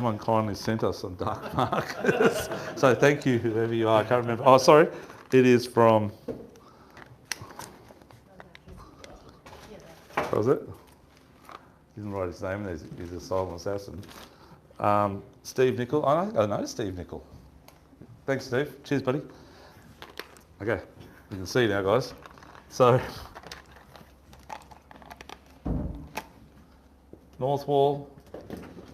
Someone kindly sent us some dark markers. So thank you, whoever you are. I can't remember. Oh, sorry. It is from... What was it? He didn't write his name. He's a silent assassin. Steve Nicol. I know Steve Nicol. Thanks, Steve. Cheers, buddy. Okay, you can see now, guys. So, north wall,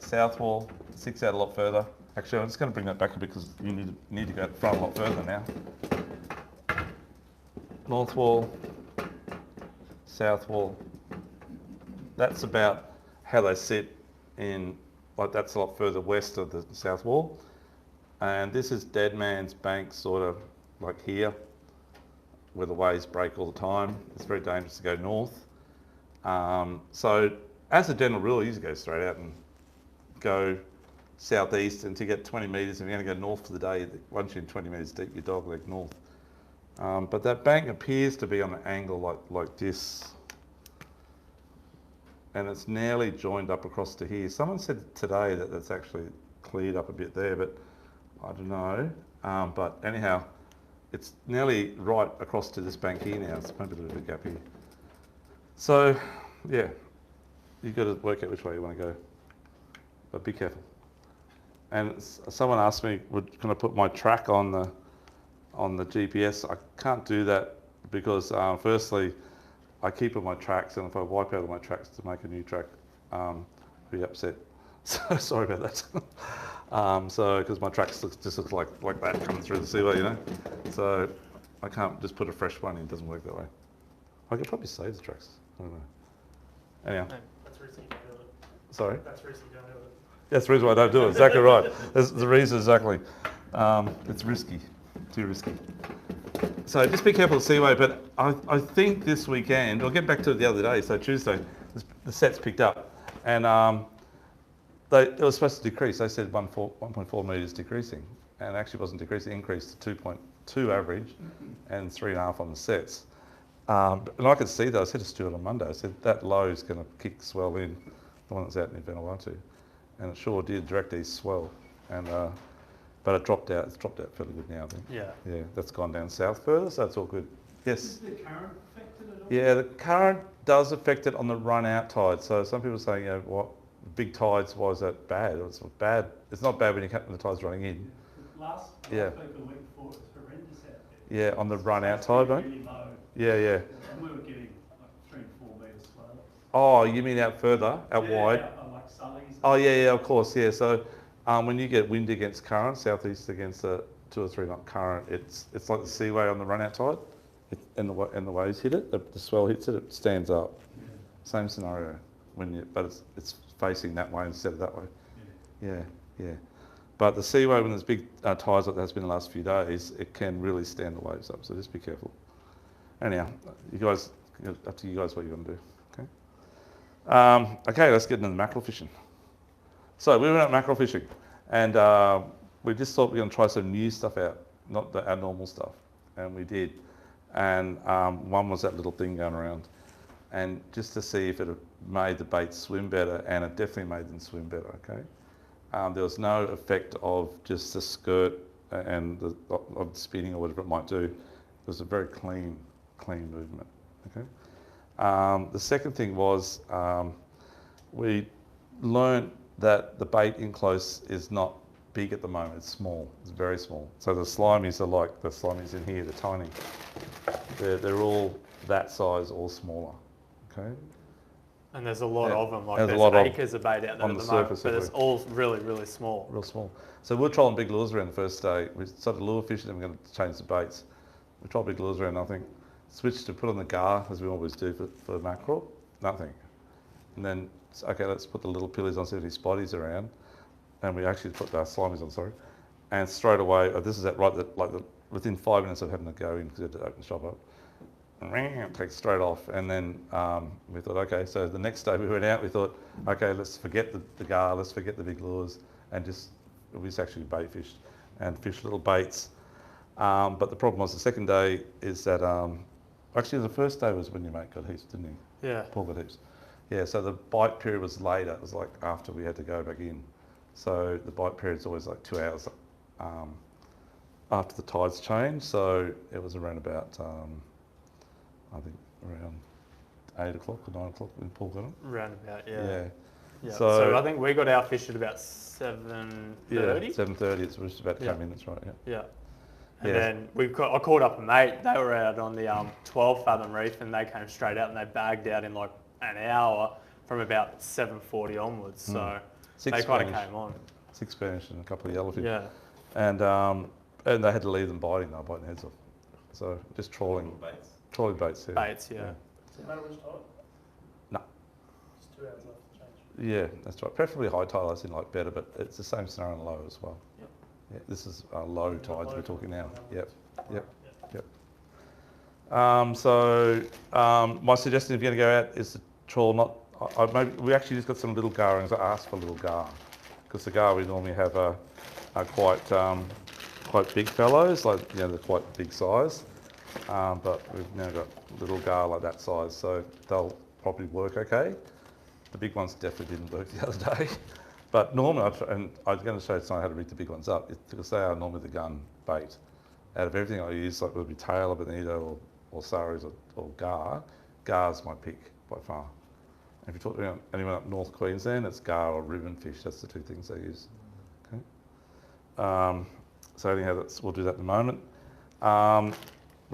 south wall, sticks out a lot further. Actually, I'm just going to bring that back a bit because you need to go front a lot further now. North wall, south wall. That's about how they sit in, like that's a lot further west of the south wall. And this is Dead Man's Bank, sort of like here, where the waves break all the time. It's very dangerous to go north. So as a general rule, you just go straight out and go southeast, and to get 20 metres, if you're going to go north for the day, once you're in 20 metres deep, you dog leg north. But that bank appears to be on an angle like this, and it's nearly joined up across to here. Someone said today that it's actually cleared up a bit there, but I don't know. But anyhow, it's nearly right across to this bank here now. It's maybe a little bit of a gap here. So, yeah, you've got to work out which way you want to go, but be careful. And someone asked me, can I put my track on the GPS? I can't do that because firstly, I keep all my tracks, and if I wipe out all my tracks to make a new track, I'll be upset. So sorry about that. So because my tracks just look like that coming through the seaway, you know. So I can't just put a fresh one in. It doesn't work that way. I could probably save the tracks. I don't know. Anyhow. That's the reason you don't do it. Sorry? That's the reason you don't do it. That's the reason why I don't do it. Exactly right. That's the reason exactly. It's risky. Too risky. So just be careful of the seaway, but I think this weekend, I'll get back to it the other day, so Tuesday, the set's picked up, and it was supposed to decrease. They said 1.4 metres decreasing, and it actually wasn't decreasing, it increased to 2.2 average and 3.5 on the sets. And I could see that. I said to Stuart on Monday, I said that low is going to kick swell in, the one that's out in Vanuatu, and it sure did, direct east swell, and but it dropped out. It's dropped out fairly good now, I think. Yeah. Yeah, that's gone down south further, so it's all good. Yes. Is the current affected at all? Yeah, the current does affect it on the run-out tide. So some people are saying, you know, what big tides, why is that bad? It's bad. It's not bad when the tide's running in. Last week or the week before, it was horrendous out there. Yeah, on the run-out tide, mate. Really low. Yeah. And we were getting like 3 to 4 metres flow. Oh, you mean out further, out wide? Out, like Sully's. Oh, yeah, of course, yeah. So when you get wind against current, southeast against a 2 or 3 knot current, it's like the seaway on the run-out tide, and the waves hit it, the swell hits it, it stands up. Yeah. Same scenario, but it's facing that way instead of that way. Yeah. But the seaway, when there's big tides like there has been the last few days, it can really stand the waves up, so just be careful. Anyhow, you guys, up to you guys what you're going to do, okay? Okay, let's get into the mackerel fishing. So we went out mackerel fishing, and we just thought we were going to try some new stuff out, not our normal stuff, and we did. And one was that little thing going around, and just to see if it made the bait swim better, and it definitely made them swim better, okay? There was no effect of just the skirt and of spinning or whatever it might do. It was a very clean movement, okay? The second thing was we learnt that the bait in close is not big at the moment, it's small, it's very small. So the slimies are like the slimies in here, they're tiny. They're all that size or smaller, okay? And there's a lot of them, like there's there's a lot acres of bait out there on at the the moment, surface, but it's all really, really small. Real small. So we're trolling big lures around the first day. We started lure fishing and we're going to change the baits. We tried big lures around, nothing. Switched to put on the gar, as we always do for mackerel, nothing. And then, okay, let's put the little pillies on, see if any spotties around. And we actually put the slimies on, sorry. And straight away, this is within 5 minutes of having to go in, because we had to open the shop up, take straight off. And then we thought, okay, so the next day we went out, we thought, okay, let's forget the gar, let's forget the big lures, and we just actually bait fished and fished little baits. But the problem was the second day is that, actually the first day was when your mate got heaps, didn't he? Yeah. Paul got heaps. Yeah, so the bite period was later. It was like after we had to go back in. So the bite period's always like 2 hours after the tides change. So it was around about, I think around 8 o'clock or 9 o'clock when Paul got them. Roundabout, yeah. Yeah. Yeah. So- So I think we got our fish at about 7:30. Yeah, 7:30. It's just about to come Yeah. in. That's right. Yeah. Yeah. And Yeah. then I called up a mate. They were out on the 12 fathom reef, and they came straight out and they bagged out in like an hour from about 7:40 onwards. So Six they kind of Spanish. came on. 6 Spanish and a couple of yellowfish. Yeah. And they had to leave them biting. They were biting heads off. So just trawling baits. Yeah. Baits, yeah. Does it matter which type? No. It's 2 hours left to change. Yeah, that's right. Preferably high tide, I think like better, but it's the same scenario on low as well. Yep. Yeah, this is low tides we're talking now. Yep. My suggestion if you're going to go out is to trawl not. Maybe we actually just got some little garings. I asked for a little gar because the gar we normally have are quite big fellows, like they're quite big size. But we've now got little gar like that size, so they'll probably work okay. The big ones definitely didn't work the other day. But normally, and I'm going to show you tonight how to rig the big ones up, because they are normally the gun bait. Out of everything I use, like whether it be tail, bonito, or saris, or gar's my pick by far. And if you talk to anyone up North Queensland, it's gar or ribbon fish. That's the two things they use. Okay. So anyhow, we'll do that in a moment. What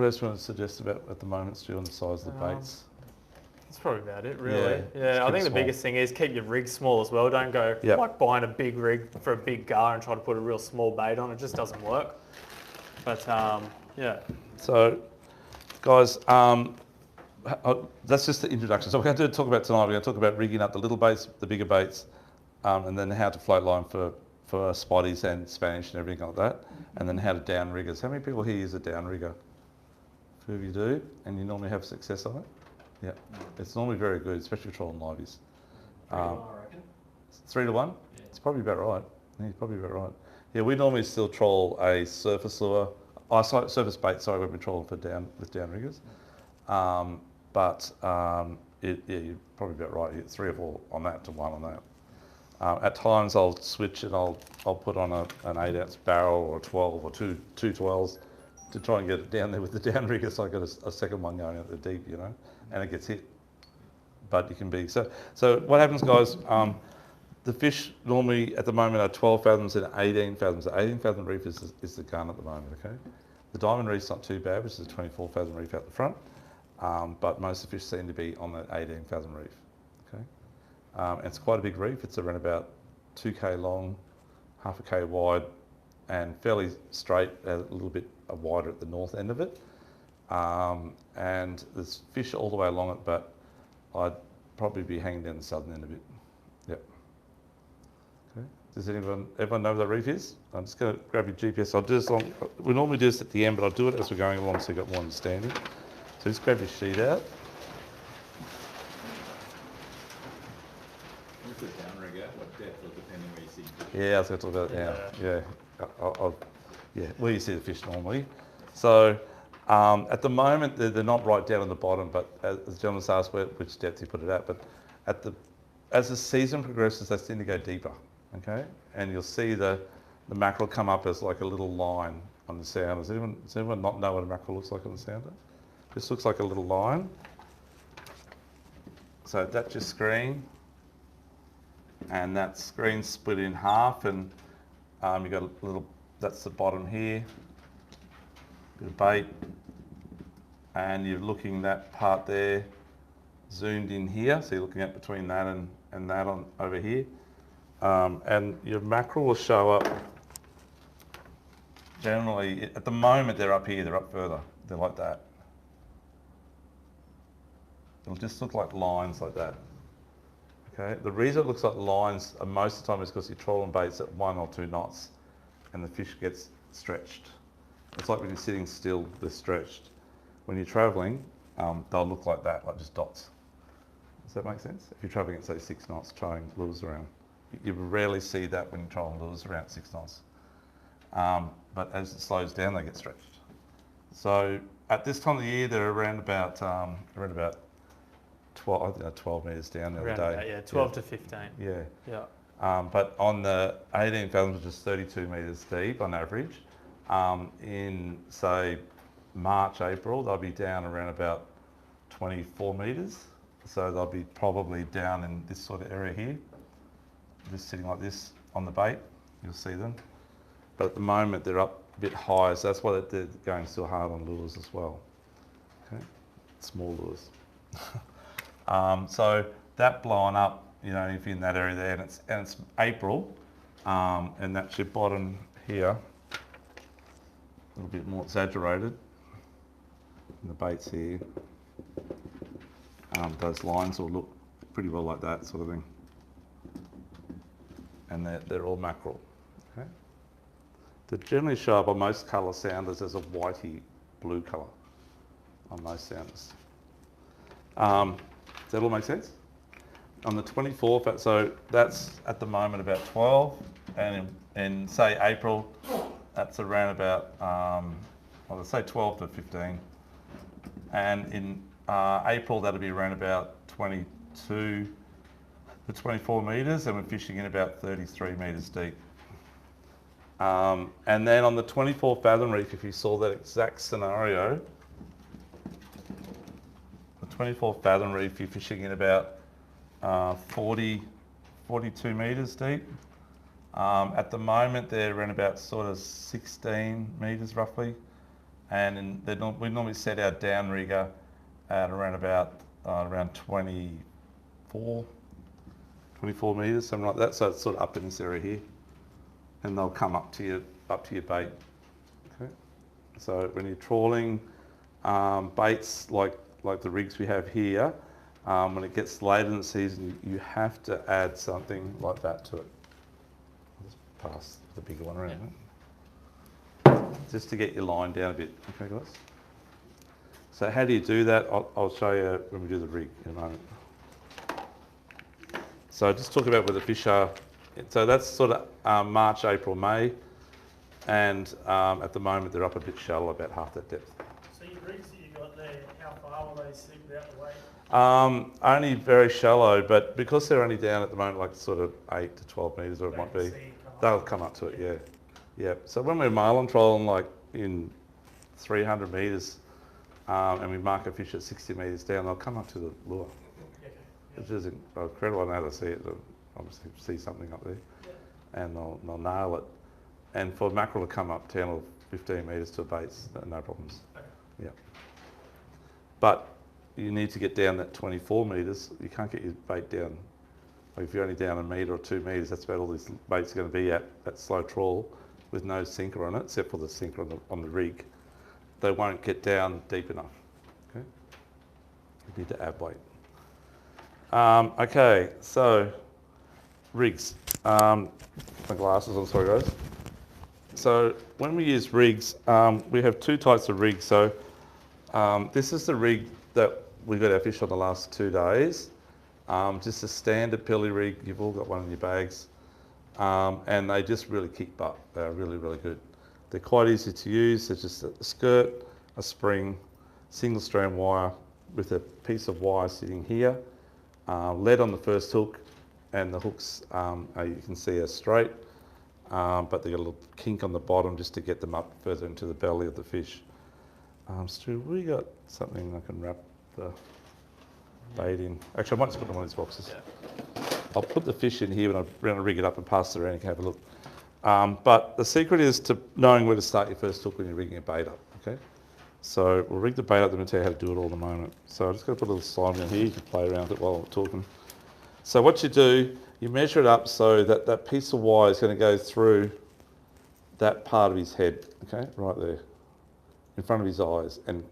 else do you want to suggest about at the moment, Stu, on the size of the baits? That's probably about it, really. Yeah, Yeah, I keep think it the biggest thing is keep your rig small as well. Don't go Yep. like buying a big rig for a big gar and try to put a real small bait on. It just doesn't work. But yeah. So, guys, that's just the introduction. So we're going to talk about tonight. We're going to talk about rigging up the little baits, the bigger baits, and then how to float line for spotties and Spanish and everything like that, and then how to down riggers. How many people here use a down rigger? A few of you do, and you normally have success on it. Yeah, it's normally very good, especially trolling liveys. 3 to 1, I reckon. 3 to 1? Yeah. It's probably about right. Yeah, you're probably about right. Yeah, we normally still troll a surface lure, surface bait, sorry, when we troll with down riggers. You're probably about right. You get 3 or 4 on that to 1 on that. At times I'll switch and I'll put on an 8-ounce barrel or a 12 or two 12s to try and get it down there with the down rigger, so I got a second one going out there deep, and it gets hit. But you can be so what happens, guys? The fish normally at the moment are 12 fathoms and 18 fathoms. The 18 fathom reef is the gun at the moment. Okay, the diamond reef's not too bad, which is a 24 fathom reef out the front. But most of the fish seem to be on that 18 fathom reef. Okay, it's quite a big reef. It's around about 2k long, half a k wide, and fairly straight, a little bit wider at the north end of it. And there's fish all the way along it, but I'd probably be hanging down the southern end a bit. Yep. Okay. Does everyone know where the reef is? I'm just going to grab your GPS. I'll do this we normally do this at the end, but I'll do it as we're going along so you've got more understanding. So just grab your sheet out. What's the downrigger? What depth, or depending where you see fish? Yeah, I was going to talk about that now. Yeah, where you see the fish normally. So at the moment, they're not right down on the bottom, but as the gentleman's asked which depth you put it at, but as the season progresses, they tend to go deeper, okay? And you'll see the mackerel come up as like a little line on the sounder. Does anyone not know what a mackerel looks like on the sounder? This looks like a little line. So that's your screen, and that screen's split in half, and you've got a little, that's the bottom here, bit of bait, and you're looking that part there zoomed in here, so you're looking at between that and that on over here, and your mackerel will show up. Generally, at the moment they're up here, they're up further, they're like that. It'll just look like lines like that. Okay, the reason it looks like lines most of the time is because you're trolling baits at 1 or 2 knots and the fish gets stretched. It's like when you're sitting still, they're stretched. When you're travelling, they'll look like that, like just dots. Does that make sense? If you're travelling at say 6 knots, trolling lures around. You rarely see that when you're trolling lures around 6 knots. But as it slows down, they get stretched. So at this time of the year, they're around about 12 metres down the other day. About, 12 to 15. Yeah. Yeah. But on the 18 fathoms, which is 32 metres deep on average, in say March, April, they'll be down around about 24 metres. So they'll be probably down in this sort of area here, just sitting like this on the bait. You'll see them. But at the moment they're up a bit higher, so that's why they're going still hard on lures as well. Okay, small lures. So that blowing up, you know, if you're in that area there, and it's April, and that's your bottom here, a little bit more exaggerated. And the bait's here. Those lines will look pretty well like that sort of thing. And they're all mackerel. Okay? They generally show up on most colour sounders as a whitey blue colour on most sounders. Does that all make sense? On the 24th, so that's at the moment about 12, and in say April, that's around about, well, let's say 12 to 15. And in April, that'll be around about 22 to 24 metres, and we're fishing in about 33 metres deep. And then on the 24 fathom reef, if you saw that exact scenario, the 24 fathom reef, you're fishing in about 42 metres deep. At the moment, they're around about sort of 16 metres roughly, and we normally set our downrigger at around about around 24 metres, something like that. So it's sort of up in this area here, and they'll come up to your bait. Okay. So when you're trawling baits like the rigs we have here, when it gets late in the season, you have to add something like that to it. I'll just pass the bigger one around, just to get your line down a bit. Okay, guys. So how do you do that? I'll show you when we do the rig in a moment. So just talk about where the fish are. So that's sort of March, April, May, and at the moment they're up a bit shallow, about half that depth. So your rigs that you got there, how far will they sink without the weight? Only very shallow, but because they're only down at the moment, like sort of 8 to 12 metres, or it might be, they'll come up to it, yeah. Yeah. So when we're marlin trolling like in 300 metres, and we mark a fish at 60 metres down, they'll come up to the lure. Which is incredible. I know how to see it. They'll obviously see something up there, and they'll nail it. And for mackerel to come up 10 or 15 metres to a bait's no problems. Yeah. But you need to get down that 24 metres. You can't get your bait down. Like if you're only down a metre or 2 metres, that's about all these baits are going to be at that slow trawl with no sinker on it, except for the sinker on the rig. They won't get down deep enough. Okay. You need to add weight. Okay, so rigs. My glasses on, sorry guys. So when we use rigs, we have two types of rigs. So this is the rig that we got our fish on the last 2 days. Just a standard pilly rig. You've all got one in your bags. And they just really kick butt. They're really, really good. They're quite easy to use. They're just a skirt, a spring, single strand wire with a piece of wire sitting here. Lead on the first hook, and the hooks you can see are straight, but they've got a little kink on the bottom just to get them up further into the belly of the fish. Stu, we got something I can wrap the bait in. Actually, I might just put them on these boxes. Yeah. I'll put the fish in here when I rig it up and pass it around. You can have a look. But the secret is to knowing where to start your first hook when you're rigging a bait up. Okay. So we'll rig the bait up, then we'll tell you how to do it all in a moment. So I'm just going to put a little slime in here. You can play around with it while I'm talking. So what you do, you measure it up so that that piece of wire is going to go through that part of his head, okay, right there, in front of his eyes, and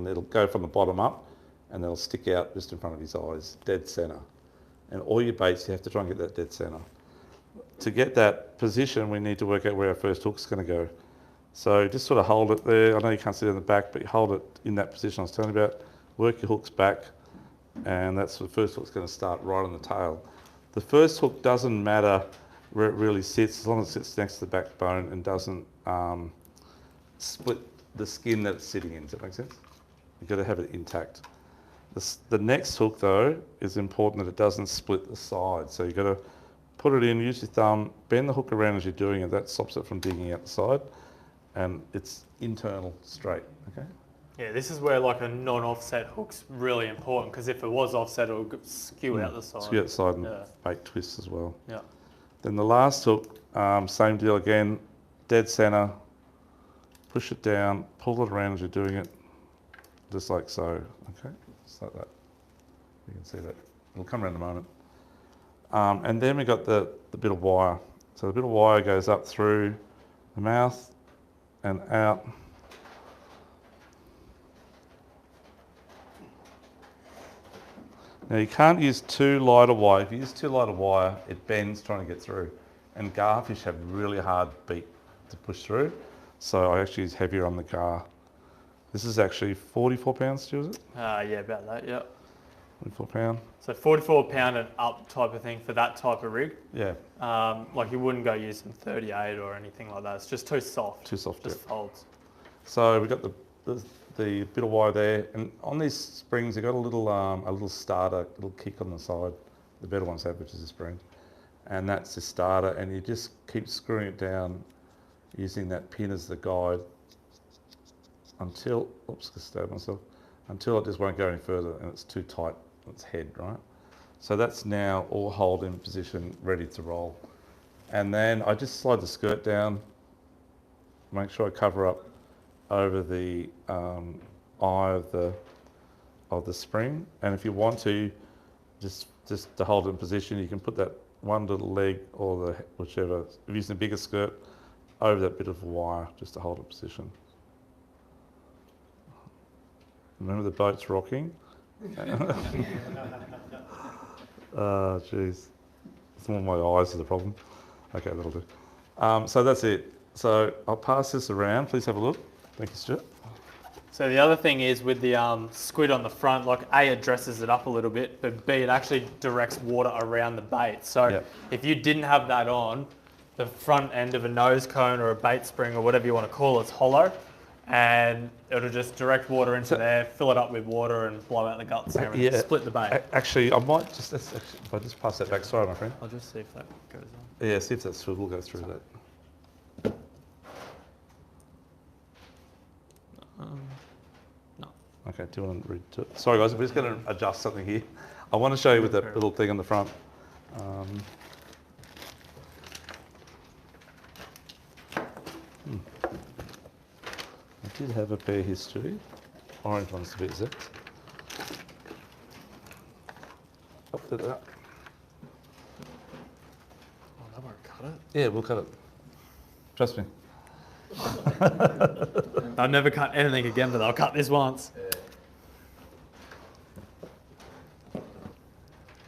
it'll go from the bottom up, and it'll stick out just in front of his eyes, dead centre. And all your baits, you have to try and get that dead centre. To get that position, we need to work out where our first hook's going to go. So just sort of hold it there. I know you can't see it in the back, but you hold it in that position I was telling you about. Work your hooks back, and that's the first hook's going to start right on the tail. The first hook doesn't matter where it really sits, as long as it sits next to the backbone and doesn't split the skin that it's sitting in. Does that make sense? You've got to have it intact. The next hook, though, is important that it doesn't split the side. So you've got to put it in, use your thumb, bend the hook around as you're doing it. That stops it from digging out the side, and it's internal straight. Okay. Yeah, this is where like a non-offset hook's really important, because if it was offset, it would skew out the side. Skew out the side and Yeah. bait twists as well. Yeah. Then the last hook, same deal again, dead center. Push it down, pull it around as you're doing it, just like so. Okay, just like that. You can see that. It'll come around in a moment. And then we got the bit of wire. So the bit of wire goes up through the mouth and out. Now you can't use too light a wire. If you use too light a wire, it bends trying to get through. And garfish have really hard beak to push through. So I actually use heavier on the gar. This is actually 44 pounds, Stu, is it? Yeah, about that, yeah. 44 pound. So 44 pound and up type of thing for that type of rig. Yeah. Like you wouldn't go using 38 or anything like that. It's just too soft. Too soft, Just yeah. folds. So we've got the bit of wire there, and on these springs they've got a little starter, a little kick on the side. The better ones have, which is a spring, and that's the starter. And you just keep screwing it down, using that pin as the guide until, oops, I stabbed myself, until it just won't go any further and it's too tight on its head, right? So that's now all hold in position, ready to roll. And then I just slide the skirt down, make sure I cover up over the eye of the spring. And if you want to, just to hold it in position, you can put that one little leg or the whichever, if you're using a bigger skirt, over that bit of wire just to hold it in position. Remember the boat's rocking? Oh, jeez. It's more my eyes are the problem. Okay, that'll do. So that's it. So I'll pass this around. Please have a look. Thank you, Stuart. So the other thing is with the squid on the front, like A, it dresses it up a little bit, but B, it actually directs water around the bait. So Yep. if you didn't have that on, the front end of a nose cone or a bait spring or whatever you want to call it's hollow, and it'll just direct water into there, fill it up with water and blow out the guts and everything, split the bait. Actually, I might just, if I just pass that back. Sorry, my friend. I'll just see if that goes on. Yeah, see if that swivel goes through that. No. Okay, do you want to read to it? Sorry guys, we're just going to adjust something here. I want to show you with that little thing on the front. I did have a pair history. Orange ones to be exact. Up to that. Oh, that won't cut it. Yeah, we'll cut it. Trust me. I'll never cut anything again, but I'll cut this once.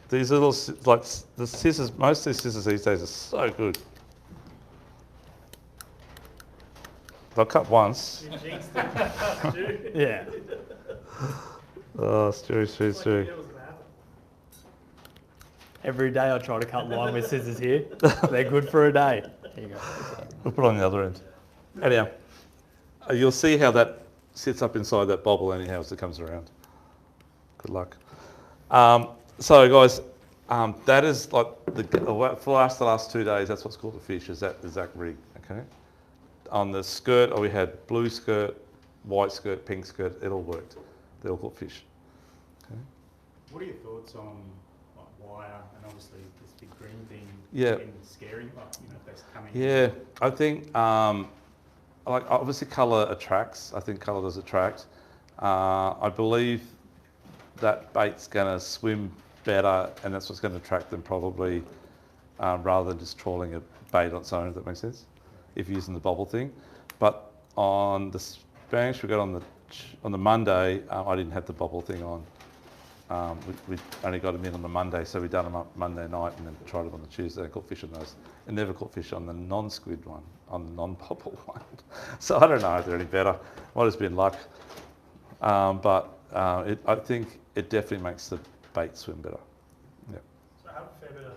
These little, like the scissors, most of these scissors these days are so good. They'll cut once. You jinxed it, Stu. Yeah. Oh, Stewie. Like you knew it was gonna happen. Every day I try to cut line with scissors here. They're good for a day. Here you go. We'll put it on the other end. Anyhow, you'll see how that sits up inside that bobble anyhow as it comes around. Good luck. So guys, that is like for the last 2 days, that's what's called a fish, is that exact rig, okay? On the skirt, we had blue skirt, white skirt, pink skirt, it all worked. They all caught fish. Okay. What are your thoughts on like wire and obviously this big green thing Yeah. being scary, like, you know, if that's coming? Yeah, I think like obviously colour attracts. I think colour does attract. I believe that bait's going to swim better, and that's what's going to attract them probably, rather than just trawling a bait on its own. If that makes sense, if you're using the bobble thing. But on the Spanish we got on the Monday, I didn't have the bobble thing on. We only got them in on the Monday, so we done them up Monday night and then tried them on the Tuesday and caught fish on those. And never caught fish on the non-squid one, on the non-bobble one. So I don't know if they're any better. Might have been luck. But I think it definitely makes the bait swim better. Yeah. So have a fair bit of.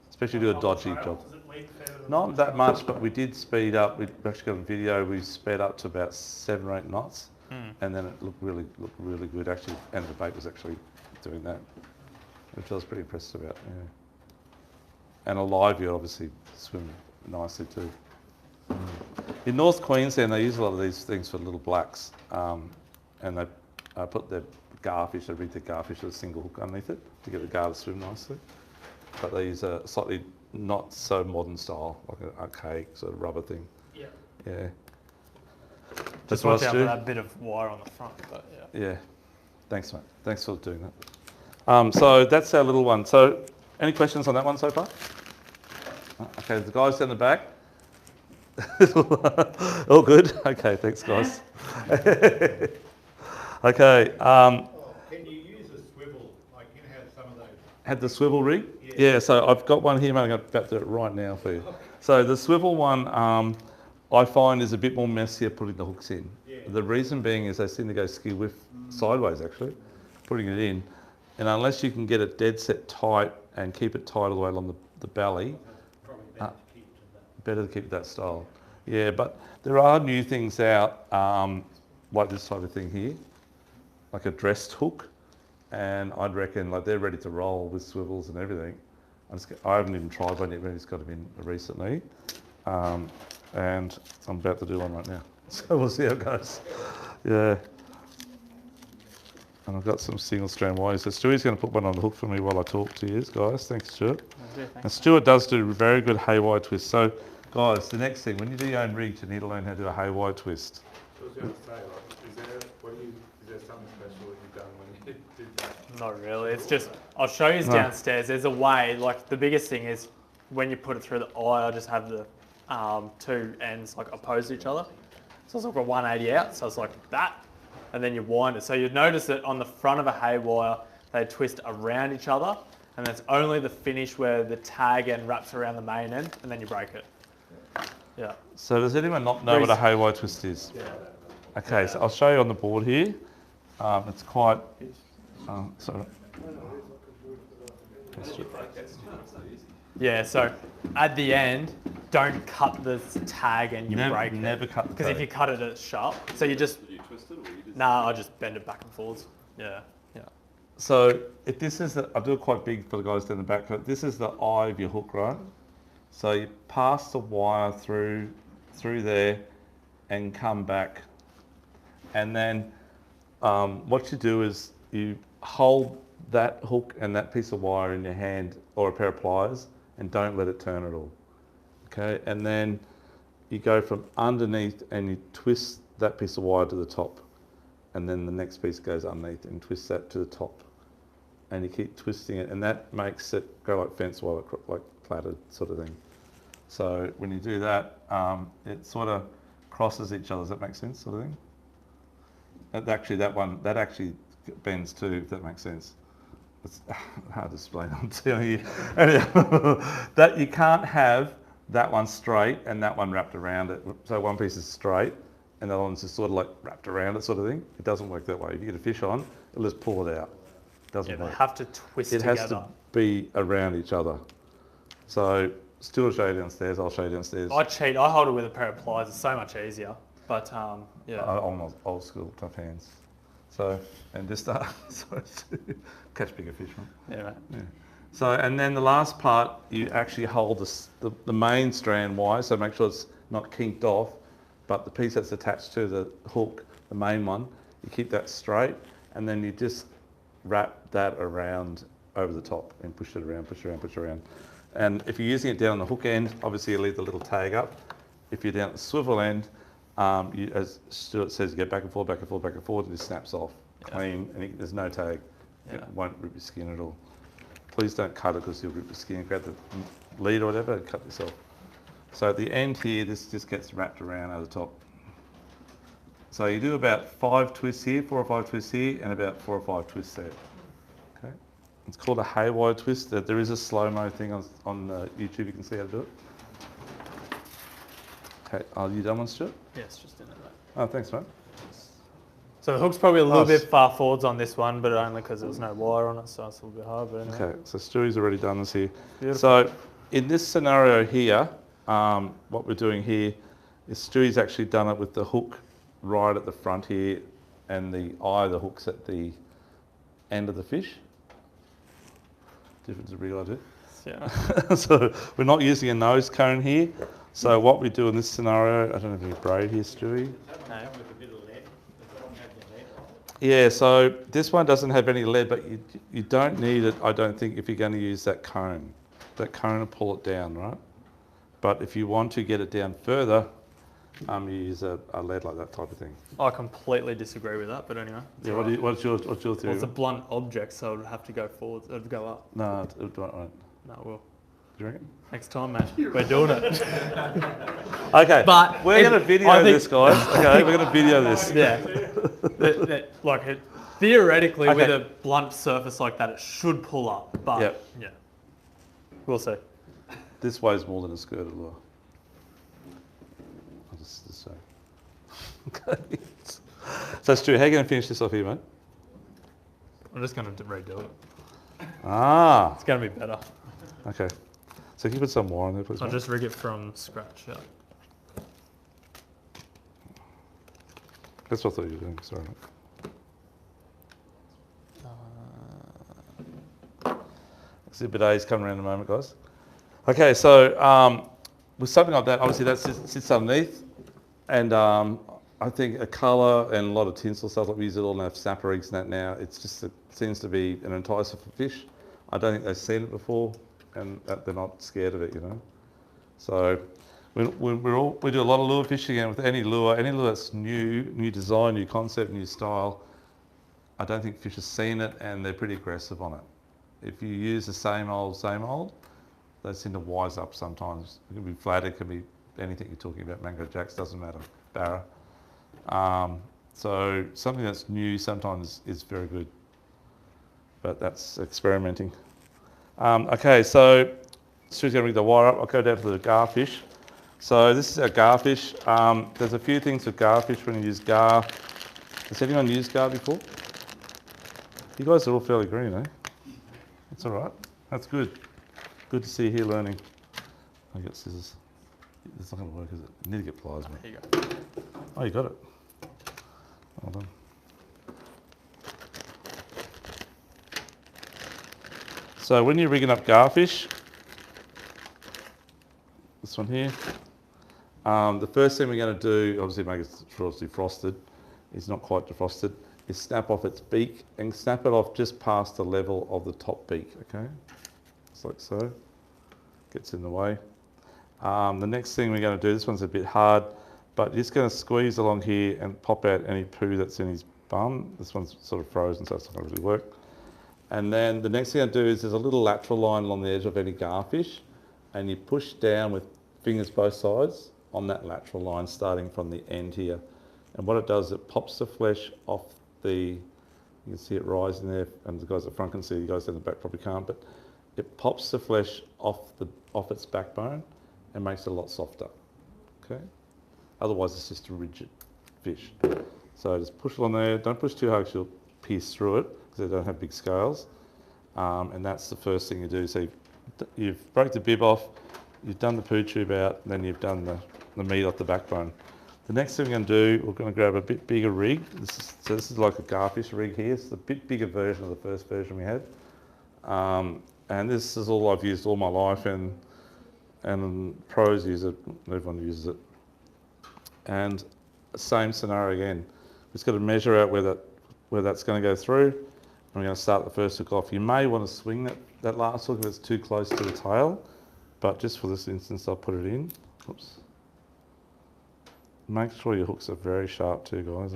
Especially do a on the dodgy trail. job. Does it leak a fair bit of- Not that much, but we did speed up. We actually got a video. We sped up to about 7 or 8 knots, and then it looked really good actually. And the bait was actually doing that, which I was pretty impressed about. Yeah. And a live you obviously swim nicely too. In North Queensland, they use a lot of these things for little blacks, and they put their garfish, they rig their garfish with a single hook underneath it to get the gar to swim nicely. But they use a slightly not so modern style, like an archaic sort of rubber thing. Yeah. Yeah. Just watch out for that bit of wire on the front, but yeah. Yeah. Thanks, mate. Thanks for doing that. So that's our little one. So any questions on that one so far? Okay, the guys down the back. All good? Okay, thanks guys. Okay. Can you use a swivel, like you have some of those? Had the swivel rig? Yeah, so I've got one here, mate. I'm about to do it right now for you. So the swivel one, I find is a bit more messier putting the hooks in. Yeah. The reason being is they seem to go ski-whiff sideways actually, putting it in. And unless you can get it dead set tight and keep it tight all the way along the belly, Probably better to keep to that. better to keep that style. Yeah, but there are new things out, like this type of thing here, like a dressed hook. And I'd reckon like they're ready to roll with swivels and everything. I haven't even tried one yet, but it's got them in recently. And I'm about to do one right now. So we'll see how it goes. Yeah. And I've got some single strand wires. So Stuart's going to put one on the hook for me while I talk to you guys. Thanks, Stuart. And Stuart does do very good haywire twists. So guys, the next thing, when you do your own rigs, you need to learn how to do a haywire twist. I was going to say, like, is there something special that you've done when you did that? Not really. It's just, I'll show you downstairs. There's a way, like the biggest thing is when you put it through the eye, I just have the two ends like opposed to each other. So it's like a 180 out. So it's like that. And then you wind it. So you'd notice that on the front of a haywire, they twist around each other. And it's only the finish where the tag end wraps around the main end and then you break it. Yeah. So does anyone not know what a haywire twist is? Yeah. Okay, so I'll show you on the board here. It's quite, sorry. Yeah, so at the end, don't cut the tag and you break it. Never cut the Because if tag. you cut it, it's sharp. So you just, Do you twist it or you just... I just bend it back and forwards. Yeah, yeah. So if this is I'll do it quite big for the guys down the back, but this is the eye of your hook, right? So you pass the wire through there and come back. And then what you do is you hold that hook and that piece of wire in your hand or a pair of pliers and don't let it turn at all. Okay, and then you go from underneath and you twist that piece of wire to the top. And then the next piece goes underneath and twist that to the top. And you keep twisting it, and that makes it go like fence wire, like plaited sort of thing. So when you do that, it sort of crosses each other. Does that make sense, sort of thing? That actually bends too, if that makes sense. It's hard to explain, I'm telling you. Anyhow, that you can't have that one straight and that one wrapped around it. So one piece is straight and the other one's just sort of like wrapped around it, sort of thing. It doesn't work that way. If you get a fish on, it'll just pull it out. It doesn't Yeah, they work. have to twist It together. has to be around each other. So Stuart will show you downstairs, I'll show you downstairs. I cheat. I hold it with a pair of pliers. It's so much easier. But yeah. I'm old school, tough hands. So, and just catch bigger fish, right? Yeah, right. Yeah. So, and then the last part, you actually hold the main strand wire, so make sure it's not kinked off, but the piece that's attached to the hook, the main one, you keep that straight, and then you just wrap that around over the top and push it around, push it around, push it around. And if you're using it down on the hook end, obviously you leave the little tag up. If you're down at the swivel end, you, as Stuart says, you go back and forth, back and forth, back and forth, and it snaps off clean, and there's no tag. Yeah. It won't rip your skin at all. Please don't cut it because you'll rip your skin. Grab the lead or whatever and cut yourself. So at the end here, this just gets wrapped around at the top. So you do about 5 twists here, 4 or 5 twists here, and about 4 or 5 twists there. Okay. It's called a haywire twist. There is a slow-mo thing on YouTube. You can see how to do it. Okay, are you done one, Stuart? Yes, just in it. Right. Oh, thanks, mate. So the hook's probably a little Nice. bit far forwards on this one, but only because there was no wire on it, so it's a little bit hard. But anyway. Okay, so Stewie's already done this here. Beautiful. So in this scenario here, what we're doing here is Stewie's actually done it with the hook right at the front here and the eye of the hook's at the end of the fish. Difference of real idea. Yeah. So we're not using a nose cone here. So what we do in this scenario, I don't have any braid here, Stewie. No. With a bit of lead, does that one have the lead on it? Yeah, so this one doesn't have any lead, but you don't need it, I don't think, if you're going to use that cone. That cone will pull it down, right? But if you want to get it down further, you use a lead like that type of thing. I completely disagree with that, but anyway. Yeah, what's your Well, theory? it's a blunt object, so it would have to go forward. It would go up. No, it won't. No, it will. Do you reckon? Next time, mate. We're doing it. Okay, But we're going to video I think- this, guys. Okay, we're going to video this. Yeah. Theoretically, with Okay. a blunt surface like that, it should pull up. But Yep. yeah, we'll see. This weighs more than a skirt lure. I'll just say. Okay. So, Stu, how are you going to finish this off here, mate? I'm just going to redo it. Ah, It's going to be better. okay. So can you put some more on there, please? I'll mate? just rig it from scratch. Yeah. That's what I thought you were doing. Sorry, mate. Exhibit A is coming around in a moment, guys. Okay, so with something like that, obviously that sits underneath, and I think a colour and a lot of tinsel stuff like we use it all in our snapper rigs and that now. It's just it seems to be an enticer for fish. I don't think they've seen it before, and that they're not scared of it, you know. So we do a lot of lure fishing, and with any lure that's new design, new concept, new style, I don't think fish have seen it, and they're pretty aggressive on it. If you use the same old, they seem to wise up sometimes. It can be flat, it can be anything you're talking about, mango jacks, doesn't matter, barra. So something that's new sometimes is very good, but that's experimenting. Okay, so Stu's going to rig the wire up. I'll go down to the garfish. So this is our garfish. There's a few things with garfish when you use gar. Has anyone used gar before? You guys are all fairly green, eh? That's all right. That's good. Good to see you here learning. I got scissors. It's not going to work, is it? You need to get pliers, mate. Here you go. Oh, you got it. Well done. So when you're rigging up garfish, this one here, the first thing we're going to do, obviously make it sure it's defrosted, it's not quite defrosted, is snap off its beak and snap it off just past the level of the top beak, okay? Just like so. Gets in the way. The next thing we're going to do, this one's a bit hard, but you're just going to squeeze along here and pop out any poo that's in his bum. This one's sort of frozen, so it's not going to really work. And then the next thing I do is there's a little lateral line along the edge of any garfish, and you push down with fingers both sides on that lateral line starting from the end here. And what it does, it pops the flesh off you can see it rising there, and the guys at the front can see, you guys down the back probably can't, but it pops the flesh off its backbone and makes it a lot softer, okay? Otherwise it's just a rigid fish. So just push it on there, don't push too hard because you'll pierce through it because they don't have big scales. And that's the first thing you do. So you've broke the bib off, you've done the poo tube out, and then you've done the meat off the backbone. The next thing we're going to do, we're going to grab a bit bigger rig. This is like a garfish rig here. It's a bit bigger version of the first version we had. And this is all I've used all my life, and pros use it, everyone uses it. And same scenario again. We've just got to measure out where that's going to go through, and we're going to start the first hook off. You may want to swing that last hook if it's too close to the tail, but just for this instance, I'll put it in. Oops. Make sure your hooks are very sharp too, guys.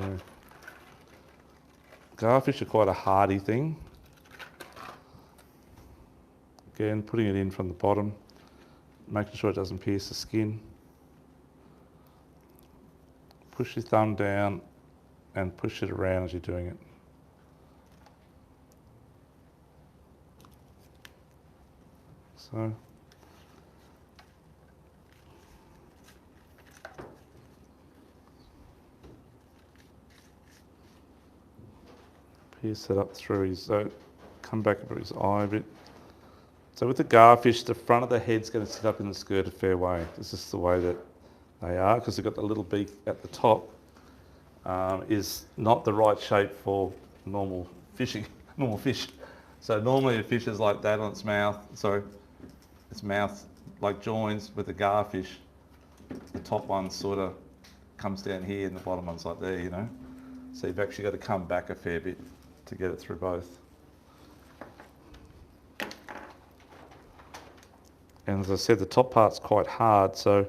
Garfish are quite a hardy thing. Again, putting it in from the bottom, making sure it doesn't pierce the skin. Push your thumb down and push it around as you're doing it. So. Pierce it up through his, come back over his eye a bit. So with the garfish, the front of the head's going to sit up in the skirt a fair way. This is the way that they are, because they've got the little beak at the top, is not the right shape for normal fish. So normally a fish is like that on its mouth. Sorry, its mouth like joins with the garfish. The top one sort of comes down here and the bottom one's like there, you know. So you've actually got to come back a fair bit to get it through both. And as I said, the top part's quite hard, so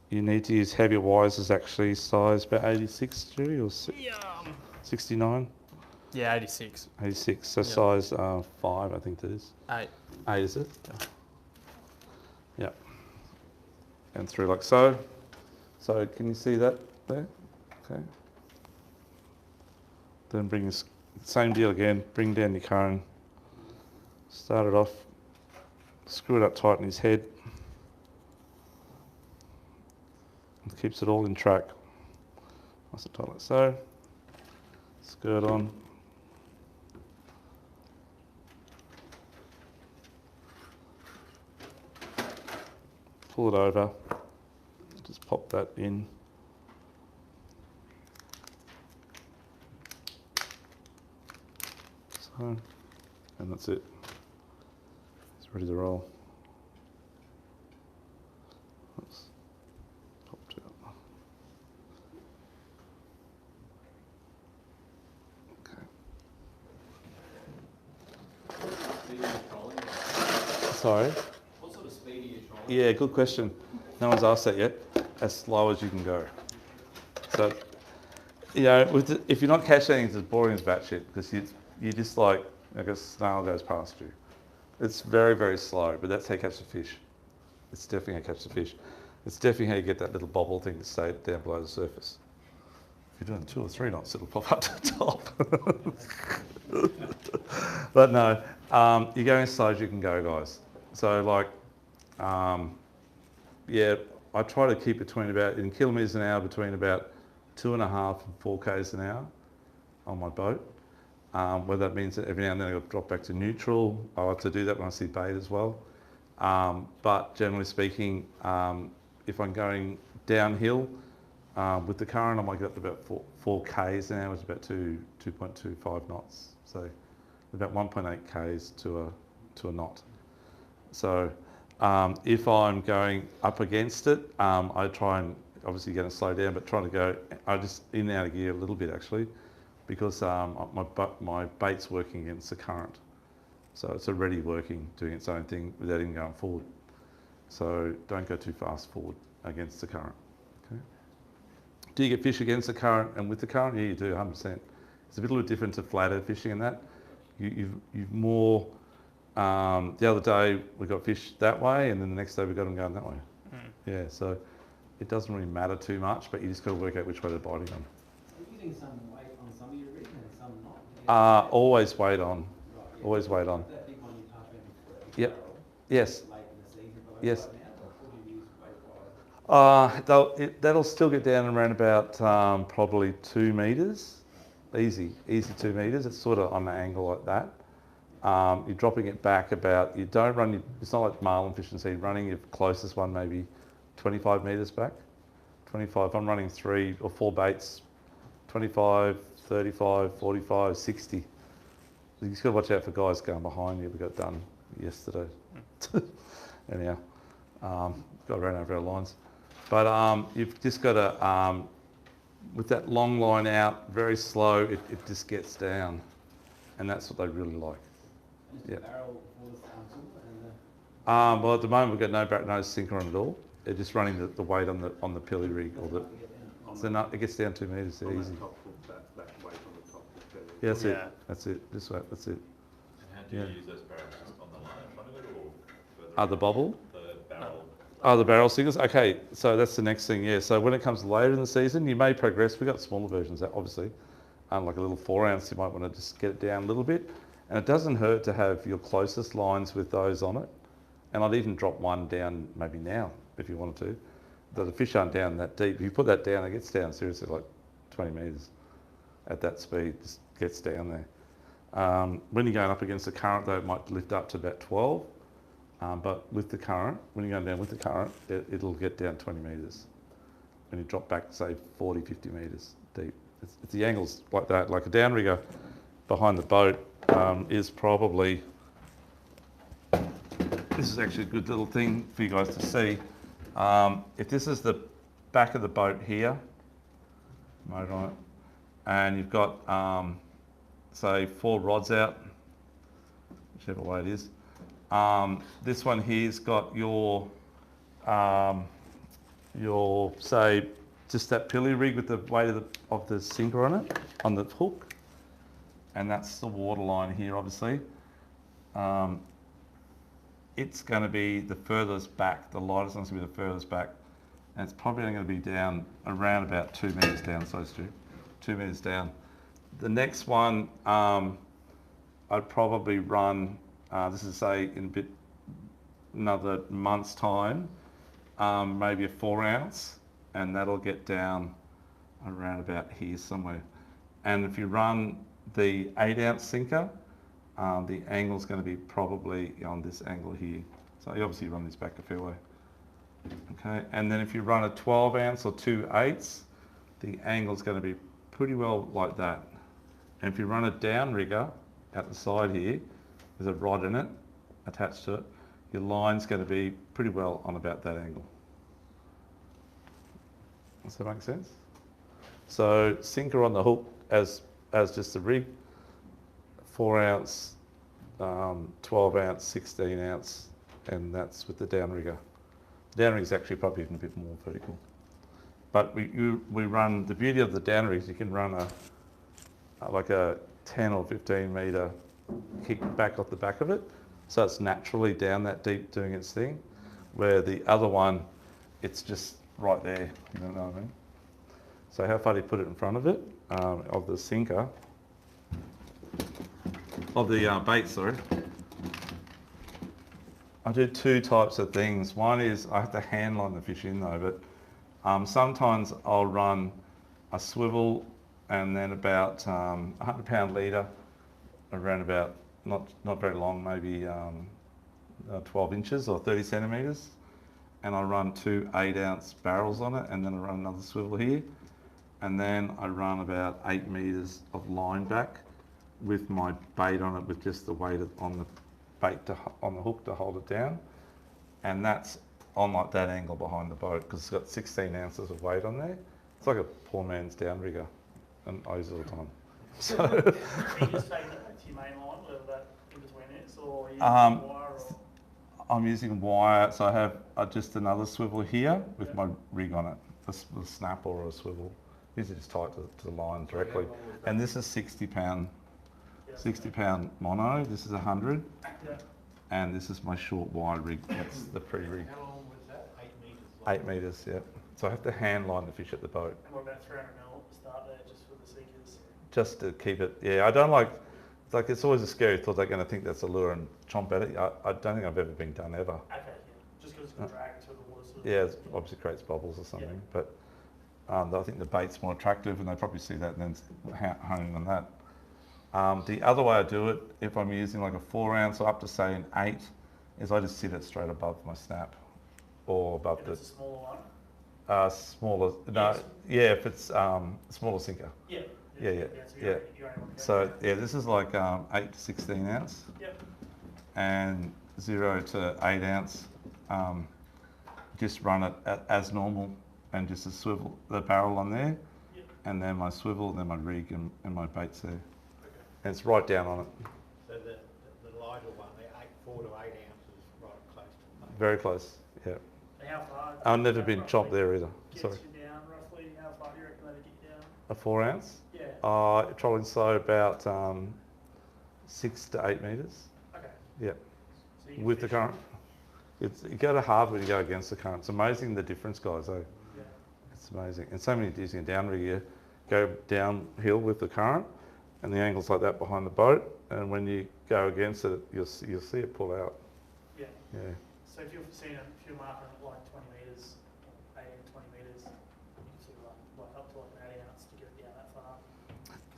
you need to use heavier wires. Is actually size about 86, Judy, or 69? Yeah, 86. 86, so Yep. size 5, I think it is. 8. 8, is it? Yeah. And through like so. So can you see that there? Okay. Then bring this, same deal again, bring down your cone. Start it off, screw it up tight in his head. It keeps it all in track. Nice and tight like so. Skirt on. Pull it over. Just pop that in. So, and that's it. It's ready to roll. Oops. Popped out. Okay. Sorry? What sort of speed are you trolling? Yeah, good question. No one's asked that yet. As slow as you can go. So, you know, if you're not catching anything, it's as boring as batshit because you just like a snail goes past you. It's very, very slow, but that's how you catch the fish. It's definitely how you catch the fish. It's definitely how you get that little bobble thing to stay down below the surface. If you're doing 2 or 3 knots, it'll pop up to the top. But no, you're going as slow as you can go, guys. So like, yeah, I try to keep between about, in kilometres an hour, between about 2.5 and 4 k's an hour on my boat. Whether that means that every now and then I'll drop back to neutral. I like to do that when I see bait as well. But generally speaking, if I'm going downhill with the current, I might get up to about 4 k's an hour, which is about 2.25 knots. So about 1.8 k's to a knot. So if I'm going up against it, I try and obviously get it slow down, but trying to go, I just in and out of gear a little bit actually, because my bait's working against the current. So it's already working, doing its own thing without even going forward. So don't go too fast forward against the current. Okay. Do you get fish against the current and with the current? Yeah, you do, 100%. It's a bit different to flathead fishing in that. You've more, the other day we got fish that way and then the next day we got them going that way. Yeah, so it doesn't really matter too much, but you just got to work out which way they're biting on. Are you getting some weight on some of your rigs and some not? Always weight on. Right, yeah. Always weight on. That big one you can't even for Yep. Yes. late in the season, but Yes. right now, what do you use weight-wise? That'll still get down around about probably 2 metres. Easy 2 metres. It's sort of on an angle like that. You're dropping it back about, you don't run, it's not like marlin fishing, so you're running your closest one maybe 25 metres back. 25, I'm running 3 or 4 baits, 25, 35, 45, 60. You just got to watch out for guys going behind you. We got done yesterday. Anyhow, got around over our lines. But you've just got to, with that long line out, very slow, it just gets down. And that's what they really like. Just Yeah. a barrel was silver and Well, at the moment we've got no sinker on at all. They're just running the weight on the pilly rig, or the. So no, it gets down 2 metres On easy. that top hook, that weight on the top hook there. Yeah, that's Yeah. it. That's it. This way. That's it. And how do you Yeah. use those barrels? Just on the line in front of it or further? The bobble. The barrel. The barrel singers. Okay, so that's the next thing. Yeah. So when it comes later in the season, you may progress. We've got smaller versions, obviously, like a little 4 ounce. You might want to just get it down a little bit, and it doesn't hurt to have your closest lines with those on it. And I'd even drop one down maybe now if you wanted to. The fish aren't down that deep. If you put that down, it gets down seriously like 20 metres at that speed. Just gets down there. When you're going up against the current, though, it might lift up to about 12. But with the current, when you're going down with the current, it'll get down 20 metres. When you drop back, say 40, 50 metres deep. It's the angles like that. Like a downrigger behind the boat is probably this is actually a good little thing for you guys to see. If this is the back of the boat here, motor on it, and you've got, say, 4 rods out, whichever way it is. This one here's got your say, just that pulley rig with the weight of the sinker on it, on the hook. And that's the water line here, obviously. It's going to be the furthest back, the lightest one's going to be the furthest back. And it's probably only going to be down around about 2 metres down, so it's 2 metres down. The next one, I'd probably run, this is say in another month's time, maybe a 4 ounce, and that'll get down around about here somewhere. And if you run the 8 ounce sinker, the angle's going to be probably on this angle here. So you obviously run this back a fair way. Okay, and then if you run a 12 ounce or 2 eighths, the angle's going to be pretty well like that. And if you run a downrigger at the side here, there's a rod in it attached to it, your line's going to be pretty well on about that angle. Does that make sense? So sinker on the hook as just a rig, 4 ounce, 12 ounce, 16 ounce, and that's with the downrigger. Downrigger is actually probably even a bit more vertical. But we run, the beauty of the downrigger is you can run like a 10 or 15 metre kick back off the back of it. So it's naturally down that deep doing its thing, where the other one, it's just right there, you know what I mean? So how far do you put it in front of it, of the sinker, of the bait, sorry. I do 2 types of things. One is I have to hand line the fish in though, but sometimes I'll run a swivel and then about 100 pound leader around about, not very long, maybe 12 inches or 30 centimetres. And I run 2 8 ounce barrels on it, and then I run another swivel here. And then I run about 8 metres of line back with my bait on it, with just the weight on the bait on the hook to hold it down. And that's on like that angle behind the boat, because it's got 16 ounces of weight on there. It's like a poor man's downrigger, and I use it all the time. So You just take that to your main line, whatever that in between is, or you use wire, or I'm using wire, so I have just another swivel here with my rig on it, a snap or a swivel. These are just tied to the line directly. And this is 60 pound mono, this is 100. yeah. And this is my short wire rig, that's the pre-rig. How long was that? 8 metres? 8 metres, yeah. So I have to hand line the fish at the boat, And what about 300 mil at the start there, just for the seekers? just to keep it, yeah, I don't like, it's always a scary thought they're going to think that's a lure and chomp at it. I don't think I've ever been done ever. Okay, yeah. Just because it's going to drag into the water. Sort of. Yeah, it obviously creates bubbles or something, Yeah. but I think the bait's more attractive, and they probably see that and then honing on that. The other way I do it, if I'm using like a 4 ounce or up to say an 8, is I just sit it straight above my snap, or above If it's a smaller one? smaller. No, Yes. yeah, if it's smaller sinker. Yeah. Yeah, yeah, So yeah. you only want to So yeah, this is like 8 to 16 ounce, Yep. and 0 to 8 ounce. Just run it as normal, and just a swivel, the barrel on there, Yep. and then my swivel, then my rig, and my bait's there. Okay. And it's right down on it, So the lighter one, the 4 to 8 ounces, right close to the bait. very close. Yeah, And how far? I've never that been roughly chopped there either. Gets Sorry, you down roughly. How far do you reckon that'll get you down? a 4 ounce. Yeah. Trolling slow about 6 to 8 metres. Okay. Yeah, So you can with the fish- current. You go to hard when you go against the current. It's amazing the difference, guys. Yeah. It's amazing. And so many using a downrigger, you go downhill with the current, and the angle's like that behind the boat. And when you go against it, you'll see it pull out. Yeah. Yeah. So if you're marking at like 20 metres, 18, 20 metres, you can sort of like up to like an 8 ounce to get it down that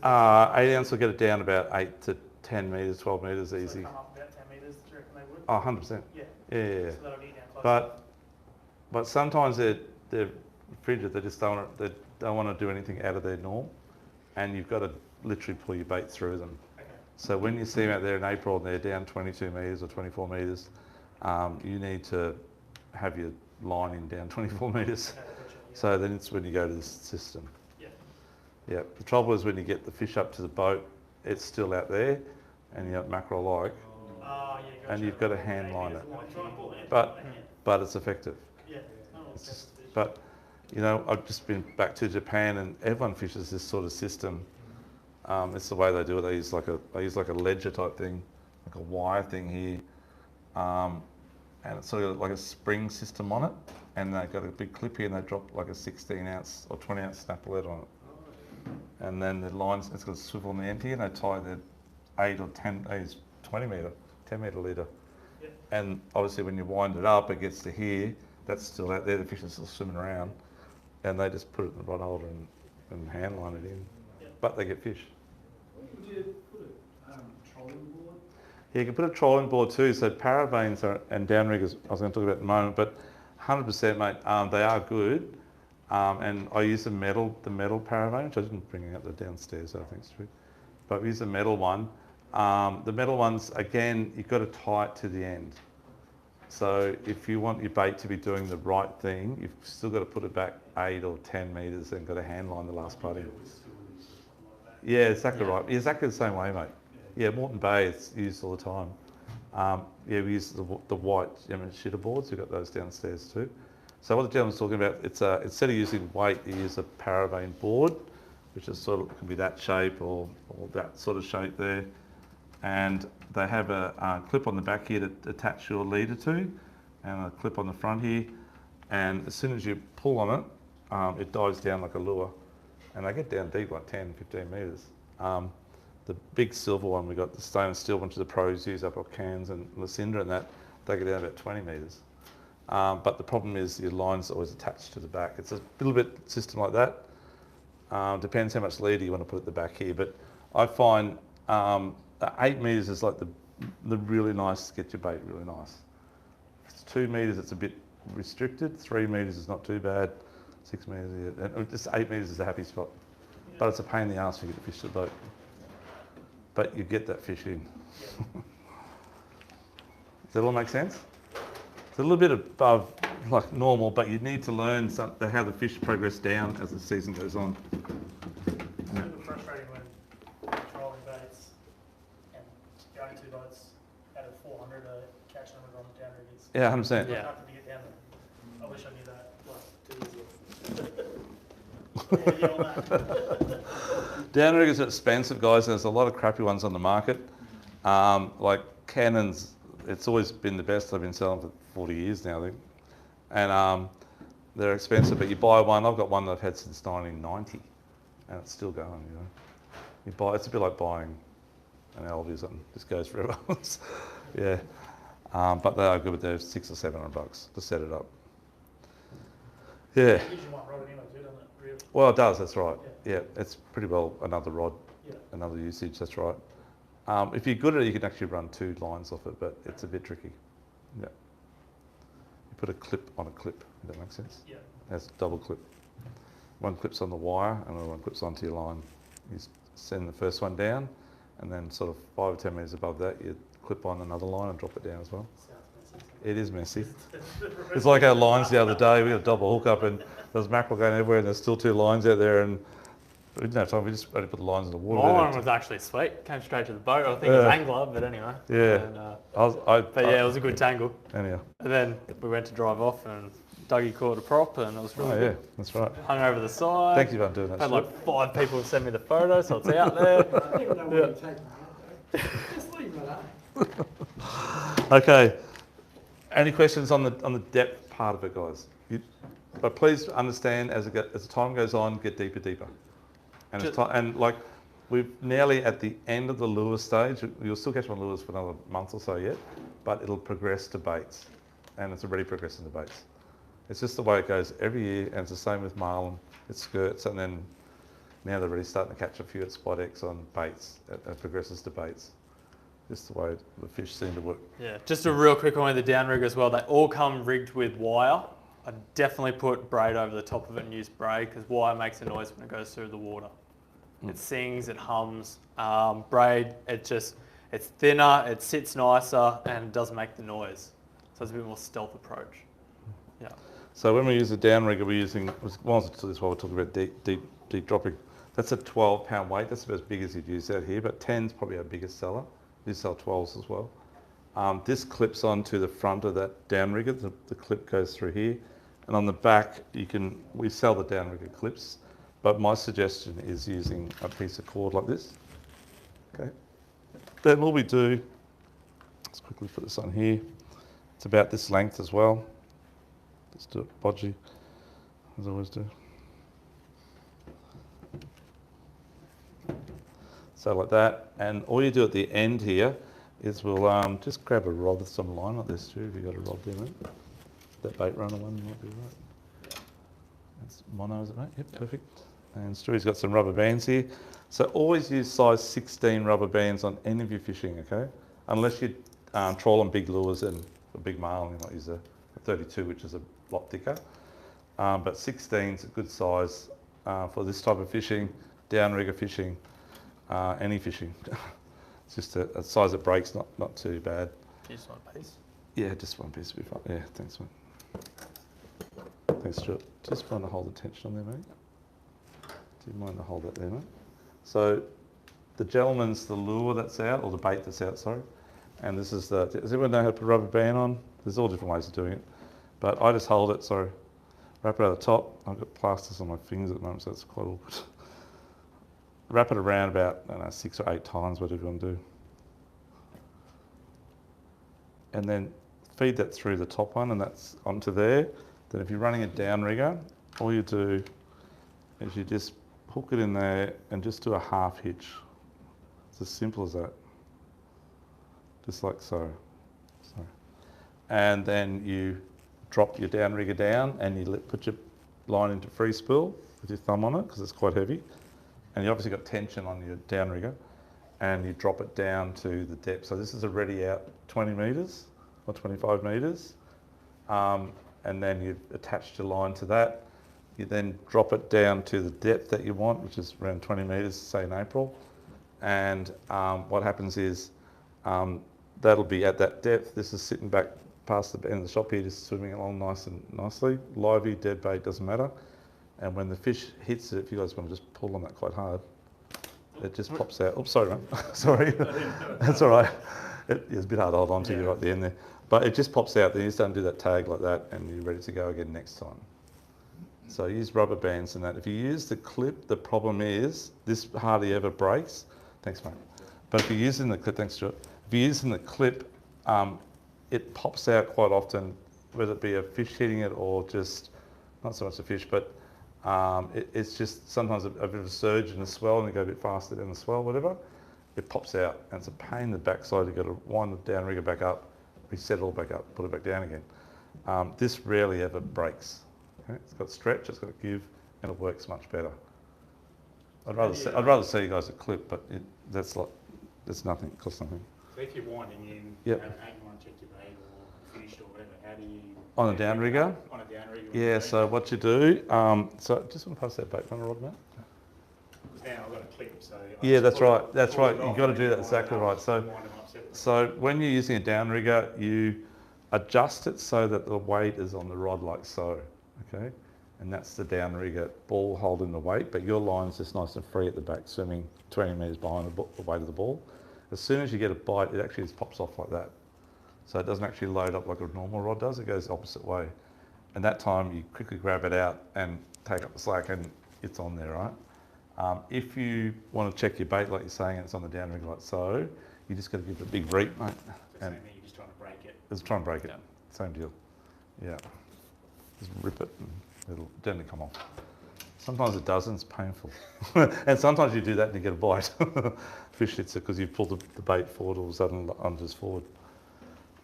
far. 8 ounce will get it down about 8 to 10 metres, 12 metres So they easy. come up about 10 metres, do you reckon they would? Oh, 100%. Yeah. Yeah. So that'll get you down close. But sometimes they're frigid. They just don't want to do anything out of their norm, and you've got to literally pull your bait through them. Okay. So when you see them out there in April and they're down 22 metres or 24 metres, you need to have your line in down 24 metres. Okay, gotcha, yeah. So then it's when you go to this system. Yeah. Yeah. The trouble is when you get the fish up to the boat, it's still out there, and you got mackerel like, Yeah, gotcha. and you've got to hand Eight line meters it. wide. Try and pull it. But- Yeah. But it's effective. Yeah. Oh, It's that's just, fish. but you know, I've just been back to Japan, and everyone fishes this sort of system. It's the way they do it. They use like a ledger type thing, like a wire thing here, and it's sort of like a spring system on it. And they've got a big clip here, and they drop like a 16 ounce or 20 ounce snapper lead on it. And then the lines, it's got a swivel on the end here, and they tie the 8 or 10, 20 metre, 10 metre leader. Yep. And obviously when you wind it up, it gets to here, that's still out there, the fish are still swimming around, and they just put it in the rod holder and hand line it in. Yep. But they get fish. Would you put a trolling board? Yeah, you can put a trolling board too, so paravanes and downriggers, I was going to talk about in a moment, but 100% mate, they are good. And I use the metal paravane, which I didn't bring out the downstairs, I think it's true. But we use the metal one. The metal ones, again, you've got to tie it to the end. So if you want your bait to be doing the right thing, you've still got to put it back 8 or 10 metres and got to hand line the last part in. Yeah, exactly right. Yeah, exactly the same way, mate. Yeah, Moreton Bay is used all the time. Yeah, we use the white shitter boards. We've got those downstairs too. So what the gentleman's talking about, it's instead of using weight, you use a paravane board, which is sort of, can be that shape or that sort of shape there. And they have a clip on the back here to attach your leader to, and a clip on the front here. And as soon as you pull on it, it dives down like a lure. And they get down deep, like 10, 15 metres. The big silver one, we got the stainless steel one, which the pros use up at Cairns and Lucinda and that, they get down about 20 metres. But the problem is your line's always attached to the back. It's a little bit system like that. Depends how much leader you want to put at the back here. But I find 8 metres is like the really nice, get your bait really nice. If it's 2 metres, it's a bit restricted. 3 metres is not too bad. 6 metres, yeah. And just 8 metres is a happy spot. But it's a pain in the arse to get the fish to the boat. But you get that fish in. Does that all make sense? It's a little bit above like normal, but you need to learn how the fish progress down as the season goes on. It's a little bit frustrating when trolling baits and going 2 boats out of 400 are catching them on the downriggers. Yeah, 100%. Yeah. Nothing to get down there. I wish I knew that like 2 years ago. Yeah, on that. Downriggers are expensive, guys. There's a lot of crappy ones on the market. Like Cannons, it's always been the best. I've been selling for 40 years now, I think. And they're expensive, but you buy one. I've got one that I've had since 1990, and it's still going. You know, you buy. It's a bit like buying an LV or something. Just goes forever. Yeah, but they are good. But they're $600 or $700 to set it up. Yeah. Usually one rod anyway, too, doesn't it? Really? Well, it does. That's right. Yeah, it's pretty well another rod, Yeah. another usage. That's right. If you're good at it, you can actually run 2 lines off it, but it's a bit tricky. Yeah. You put a clip on a clip. Does that make sense? Yeah. It has a double clip. One clips on the wire, and another one clips onto your line. You send the first one down, and then sort of 5 or 10 metres above that, you clip on another line and drop it down as well. Sounds messy. It is messy. It's like our lines the other day. We had a double hook up, and there was mackerel going everywhere, and there's still 2 lines out there, and we didn't have time. We just had to put the lines in the water. My one was actually sweet. Came straight to the boat. I think it was angler, but anyway. Yeah. And, but yeah, it was a good tangle. Anyhow. And then we went to drive off, and Dougie caught a prop, and it was really Oh yeah, good. that's right. Hung over the side. Thank you for doing that. Had Stuart. like 5 people send me the photo, so it's out there. I don't even know where you take me out, though. Just leave it up. Okay. Any questions on the depth part of it, guys? But please understand as the time goes on, get deeper. And we're nearly at the end of the lure stage. You'll still catch my lures for another month or so yet, but it'll progress to baits, and it's already progressing to baits. It's just the way it goes every year, and it's the same with marlin. It's skirts, and then now they're really starting to catch a few at Spot X on baits. It progresses to baits. Just the way the fish seem to work. Yeah, just a real quick one with the downrigger as well. They all come rigged with wire. I definitely put braid over the top of it and use braid because wire makes a noise when it goes through the water. It sings, it hums. Braid, it's thinner, it sits nicer, and it doesn't make the noise. So it's a bit more stealth approach. Yeah. So when we use a downrigger, we're using, this while we're talking about deep dropping, that's a 12-pound weight. That's about as big as you'd use out here, but 10's probably our biggest seller. We sell 12s as well. This clips onto the front of that downrigger. The clip goes through here. And on the back, we sell the downrigger clips, but my suggestion is using a piece of cord like this. Okay. Then all we do, let's quickly put this on here. It's about this length as well. Let's do it bodgy, as I always do. So like that, and all you do at the end here is we'll just grab a rod with some line like this too, if you've got a rod there, mate. That bait runner one might be right. That's mono, is it, mate? Yep, perfect. And Stewie's got some rubber bands here. So always use size 16 rubber bands on any of your fishing, okay? Unless you trawl on big lures and a big marlin, you might use a 32, which is a lot thicker. But 16 is a good size for this type of fishing, downrigger fishing, any fishing. It's just a size that breaks, not too bad. You just want a piece? Yeah, just one piece would be fine. Yeah, thanks, mate. Thanks, Stuart. Just want to hold the tension on there, mate. Do you mind to hold that there, mate? So the gentleman's the lure that's out, or the bait that's out, sorry. And this is does everyone know how to put a rubber band on? There's all different ways of doing it. But I just hold it, sorry. Wrap it at the top. I've got plasters on my fingers at the moment, so it's quite awkward. Wrap it around about, I don't know, 6 or 8 times, whatever you want to do. And then feed that through the top one, and that's onto there. Then if you're running a downrigger, all you do is you just hook it in there and just do a half hitch. It's as simple as that. Just like so. And then you drop your downrigger down and you put your line into free spool with your thumb on it, because it's quite heavy. And you obviously got tension on your downrigger, and you drop it down to the depth. So this is already out 20 metres or 25 metres. And then you've attached your line to that. You then drop it down to the depth that you want, which is around 20 metres, say in April. And what happens is that'll be at that depth. This is sitting back past the end of the shop here, just swimming along nice and nicely. Lively, dead bait, doesn't matter. And when the fish hits it, if you guys want to just pull on that quite hard, it just pops out. Oops, sorry, man. Sorry. That's all right. It's a bit hard to hold on to you right at the end there. But it just pops out. Then you just undo that tag like that, and you're ready to go again next time. So use rubber bands and that. If you use the clip, the problem is this hardly ever breaks. Thanks, mate. But if you're using the clip, thanks, Stuart. If you're using the clip, it pops out quite often, whether it be a fish hitting it or just, not so much a fish, but it's just sometimes a bit of a surge and a swell, and you go a bit faster down the swell, whatever. It pops out, and it's a pain in the backside. You've got to wind the downrigger back up, reset it all back up, put it back down again. This rarely ever breaks. Okay? It's got stretch, it's got give, and it works much better. I'd rather see you guys a clip, but that's nothing, it costs nothing. So if you're winding in, Yep. and you want to check your bait or finished or whatever, how do you... On a downrigger? On a downrigger. Yeah, so what you do, so just want to pass that bait runner rod, mate. Because now I've got a clip, so... Yeah, that's right. You've got to do that exactly right. So when you're using a downrigger, you adjust it so that the weight is on the rod like so, okay? And that's the downrigger ball holding the weight, but your line's just nice and free at the back, swimming 20 metres behind the weight of the ball. As soon as you get a bite, it actually just pops off like that. So it doesn't actually load up like a normal rod does, it goes the opposite way. And that time you quickly grab it out and take up the slack, and it's on there, right? If you want to check your bait like you're saying, and it's on the downrigger like so, you just got to give it a big reap, mate. And you're just trying to break it. Just try and break it. Same deal. Yeah. Just rip it and it'll generally come off. Sometimes it doesn't, it's painful. And sometimes you do that and you get a bite. Fish hits it because you pulled the bait forward, all of a sudden unders forward.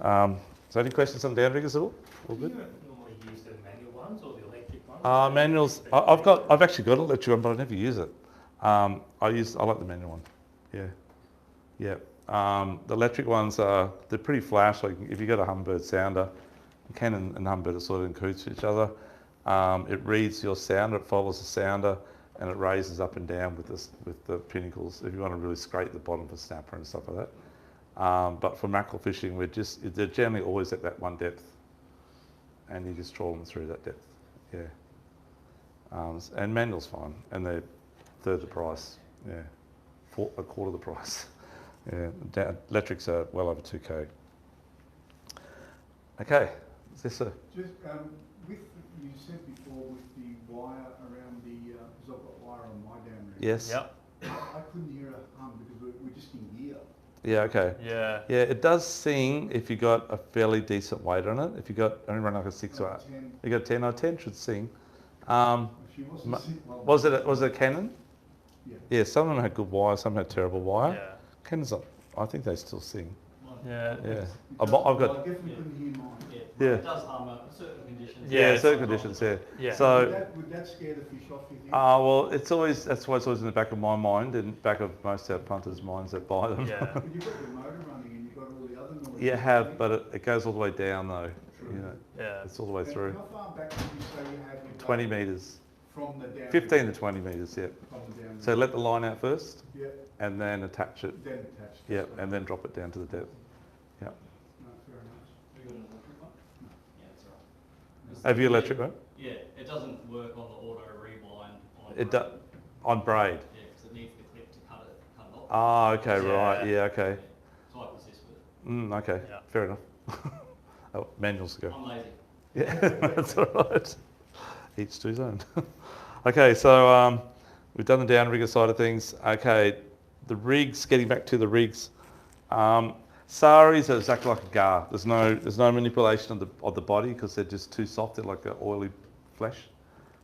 So any questions on downriggers at all? All good? Do you normally use the manual ones or the electric ones? Manuals. I've actually got an electric one, but I never use it. I like the manual one. Yeah. The electric ones they're pretty flash. Like if you got a Humminbird sounder, Canon and Humminbird are sort of in cahoots with each other. It reads your sounder, it follows the sounder, and it raises up and down with the pinnacles if you want to really scrape the bottom for snapper and stuff like But for mackerel fishing, they're generally always at that one depth, and you just trawl them through that depth. Yeah. And manual's fine, and they're third the price. Yeah, a quarter the price. Yeah, electrics are well over 2K. Okay, is this a... Just you said before with the wire around the, because I've got wire on my dam rig. Yes? Yep. I couldn't hear a hum because we're just in gear. Yeah, okay. Yeah. Yeah, it does sing if you got a fairly decent weight on it. If you got only run like a 6 or 8, 10. you got 10 or 10 should sing. She wasn't well, Was it a Canon? Yeah. Yeah, some of them had good wire, some had terrible wire. Yeah. Canon's not, I think they still sing. Yeah. Yeah. I've Well, got, I definitely couldn't hear mine. Yeah. It does harm under certain conditions. Yeah, yeah, it's certain not conditions, yeah. Yeah. So, Would that scare the fish off, you think? well, that's why it's always in the back of my mind and back of most our punters' minds that buy them. Yeah. But you've got your motor running and you've got all the other noise. You have, but it goes all the way down though. You know, Yeah. it's all the way And through. how far back did you say you had your 20 boat metres. from the dam? 15 to 20 metres, yeah. From the dam. So let the line out first Yeah, and then attach it. then attached. Yeah, and then drop it down to the depth. Yeah. No, fair enough. Have you got an electric one? Yeah, that's all right. Have you electric one? Yeah, it doesn't work on the auto rewind on It braid. does on braid. Yeah, because it needs the clip to cut it off. Ah, okay, Yeah. right. Yeah, okay. Yeah. So I can assist with it. Okay, Yeah. fair enough. Oh, manuals go. I'm lazy. Yeah, that's all right. Each to his own. Okay, so we've done the downrigger side of things. Okay, the rigs, getting back to the rigs. Saris are exactly like a gar. There's no manipulation of the body because they're just too soft. They're like an oily flesh.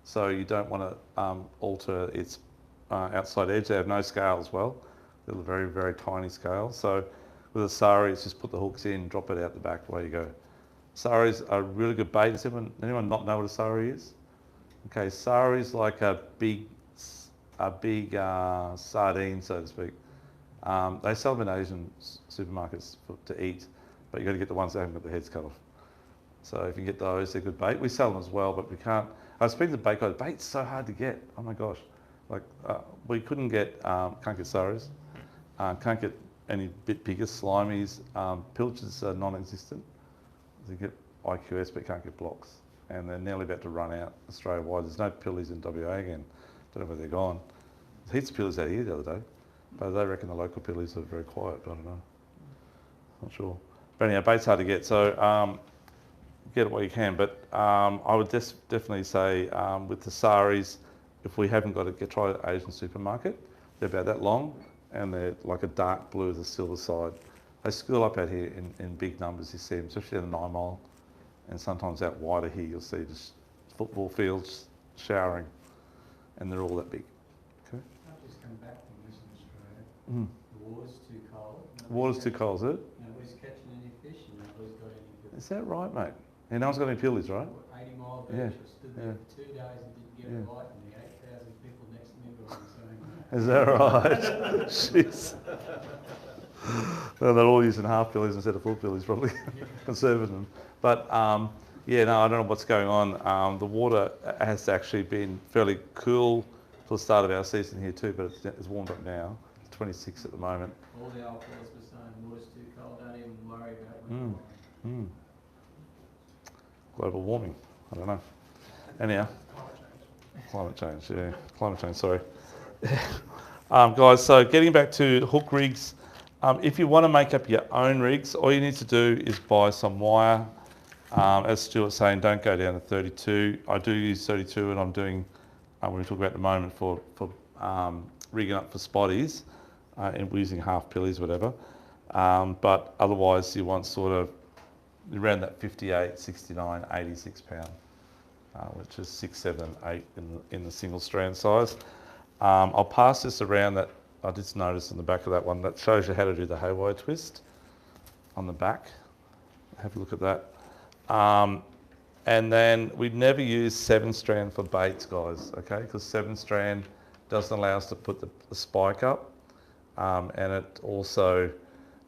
So you don't want to alter its outside edge. They have no scale as well. They're very, very tiny scales. So with a sari, it's just put the hooks in, drop it out the back, away you go. Saris are really good bait. Does anyone not know what a sari is? Okay, sari is like a big sardine, so to speak. They sell them in Asian supermarkets to eat, but you've got to get the ones that haven't got the heads cut off. So if you get those, they're good bait. We sell them as well, but we can't. I was speaking to bait guys. Bait's so hard to get. Oh my gosh, like we can't get saris, can't get any bit bigger slimies. Pilchards are non-existent. You get IQS, but can't get blocks, and they're nearly about to run out Australia-wide. There's no pillies in WA again. Don't know where they're gone. There's heaps of pillies out here the other day, but they reckon the local pillies are very quiet. But I don't know. Not sure. But anyhow, bait's hard to get, so get it where you can. But I would definitely say with the saris, if we haven't got it, try an Asian supermarket. They're about that long, and they're like a dark blue with a silver side. They school up out here in big numbers, you see them, especially in the 9 Mile. And sometimes out wider here, you'll see just football fields showering, and they're all that big. Okay. I've just come back from Western Australia. Mm. The water's too cold. Water's too cold, is it? Nobody's catching any fish and nobody's got any fish. Is that right, mate? And no one's got any pillies, right? 80 Mile Beach, Yeah, I stood there for 2 days and didn't get Yeah. a bite, and the 8,000 people next to me were saying, Is that right? Jeez. Well, they're all using half pillies instead of full pillies, probably conserving them. But yeah, no, I don't know what's going on. The water has actually been fairly cool for the start of our season here too, but it's warmed up now. It's 26 at the moment. all the old fellas were saying, water's too cold, don't even worry about when Mm. Global warming, I don't know. Anyhow, climate change, yeah, climate change, sorry. Guys, so getting back to hook rigs, if you want to make up your own rigs, all you need to do is buy some wire. As Stuart was saying, don't go down to 32. I do use 32, and I'm doing, when we talk about at the moment, for rigging up for spotties, and we're using half pillies, whatever. But otherwise, you want sort of around that 58, 69, 86 pound, which is 6, 7, 8 in the single strand size. I'll pass this around. That I just noticed on the back of that one, that shows you how to do the haywire twist on the back. Have a look at that. And then we never use 7 strand for baits, guys, okay? Because 7 strand doesn't allow us to put the spike up, and it also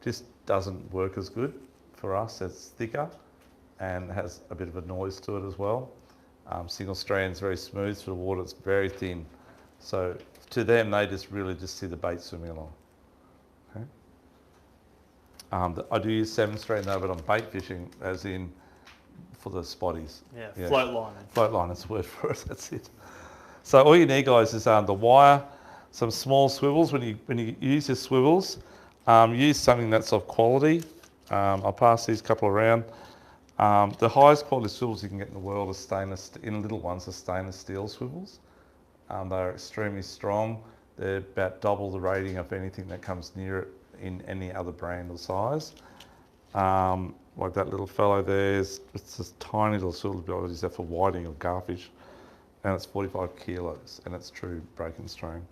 just doesn't work as good for us. It's thicker and has a bit of a noise to it as well. Single strand's very smooth, for the water it's very thin. So to them, they just really just see the bait swimming along. Okay. I do use 7-strain though, but on bait fishing, as in for the spotties. Yeah, float line. Float line is the word for it, that's it. So all you need, guys, is the wire, some small swivels. When you use your swivels, use something that's of quality. I'll pass these couple around. The highest quality swivels you can get in the world are little ones are stainless steel swivels. They're extremely strong. They're about double the rating of anything that comes near it in any other brand or size. Like that little fellow there, it's this tiny little swivel I use that for whiting or garfish, and it's 45 kilos, and it's true break-and strain.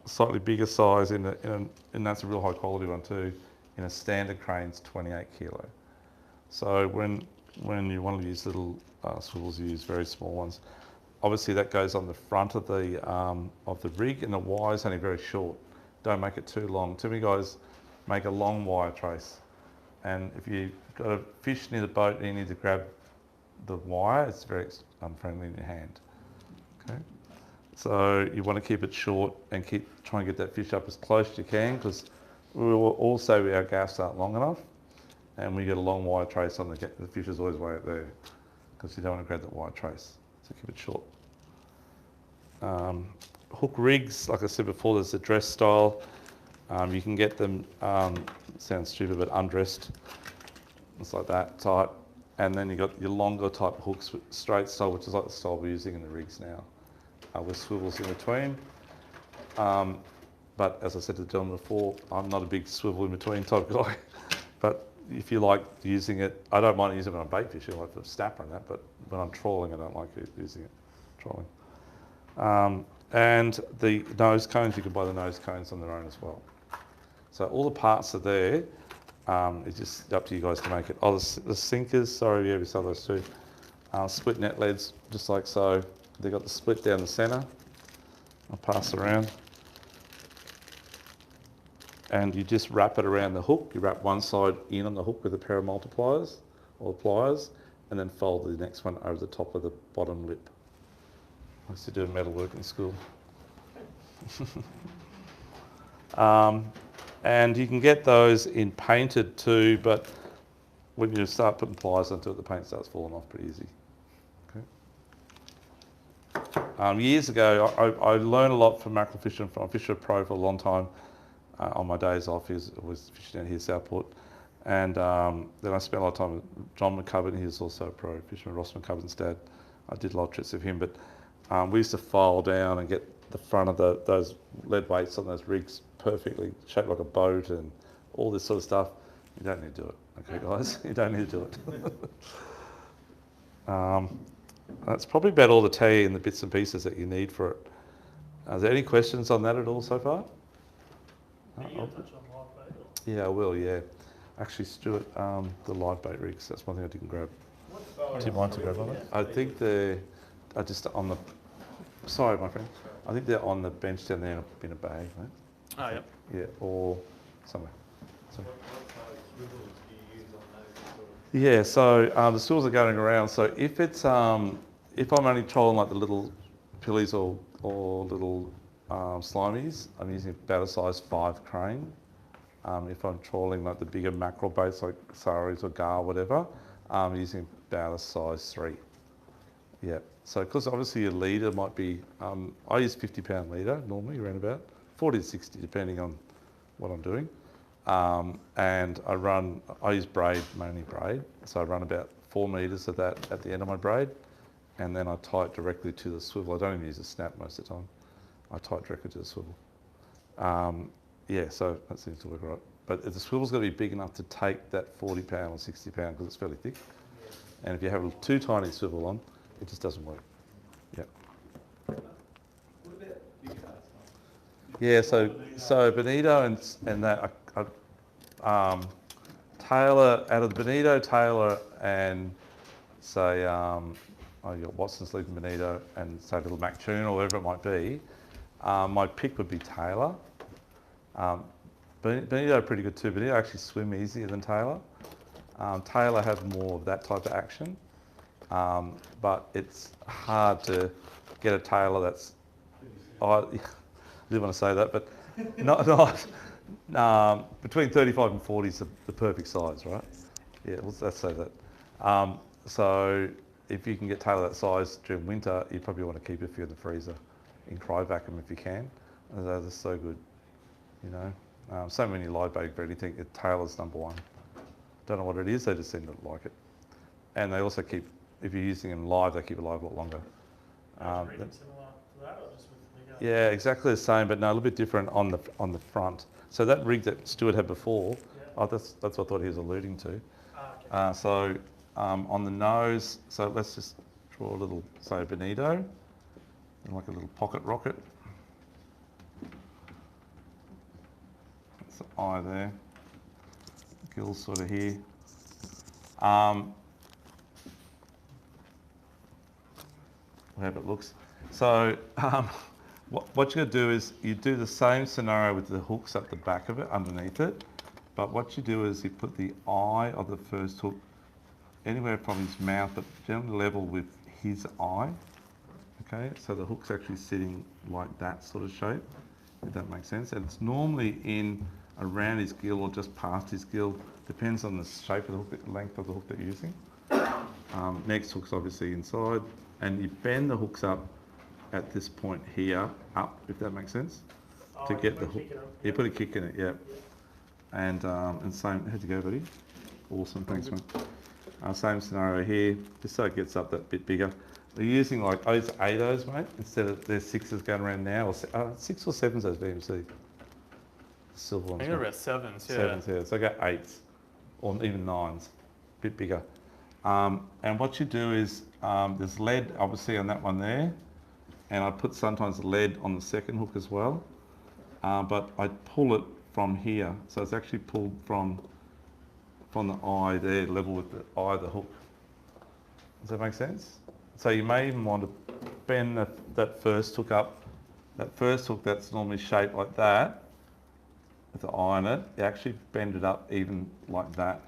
Slightly bigger size and that's a real high quality one too. In a standard crane's 28 kilo. So when you want to use little swivels, you use very small ones. Obviously that goes on the front of the rig, and the wire's only very short. Don't make it too long. Too many guys make a long wire trace, and if you've got a fish near the boat and you need to grab the wire, it's very unfriendly in your hand. Okay, so you want to keep it short and try and get that fish up as close as you can, because our gaffs aren't long enough, and we get a long wire trace on the fish is always way out there, because you don't want to grab that wire trace. So keep it short. Hook rigs, like I said before, there's the dress style. You can get them, sounds stupid, but undressed. It's like that type. And then you've got your longer type hooks, straight style, which is like the style we're using in the rigs now, with swivels in between. But as I said to the gentleman before, I'm not a big swivel in between type guy. But if you like using it, I don't mind using it on bait fishing, like the snapper and that, but when I'm trawling, I don't like using it, trawling. And the nose cones, you can buy the nose cones on their own as well. So all the parts are there. It's just up to you guys to make it. Oh, the sinkers, sorry, yeah, we saw those too. Split net leads, just like so. They've got the split down the centre. I'll pass around. And you just wrap it around the hook. You wrap one side in on the hook with a pair of multipliers or pliers, and then fold the next one over the top of the bottom lip. I used to do metalwork in school. And you can get those in painted too, but when you start putting pliers onto it, the paint starts falling off pretty easy. Okay. Years ago, I learned a lot from mackerel fishing. I fished a pro for a long time. On my days off, I was fishing down here, Southport. And then I spent a lot of time with John McCubbin. He was also a pro fisherman, Ross McCubbin's dad. I did a lot of trips with him, but we used to file down and get the front of those lead weights on those rigs perfectly shaped like a boat and all this sort of stuff. You don't need to do it, okay, guys? You don't need to do it. That's probably about all the tea and the bits and pieces that you need for it. Are there any questions on that at all so far? Are you going to touch on live bait? Or? Yeah, I will, yeah. Actually, Stuart, the live bait rigs, that's one thing I didn't grab. Do you mind to grab on it? I think they're just on the... Sorry, my friend. I think they're on the bench down there in a bag, mate. Oh, yep. Yeah, or somewhere. What size swivels do you use on those sort of? Yeah, so the swivels are going around. So if it's if I'm only trolling like the little pillies or little slimies, I'm using about a size 5 crane. If I'm trawling like the bigger mackerel baits like saris or gar, whatever, I'm using about a size 3. Yeah. So because obviously your leader might be, I use 50-pound leader normally, around about 40 to 60 depending on what I'm doing. And I use braid, mainly braid. So I run about 4 metres of that at the end of my braid, and then I tie it directly to the swivel. I don't even use a snap most of the time. I tie it directly to the swivel. Yeah, so that seems to work right. But the swivel's got to be big enough to take that 40-pound or 60-pound because it's fairly thick. And if you have a too tiny swivel on, it just doesn't work. Yeah. What about big cast? Yeah, so bonito and that Taylor out of the bonito, Taylor and say you got Watson's Leap and bonito and say a little Mac tuna or whatever it might be. My pick would be Taylor. Bonito are pretty good too. Bonito actually swim easier than Taylor. Taylor have more of that type of action, but it's hard to get a Taylor that's. I didn't want to say that, but Between 35 and 40 is the perfect size, right? Yeah, let's say that. So if you can get tailor that size during winter, you probably want to keep a few in the freezer in cryo vacuum if you can. They're so good, you know. So many live bait for anything, tailor's number one. Don't know what it is, they just seem to like it. And they also keep, if you're using them live, they keep alive a lot longer. Is Regan similar to that, or just with bigger? Yeah, exactly the same, but no, a little bit different on the front. So that rig that Stuart had before, that's what I thought he was alluding to. Okay. On the nose, so let's just draw a little, say, bonito, and like a little pocket rocket. That's the eye there. Gills sort of here. However it looks. So what you're going to do is you do the same scenario with the hooks at the back of it, underneath it. But what you do is you put the eye of the first hook anywhere from his mouth, but generally level with his eye. Okay, so the hook's actually sitting like that sort of shape, if that makes sense. And it's normally in around his gill or just past his gill. Depends on the shape of the hook, the length of the hook that you're using. Next hook's obviously inside, and you bend the hooks up at this point here, up, if that makes sense, to get the hook. You put a kick in it, yeah. And same, how'd you go, buddy? Awesome, thanks, mate. Same scenario here, just so it gets up that bit bigger. We're using like 8s, mate, instead of there's 6s going around now, or 6 or 7s those VMC. Silver ones. I think they're about 7s, yeah. 7s, yeah. So I got 8s, or even 9s, a bit bigger. And what you do is, there's lead obviously on that one there, and I put sometimes lead on the second hook as well, but I pull it from here, so it's actually pulled from the eye there, level with the eye of the hook. Does that make sense? So you may even want to bend that first hook up. That first hook that's normally shaped like that, with the eye on it, you actually bend it up even like that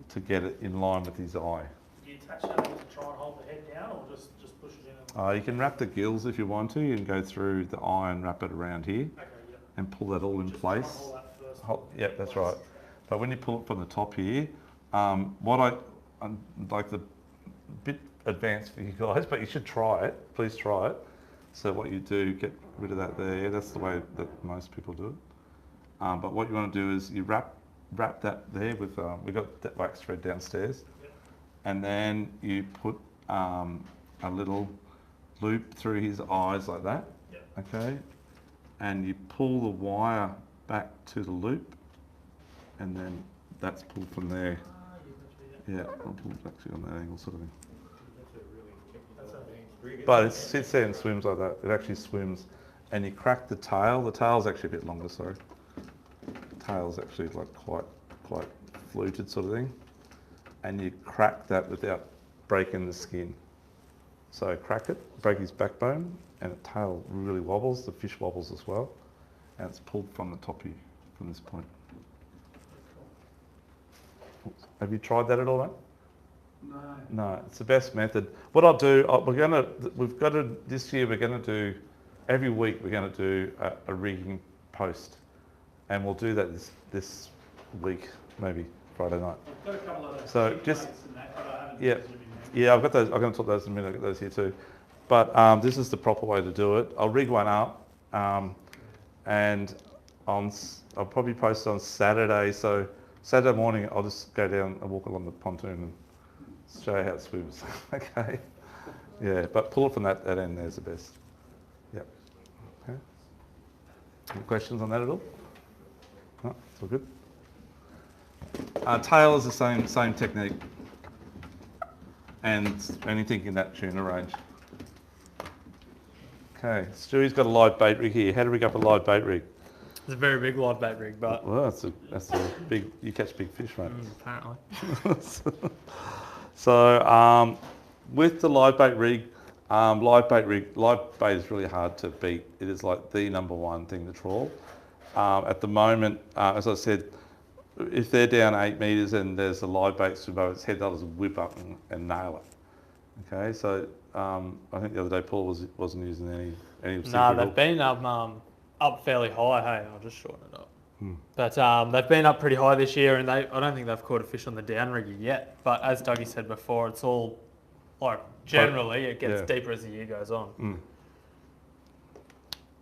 to get it in line with his eye. Do you attach that to try and hold the head down, or just push it in? You can wrap the gills if you want to. You can go through the eye and wrap it around here, Okay, yeah. and pull that all in Just try and place. hold that first Yep, that's right. But when you pull it from the top here, I'm like the bit advanced for you guys, but you should try it. Please try it. So what you do, get rid of that there. That's the way that most people do it. But what you want to do is you wrap that there with, we've got that wax thread downstairs. Yep. And then you put a little loop through his eyes like that. Yep. Okay. And you pull the wire back to the loop, and then that's pulled from there. Yeah, I'll pull it actually on that angle sort of thing. That's a really technical thing. But it sits there and swims like that. It actually swims, and you crack the tail. The tail's actually a bit longer, sorry. The tail's actually like quite fluted sort of thing, and you crack that without breaking the skin. So crack it, break his backbone, and the tail really wobbles. The fish wobbles as well, and it's pulled from the top here, from this point. Have you tried that at all, mate? No. No, it's the best method. What I'll do, this year we're going to do, every week we're going to do a rigging post, and we'll do that this week, maybe Friday night. I've got a couple of those So templates just- and that, but I haven't Yeah. used them in there. Yeah, I've got those. I'm going to talk those in a minute. I've got those here too. But this is the proper way to do it. I'll rig one up, and I'll probably post it on Saturday. So Saturday morning, I'll just go down and walk along the pontoon and show you how it swims. Okay. Yeah, but pull it from that end. There's the best. Yep. Okay. Any questions on that at all? No, it's all good. Tail is the same technique, and anything in that tuna range. Okay, Stewie's got a live bait rig here. How do we rig up a live bait rig? It's a very big live bait rig, but Well, that's a big. You catch big fish, mate. apparently. So with the live bait rig, live bait is really hard to beat. It is like the number one thing to trawl. At the moment, as I said, if they're down 8 metres and there's a live bait swim over its head, they'll just whip up and nail it. Okay, so I think the other day Paul wasn't using any. No, they've been up up fairly high. Hey, I'll just shorten it up. Hmm. But they've been up pretty high this year, and I don't think they've caught a fish on the downrigger yet. But as Dougie said before, it's all like generally it gets yeah. deeper as the year goes on. Mm.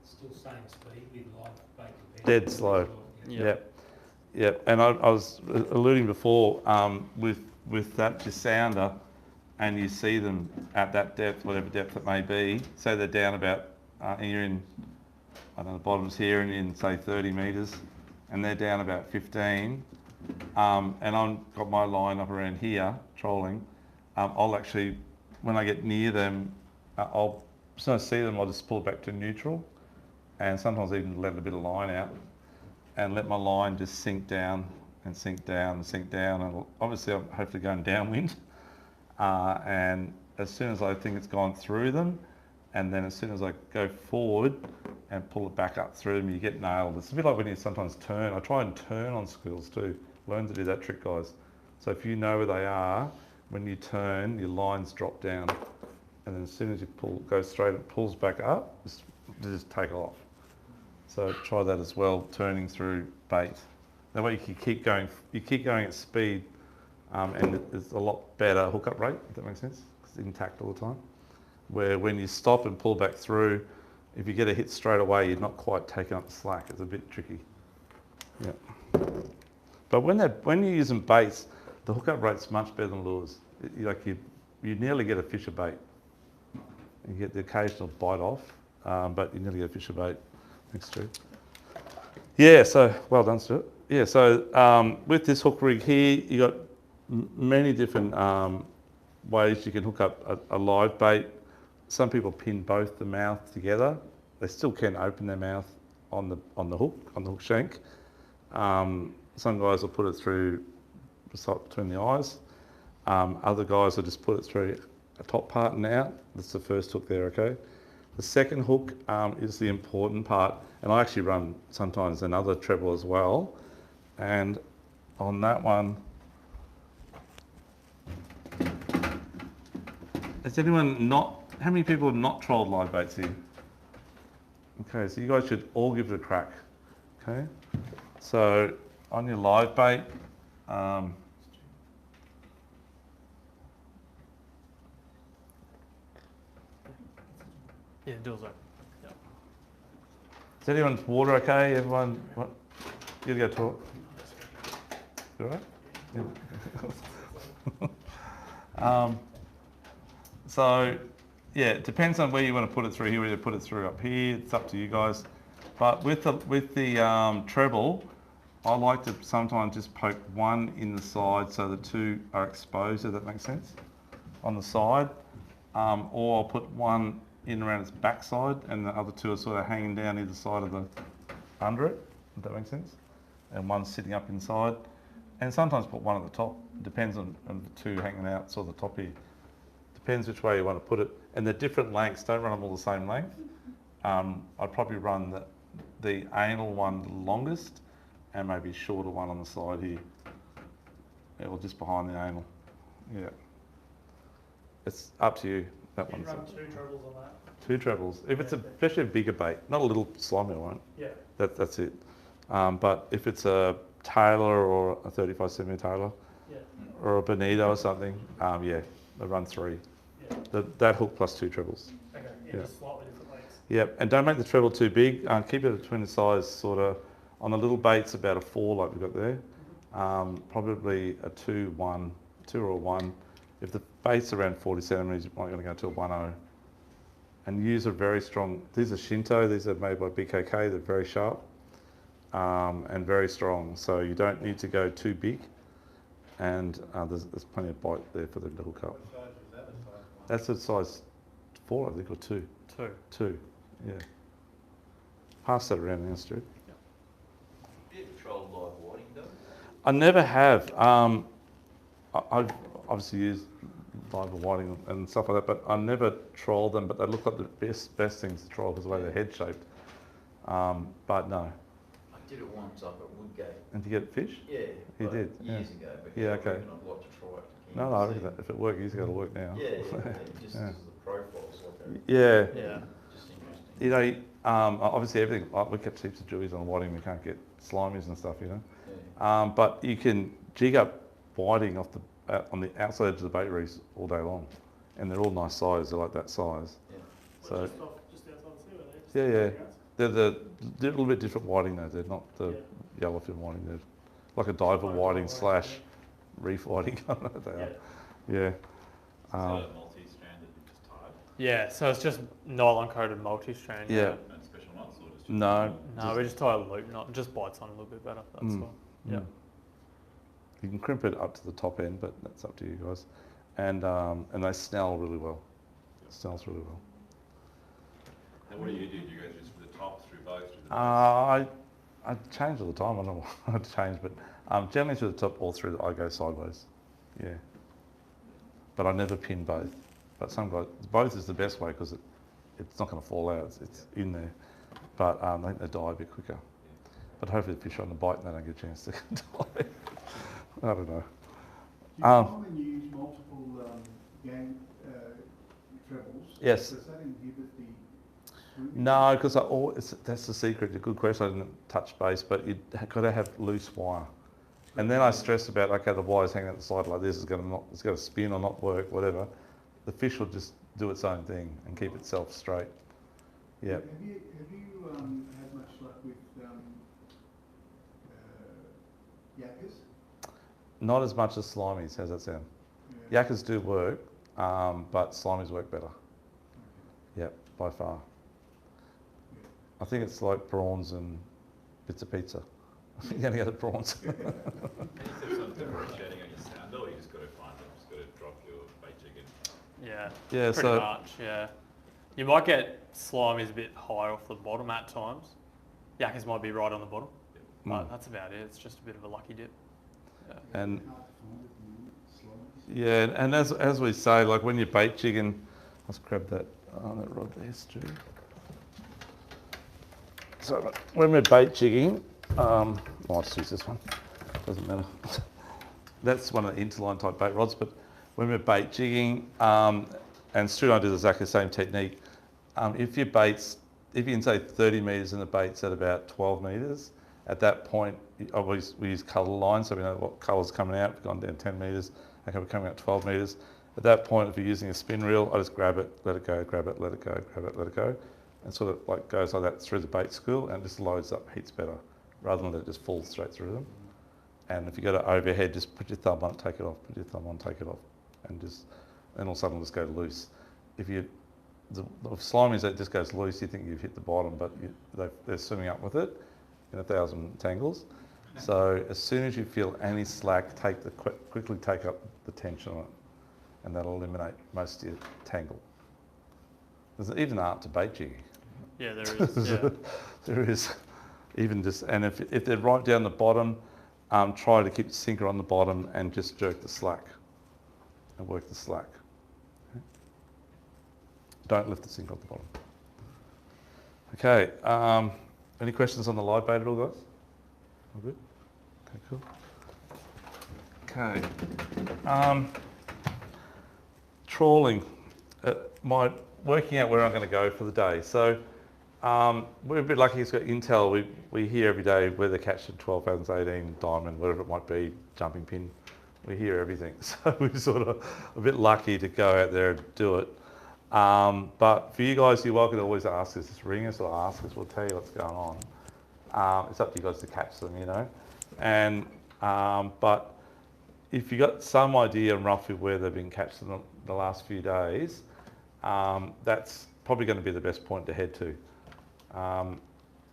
Still same speed with live bait. Dead slow. Yeah. Yep. Yep. And I was alluding before with that sounder, and you see them at that depth, whatever depth it may be. Say they're down about, you're in, I don't know, the bottom's here and in say 30 metres, and they're down about 15. And I've got my line up around here trolling. I'll actually, when I get near them, I'll as soon as I see them, I'll just pull it back to neutral, and sometimes even let a bit of line out, and let my line just sink down and sink down and sink down. And obviously, I'm hopefully going downwind. And as soon as I think it's gone through them, and then as soon as I go forward and pull it back up through them, you get nailed. It's a bit like when you sometimes turn. I try and turn on squills too. Learn to do that trick, guys. So if you know where they are, when you turn, your lines drop down. And then as soon as you go straight, it pulls back up, just take off. So try that as well, turning through bait. That way you can keep going at speed, and it's a lot better hookup rate, if that makes sense. It's intact all the time. Where when you stop and pull back through, if you get a hit straight away, you're not quite taking up the slack. It's a bit tricky. Yeah. But when you're using baits, the hookup rate's much better than lures. You nearly get a fisher bait. You get the occasional bite off, but you nearly get a fisher bait. Thanks, Stu. Yeah, so well done, Stuart. Yeah, so with this hook rig here, you got many different ways you can hook up a live bait. Some people pin both the mouth together. They still can open their mouth on the hook shank. Some guys will put it through between the eyes. Other guys will just put it through a top part and out. That's the first hook there, okay? The second hook is the important part, and I actually run sometimes another treble as well. And on that one, how many people have not trolled live baits here? Okay, so you guys should all give it a crack, okay? So on your live bait, Yeah, do that. is anyone's water okay? Everyone, what? You gotta go talk. You all right? Yeah. So, yeah, it depends on where you want to put it through. Here, whether to put it through up here, it's up to you guys. But with the treble, I like to sometimes just poke one in the side so the two are exposed, if that makes sense, on the side. Or I'll put one in around its backside and the other two are sort of hanging down either side of under it, if that makes sense. And one's sitting up inside. And sometimes put one at the top. It depends on the two hanging out, sort of the top here. Depends which way you want to put it. And they're different lengths, don't run them all the same length. I'd probably run the anal one the longest and maybe a shorter one on the side here. Yeah, or just behind the anal. Yeah. It's up to you. That You one's run two trebles on that. two trebles. If it's especially a bigger bait, not a little slimy one. Yeah. That's it. But if it's a Taylor or a 35 centimetre Taylor, Yeah. or a Bonito or something, yeah, they run three. Yeah. That hook plus two trebles. Okay. Yeah. Just slightly different lengths. Yep, and don't make the treble too big. Keep it between the size sort of, on the little baits about a 4 like we've got there. Probably a 2 or a 1. If the bait's around 40 centimetres, you might want to go to a 1.0. And use a very strong, these are Shinto, these are made by BKK, they're very sharp and very strong. So you don't need to go too big. And there's plenty of bite there for them to hook up. What size is that? That's a size 4, I think, or 2. 2, yeah. Pass that around now, Stuart. Do you ever troll live whiting though? I never have. I've obviously used live whiting and stuff like that, but I never trolled them, but they look like the best things to troll because of the way they're head shaped. But no. I did it once up at Woodgate. And to get fish? Yeah. You like did? Years ago. But Yeah, okay. I reckon I'd like to try it. No, I reckon that if it works, it's got to work now. Yeah, just Yeah. as the profiles like that. Yeah. Yeah. Just interesting. You know, Obviously everything, we catch heaps of jewies on whiting, we can't get slimies and stuff, you know. Yeah. But you can jig up whiting off on the outside edge of the bait reefs all day long. And they're all nice size, they're like that size. Yeah. So, Just outside the seaway there. yeah, yeah. Just They're they're a little bit different whiting though, they're not the yellowfin whiting, they're like a diver whiting slash reef whiting, I don't know what they are. Yeah. Is that a multi-stranded just tied? Yeah, so it's just nylon coated multi-strand. Yeah. No special knots or just? No. No, we just tie a loop knot. It just bites on a little bit better. That's all. Yeah. You can crimp it up to the top end, but that's up to you guys. And they snell really well. It smells really well. And what do? Do you go through the top, through both, through the base? I change all the time. I don't know what to change, but generally through the top or through I go sideways. Yeah. But I never pin both. But some guys, both is the best way because it's not going to fall out. It's in there. But I think they die a bit quicker. But hopefully the fish are on the bite and they don't get a chance to die. I don't know. Do you find when you use multiple gang trebles? Yes. Does that inhibit the swooping? No, because that's the secret. A good question. I didn't touch base, but you've got to have loose wire. And then I stress about, okay, the wire's hanging out the side like this, it's going to spin or not work, whatever. The fish will just do its own thing and keep itself straight. Yeah. Have you had much luck with yakkers? Not as much as slimies. How's that sound? Yeah. Yakkers do work, but slimies work better. Yep, by far. I think it's like prawns and bits of pizza. I think you're going to get the prawns. And is there some differentiating on your sounder, or you just got to find them, just got to drop your bait jig in? Yeah. Yeah, Pretty so much. Yeah. You might get slimies a bit higher off the bottom at times. Yakkers might be right on the bottom, but that's about it. It's just a bit of a lucky dip. Yeah. and Hard to find it in slimes. yeah, and as we say, like when you're bait jigging, let's grab that rod there, Stu. So when we're bait jigging, I'll just use this one. Doesn't matter. That's one of the interline type bait rods. But when we're bait jigging, and Stu and I do exactly the same technique. If you can say 30 metres and the bait's at about 12 metres, at that point, we use colour lines, so we know what colour's coming out. We've gone down 10 metres, okay, we're coming out 12 metres. At that point, if you're using a spin reel, I just grab it, let it go, grab it, let it go, grab it, let it go, and sort of like goes like that through the bait school and just loads up heats better, rather than let it just fall straight through them. And if you go to overhead, just put your thumb on, take it off, put your thumb on, take it off, and all of a sudden it'll just go loose. The slimies that just goes loose, you think you've hit the bottom, but they're swimming up with it in 1,000 tangles. So as soon as you feel any slack, quickly take up the tension on it, and that'll eliminate most of your tangle. There's even an art to bait jigging. Yeah, there is. Yeah. There is. Even just, and if they're right down the bottom, try to keep the sinker on the bottom and just jerk the slack and work the slack. Okay. Don't lift the sinker off the bottom. Okay. Any questions on the live bait at all, guys? All good? Okay, cool. Okay. Trawling. Working out where I'm going to go for the day. So we're a bit lucky. It's got intel. We hear every day whether catching 12 fathoms, 18, diamond, whatever it might be, jumping pin. We hear everything. So we're sort of a bit lucky to go out there and do it. But for you guys, you're welcome to always ask us. Just ring us or ask us. We'll tell you what's going on. It's up to you guys to catch them, you know. And but if you got some idea roughly where they've been catching them the last few days, that's probably going to be the best point to head to.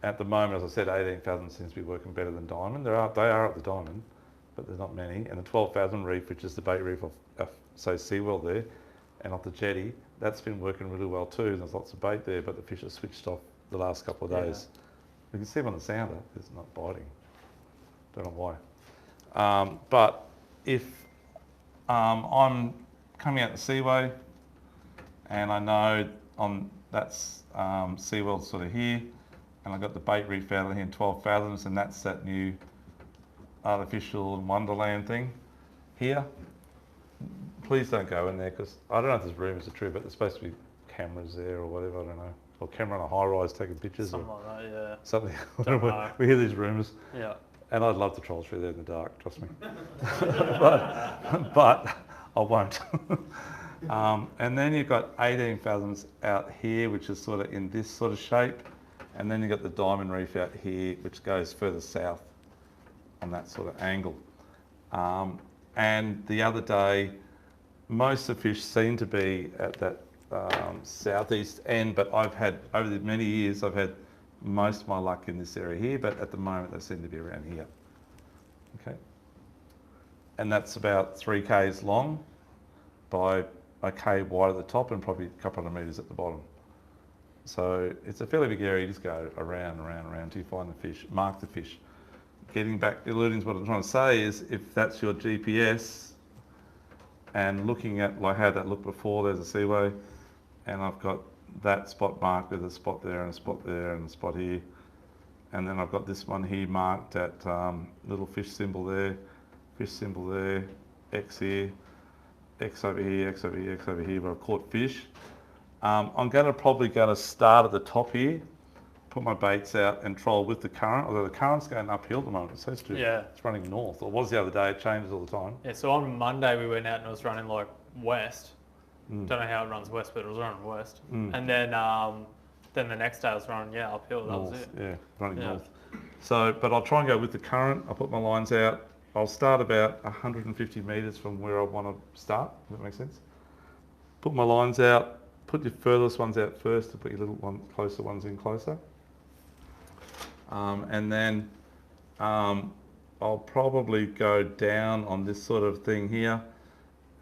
At the moment, as I said, 18,000 seems to be working better than diamond. They are at the diamond, but there's not many. And the 12,000 reef, which is the bait reef of say Seawell there, and off the jetty, that's been working really well too. There's lots of bait there, but the fish have switched off the last couple of days. You can see them on the sounder, it's not biting. Don't know why. But if I'm coming out the seaway and I know that's Seawell sort of here, and I've got the bait reef out of here in 12 fathoms, and that's that new artificial wonderland thing here. Please don't go in there, because I don't know if there's rumours are true, but there's supposed to be cameras there or whatever, I don't know. or camera on a high rise taking pictures Something or like that, something. Don't know. We hear these rumours, yeah. and I'd love to troll through there in the dark. Trust me, but I won't. And then you've got 18 fathoms out here, which is sort of in this sort of shape, and then you've got the diamond reef out here, which goes further south on that sort of angle. And the other day, most of the fish seem to be at that southeast end, but I've had, over the many years, I've had most of my luck in this area here, but at the moment they seem to be around here. Okay. And that's about 3 k's long by a k wide at the top and probably a couple of metres at the bottom. So it's a fairly big area. You just go around, around, around until you find the fish, mark the fish. Getting back, alluding to what I'm trying to say is, if that's your GPS and looking at like how that looked before, there's a seaway, and I've got that spot marked with a spot there and a spot there and a spot here, and then I've got this one here marked at little fish symbol there, X here, X over here, X over here, X over here, but I've caught fish. I'm probably going to start at the top here, put my baits out and troll with the current, although the current's going uphill at the moment. It says to, Yeah. it's running north, or it was the other day, it changes all the time. Yeah, so on Monday we went out and it was running like west. Don't know how it runs west, but it was running west. And then the next day it was running, uphill. That North, was it. yeah, running north. So, but I'll try and go with the current. I'll put my lines out. I'll start about 150 metres from where I want to start, if that makes sense. Put my lines out, put your furthest ones out first to put your little one closer ones in closer. And then I'll probably go down on this sort of thing here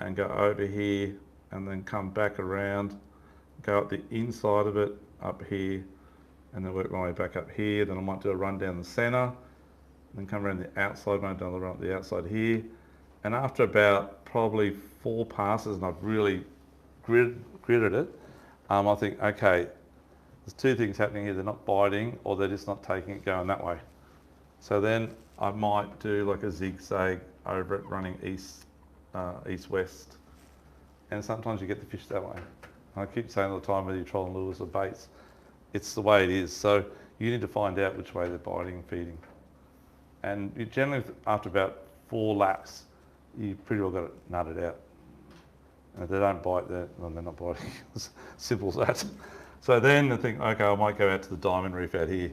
and go over here and then come back around, go up the inside of it, up here, and then work my way back up here. Then I might do a run down the centre, then come around the outside, maybe down the run up the outside here. And after about probably 4 passes, and I've really gridded it, I think, okay, there's 2 things happening here. They're not biting, or they're just not taking it going that way. So then I might do like a zigzag over it, running east-west. And sometimes you get the fish that way. And I keep saying all the time, whether you're trolling lures or baits, it's the way it is. So you need to find out which way they're biting and feeding. And you generally, after about 4 laps, you pretty well got it nutted out. And if they don't bite, they're not biting. It's simple as that. So then I think, okay, I might go out to the diamond reef out here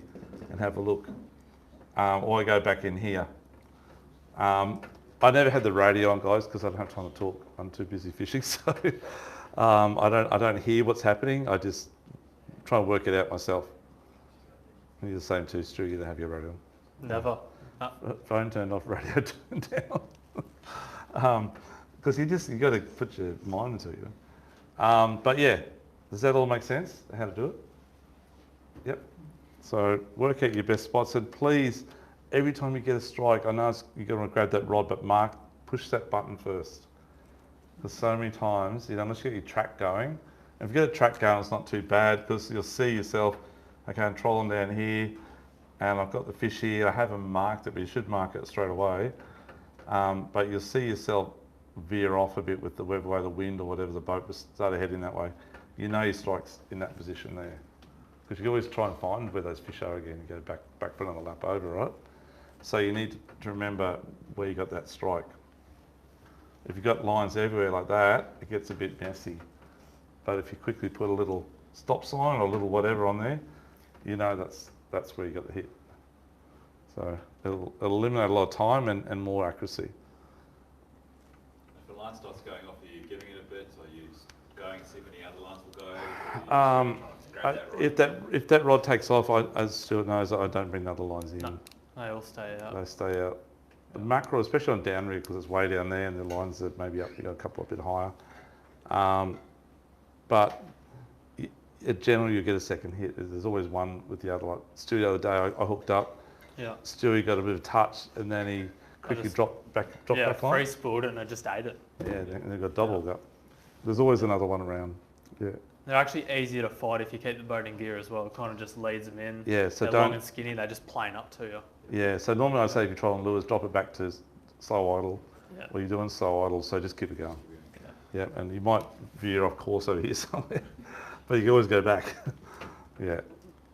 and have a look. Or I go back in here. I never had the radio on, guys, because I don't have time to talk. I'm too busy fishing, so I don't hear what's happening. I just try and work it out myself. And you're the same too, Stu. You don't have your radio on. Never. Phone turned off, radio turned down. Because you got to put your mind into it. But yeah, does that all make sense? How to do it? Yep. So work out your best spots, and please, every time you get a strike, I know you're going to grab that rod, but push that button first. Because so many times, unless you get your track going, and if you get a track going, it's not too bad, because you'll see yourself, okay, I'm trolling down here, and I've got the fish here. I haven't marked it, but you should mark it straight away. But you'll see yourself veer off a bit with the way the wind or whatever, the boat was started heading that way. You know your strike's in that position there. Because you can always try and find where those fish are again. You go back for another lap over, right? So you need to remember where you got that strike. If you've got lines everywhere like that, it gets a bit messy. But if you quickly put a little stop sign or a little whatever on there, you know that's where you got the hit. So it'll eliminate a lot of time and more accuracy. If the line starts going off, are you giving it a bit? Or are you going to see if any other lines will go? If that rod takes off, as Stuart knows, I don't bring other lines in. No, they all stay out. They stay out. The mackerel, especially on down rig, because it's way down there, and the lines are maybe up, a couple a bit higher. But generally you get a second hit. There's always one with the other. Like Stu the other day, I hooked up. Yeah. Stewie got a bit of touch, and then he quickly dropped back line. Free spooled it and I just ate it. Yeah, and they got doubled up. There's always another one around. Yeah. They're actually easier to fight if you keep the boat in gear as well. It kind of just leads them in. Yeah, so they're long and skinny. They just plane up to you. Yeah, so normally I say if you're trolling lures, drop it back to slow idle. Yeah. Or you're doing slow idle, so just keep it going. Yeah, and you might veer off course over here somewhere, but you can always go back. Yeah,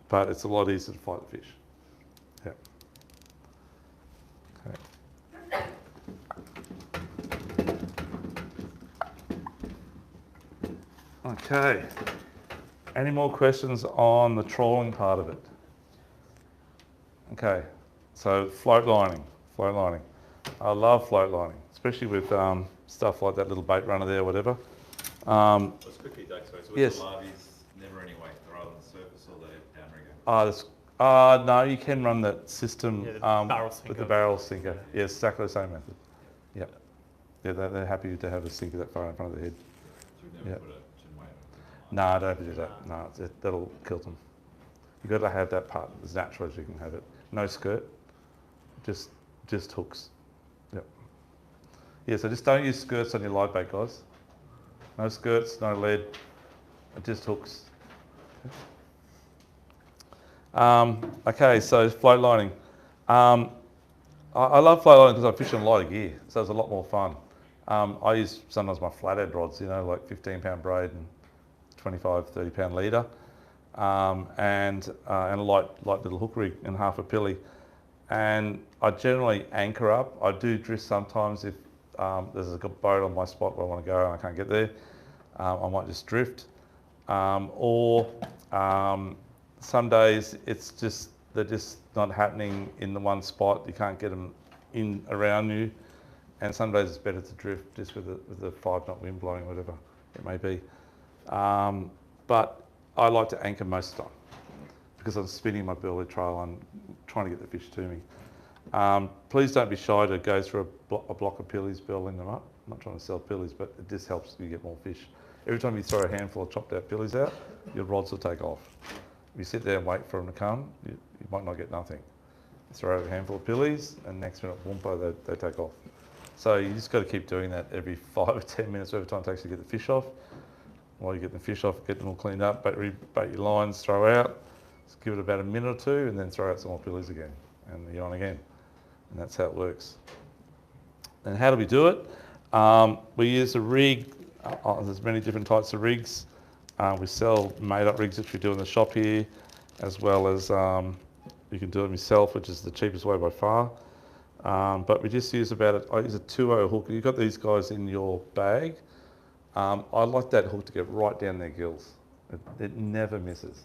but it's a lot easier to fight the fish. Yeah. Okay. Okay. Any more questions on the trawling part of it? Okay. So float lining. I love float lining, especially with stuff like that little bait runner there or whatever. Let's quickly, Doug, sorry. So Yes. with the larvies, never anyway, they're either on the surface or they're downrigger. No, you can run that system Yeah, the barrel with sinker. the barrel sinker. Yeah, it's exactly the same method. Yep. Yeah, they're happy to have a sinker that far in front of the head. So we've never Yep. put a chin weight on it. No, I don't have to do that. No, that'll kill them. You've got to have that part as natural as you can have it. No skirt, just hooks. Yep. Yeah, so just don't use skirts on your live bait, guys. No skirts, no lead, just hooks. Okay, so float lining. I love float lining because I fish on lighter gear, so it's a lot more fun. I use sometimes my flathead rods, like 15-pound braid and 25, 30-pound leader, and a light little hook rig and half a pilly. And I generally anchor up. I do drift sometimes if there's a good boat on my spot where I want to go and I can't get there. I might just drift. Or some days they're just not happening in the one spot. You can't get them in around you. And some days it's better to drift just with the 5-knot wind blowing, whatever it may be. But I like to anchor most of the time because I'm spinning my burley trail and trying to get the fish to me. Please don't be shy to go through a block of pillies, burling them up. I'm not trying to sell pillies, but it just helps you get more fish. Every time you throw a handful of chopped out pillies out, your rods will take off. If you sit there and wait for them to come, you might not get nothing. You throw a handful of pillies and next minute, whoompa, they take off. So you just got to keep doing that every 5 or 10 minutes, every time it takes to get the fish off. While you get the fish off, get them all cleaned up, bait your lines, throw out, just give it about a minute or two and then throw out some more pillies again and you're on again. And that's how it works. And how do we do it? We use a rig. There's many different types of rigs. We sell made-up rigs, which we do in the shop here, as well as you can do them yourself, which is the cheapest way by far. But we just use I use a 2.0 hook. You've got these guys in your bag. I like that hook to get right down their gills. It never misses.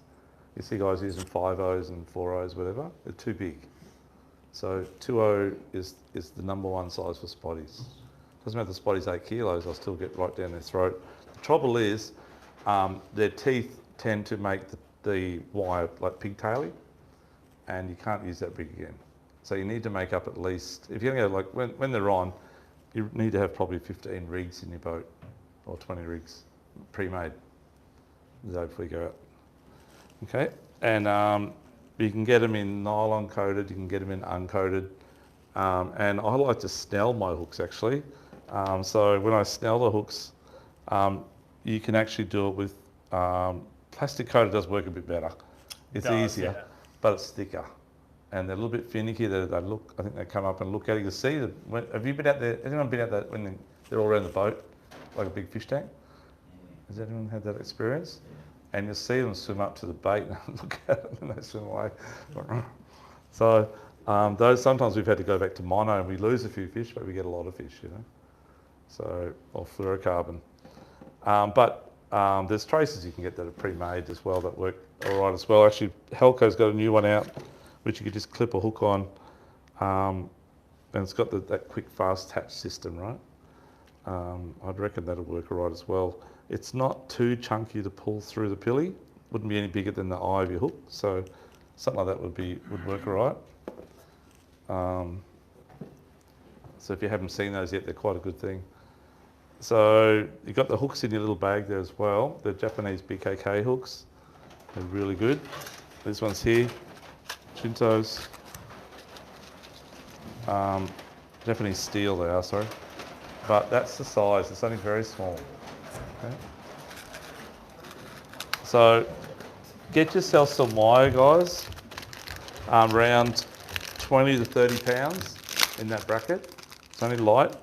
You see guys using 5.0s and 4.0s, whatever. They're too big. So 2.0 is the number one size for spotties. Doesn't matter if the spotty's 8 kilos, I'll still get right down their throat. The trouble is, their teeth tend to make the wire like pigtaily, and you can't use that rig again. So you need to make up at least, if you're going to go when they're on, you need to have probably 15 rigs in your boat, or 20 rigs, pre-made, the day before you go out. Okay, and you can get them in nylon coated, you can get them in uncoated, and I like to snell my hooks actually. So when I snell the hooks, you can actually do it with plastic coated. Does work a bit better. It's easier, yeah. but it's thicker, and they're a little bit finicky. They look. I think they come up and look at it. You see that. Have you been out there? Has anyone been out there when they're all around the boat, like a big fish tank? Has anyone had that experience? And you'll see them swim up to the bait and look at it, and they swim away. So those sometimes we've had to go back to mono, and we lose a few fish, but we get a lot of fish, So, or fluorocarbon. But there's traces you can get that are pre-made as well that work all right as well. Actually, Helco's got a new one out, which you could just clip a hook on, and it's got that quick fast attach system, right? I'd reckon that'll work all right as well. It's not too chunky to pull through the pilly. Wouldn't be any bigger than the eye of your hook, so something like that would work all right. So if you haven't seen those yet, they're quite a good thing. So you've got the hooks in your little bag there as well. They're Japanese BKK hooks. They're really good. This one's here, Shinto's. Japanese steel they are, sorry. But that's the size, it's only very small. Okay. So get yourself some wire, guys, around 20 to 30 pounds in that bracket. It's only light.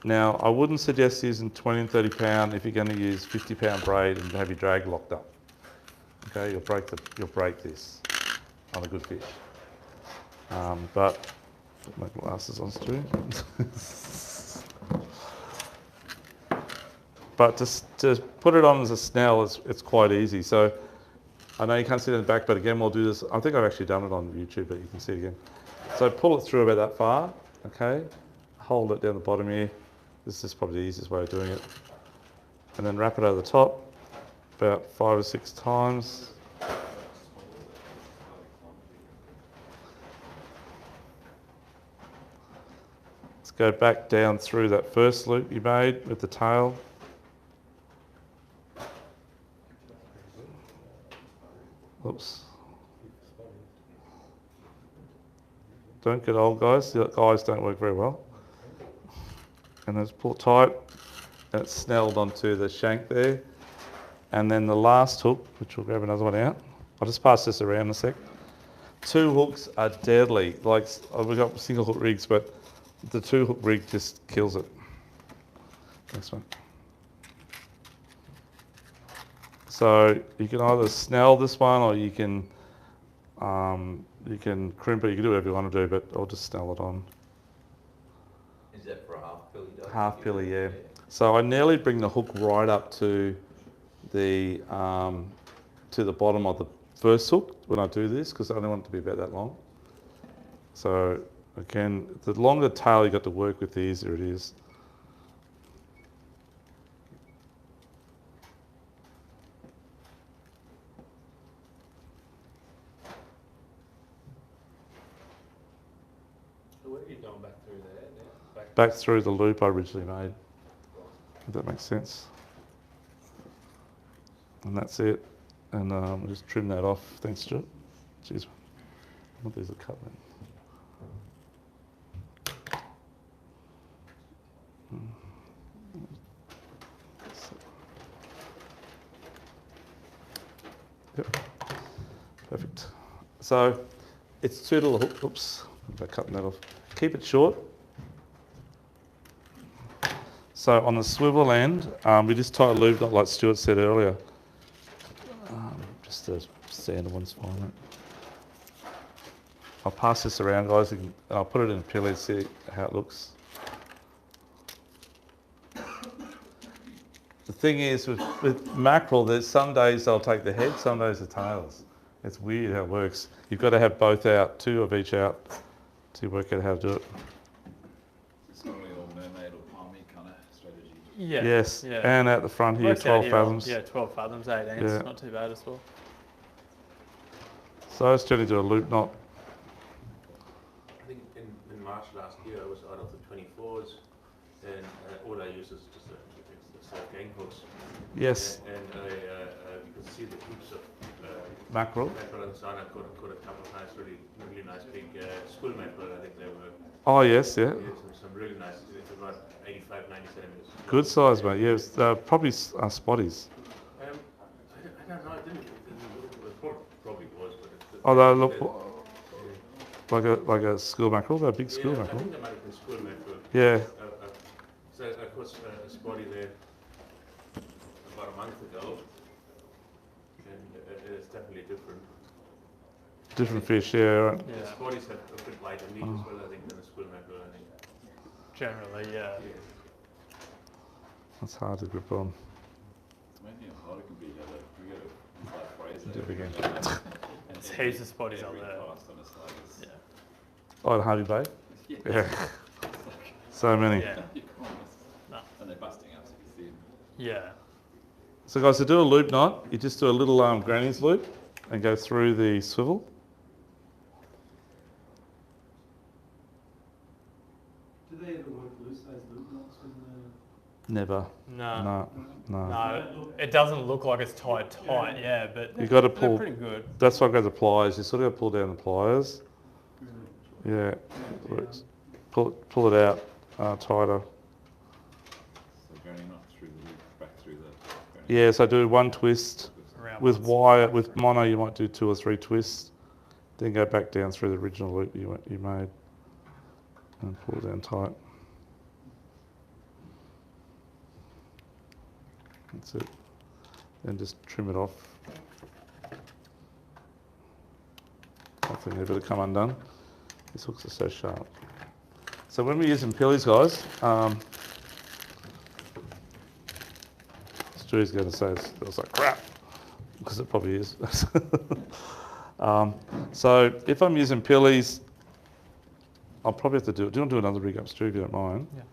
Now, I wouldn't suggest using 20 and 30 pound if you're going to use 50-pound braid and have your drag locked up. Okay, you'll break this on a good fish. But put my glasses on too. But to put it on as a snell, it's quite easy. So I know you can't see it in the back, but again, we'll do this. I think I've actually done it on YouTube, but you can see it again. So pull it through about that far, okay? Hold it down the bottom here. This is probably the easiest way of doing it. And then wrap it over the top about 5 or 6 times. Let's go back down through that first loop you made with the tail. Oops. Don't get old, guys. The eyes don't work very well. And then pull it tight, and it's snelled onto the shank there. And then the last hook, which we'll grab another one out. I'll just pass this around a sec. 2 hooks are deadly. Like, we've got single hook rigs, but the 2 hook rig just kills it. Next one. So you can either snell this one, or you can crimp it. You can do whatever you want to do, but I'll just snell it on. Is that for a half pilly? Half pilly, yeah. So I nearly bring the hook right up to the bottom of the first hook when I do this, because I don't want it to be about that long. So again, the longer tail you got to work with, the easier it is. So where are you going back through there now? Back through the loop I originally made, if that makes sense. And that's it. And we'll just trim that off. Thanks, Stuart. Cheers. I want these to cut then. Yep. Perfect. So it's 2 little hooks. Oops, I'm cutting that off. Keep it short. So on the swivel end, we just tie a loop knot like Stuart said earlier. Just a standard one's fine. Right? I'll pass this around, guys, and I'll put it in a pilly to see how it looks. The thing is, with mackerel, there's some days they'll take the head, some days the tails. It's weird how it works. You've got to have both out, 2 of each out, to work out how to do it. It's normally all mermaid or palmy kind of strategy. Yeah. Yes, Yeah. and at the front here, Works out 12 here fathoms. Yeah, 12 fathoms, 18. Yeah. It's not too bad as well. So I just generally do a loop knot. I think in March last year I was out of the 24s, and all I used is just a gang hooks. Yes, And you could see the heaps of mackerel. mackerel and so on. I caught a couple of nice, really nice big school mackerel. I think they were Oh yes, yeah. some really nice. It's about 85, 90 centimeters. Good size, mate. Yeah, it's, probably spotties. I don't know. It didn't look. It probably was, but it's. Oh, they look like a school mackerel. They're big school I mackerel. think they might have been school mackerel. Yeah. So I caught a spotty there about a month ago, and it's definitely different. Different fish, yeah. Right. Yeah. The spotties have a bit lighter meat as well, I think, than the school mackerel. I think. Generally, yeah. That's hard to grip on. It's mainly a lot. It can be we got a flat phrase Do it again. There's heaps of spotties up there. Cast on a slide is, Yeah. Oh, at Harvey Bay? yeah. Yeah. So many. Yeah. You can't miss. No. And they're busting up, so you can see them. Yeah. So guys, to do a loop knot, you just do a little granny's loop and go through the swivel. Do they ever work loose, those loop knots when Never. No. No. No, it doesn't look like it's tied tight, yeah, but You got to they're pull. pretty good. That's why I go to the pliers. You sort of got to pull down the pliers. Yeah. Works. Pull it out tighter. So granny knot through the loop, back through the granny. Yeah. So I do 1 twist. Around With once. wire, with mono, you might do 2 or 3 twists. Then go back down through the original loop you made, and pull down tight. That's it. Then just trim it off. Hopefully they're able to come undone. These hooks are so sharp. So when we're using pillies, guys, Stu's going to say it feels like crap, because it probably is. So if I'm using pillies, I'll probably have to do it. Do you want to do another rig up, Stu, if you don't mind? Yeah.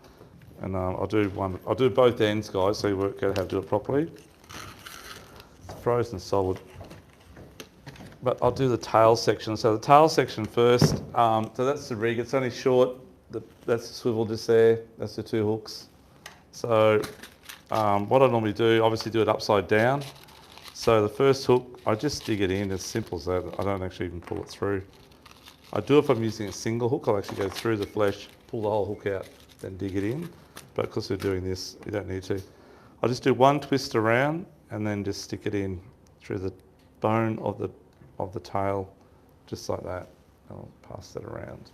And I'll do both ends, guys, so you work out how to do it properly. It's frozen solid. But I'll do the tail section. So the tail section first. So that's the rig. It's only short. That's the swivel just there. That's the two hooks. So what I normally do, obviously do it upside down. So the first hook, I just dig it in, as simple as that. I don't actually even pull it through. I do if I'm using a single hook, I'll actually go through the flesh, pull the whole hook out, then dig it in. But because we're doing this, you don't need to. I'll just do one twist around and then just stick it in through the bone of the tail, just like that. I'll pass that around.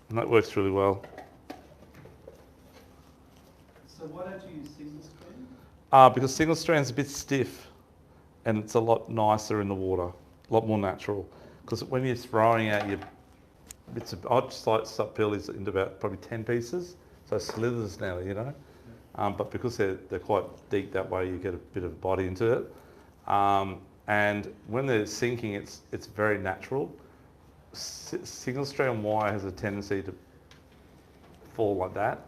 And that works really well. So why don't you use single strand? Because single strand's a bit stiff and it's a lot nicer in the water, a lot more natural. Because when you're throwing out your bits of, I just like to start pillies into about probably 10 pieces, so slithers now, you know. But because they're quite deep that way, you get a bit of body into it. And when they're sinking, it's very natural. Single strand wire has a tendency to fall like that.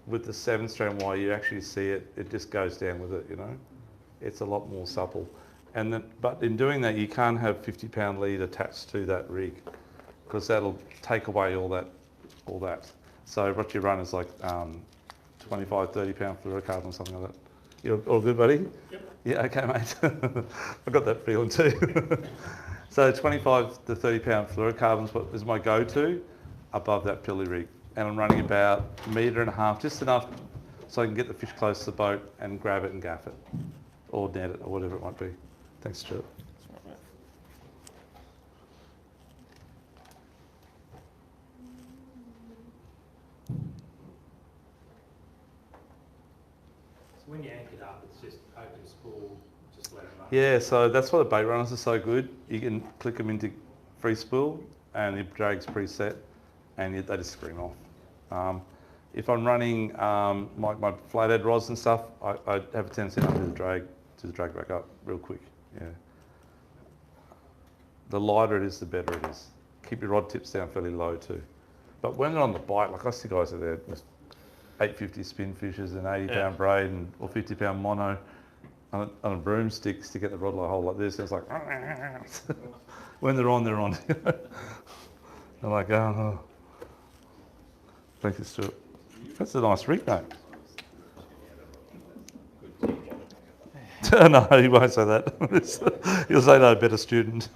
With the 7-strand wire, you actually see it just goes down with it, you know. It's a lot more supple. But in doing that, you can't have 50-pound lead attached to that rig, because that'll take away all that. So what you run is like 25, 30-pound fluorocarbon or something like that. You all good, buddy? Yep. Yeah, okay, mate. I got that feeling too. So 25 to 30-pound fluorocarbons is my go-to above that pilly rig. And I'm running about 1.5 meters, just enough so I can get the fish close to the boat and grab it and gaff it, or net it, or whatever it might be. Thanks, Stuart. So when you anchor it up, it's just open spool, just let it run. Yeah, so that's why the bait runners are so good. You can click them into free spool and the drag's preset and they just scream off. If I'm running my flathead rods and stuff, I have a tendency to do the drag back up real quick. Yeah. The lighter it is, the better it is. Keep your rod tips down fairly low too. But when they're on the bite, like I see guys are there with 850 spin fishes and 80-pound braid or 50-pound mono on a broomstick, stick at the rod like hole like this, and it's like when they're on, they're on. They're like, oh. Thank you, Stuart. That's a nice rig, mate. No, he won't say that. He'll say no, better student.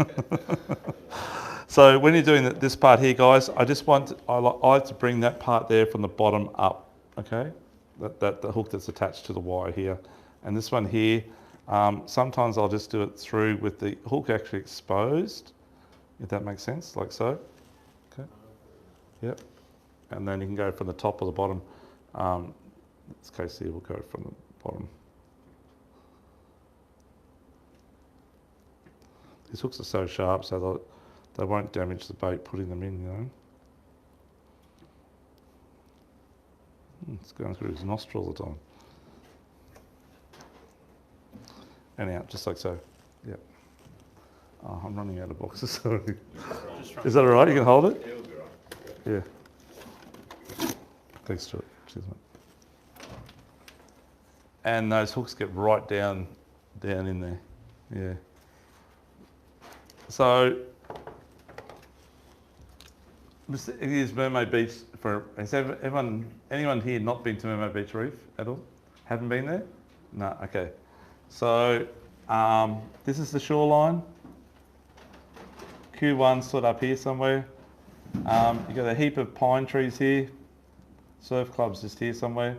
So when you're doing this part here, guys, I like to bring that part there from the bottom up, okay? The hook that's attached to the wire here. And this one here, sometimes I'll just do it through with the hook actually exposed, if that makes sense, like so. Okay. Yep. And then you can go from the top or the bottom. In this case here, we'll go from the bottom. These hooks are so sharp, so they won't damage the bait putting them in, you know. It's going through his nostril all the time. And out, just like so. Yep. Oh, I'm running out of boxes, sorry. Is that all right? You can hold it? It'll be right. Yeah. Thanks, Stuart. Cheers, mate. And those hooks get right down in there. Yeah. So, here's Mermaid Beach. Has anyone here not been to Mermaid Beach Reef at all? Haven't been there? No, okay. So, this is the shoreline. Q1 sort of up here somewhere. You've got a heap of pine trees here. Surf club's just here somewhere.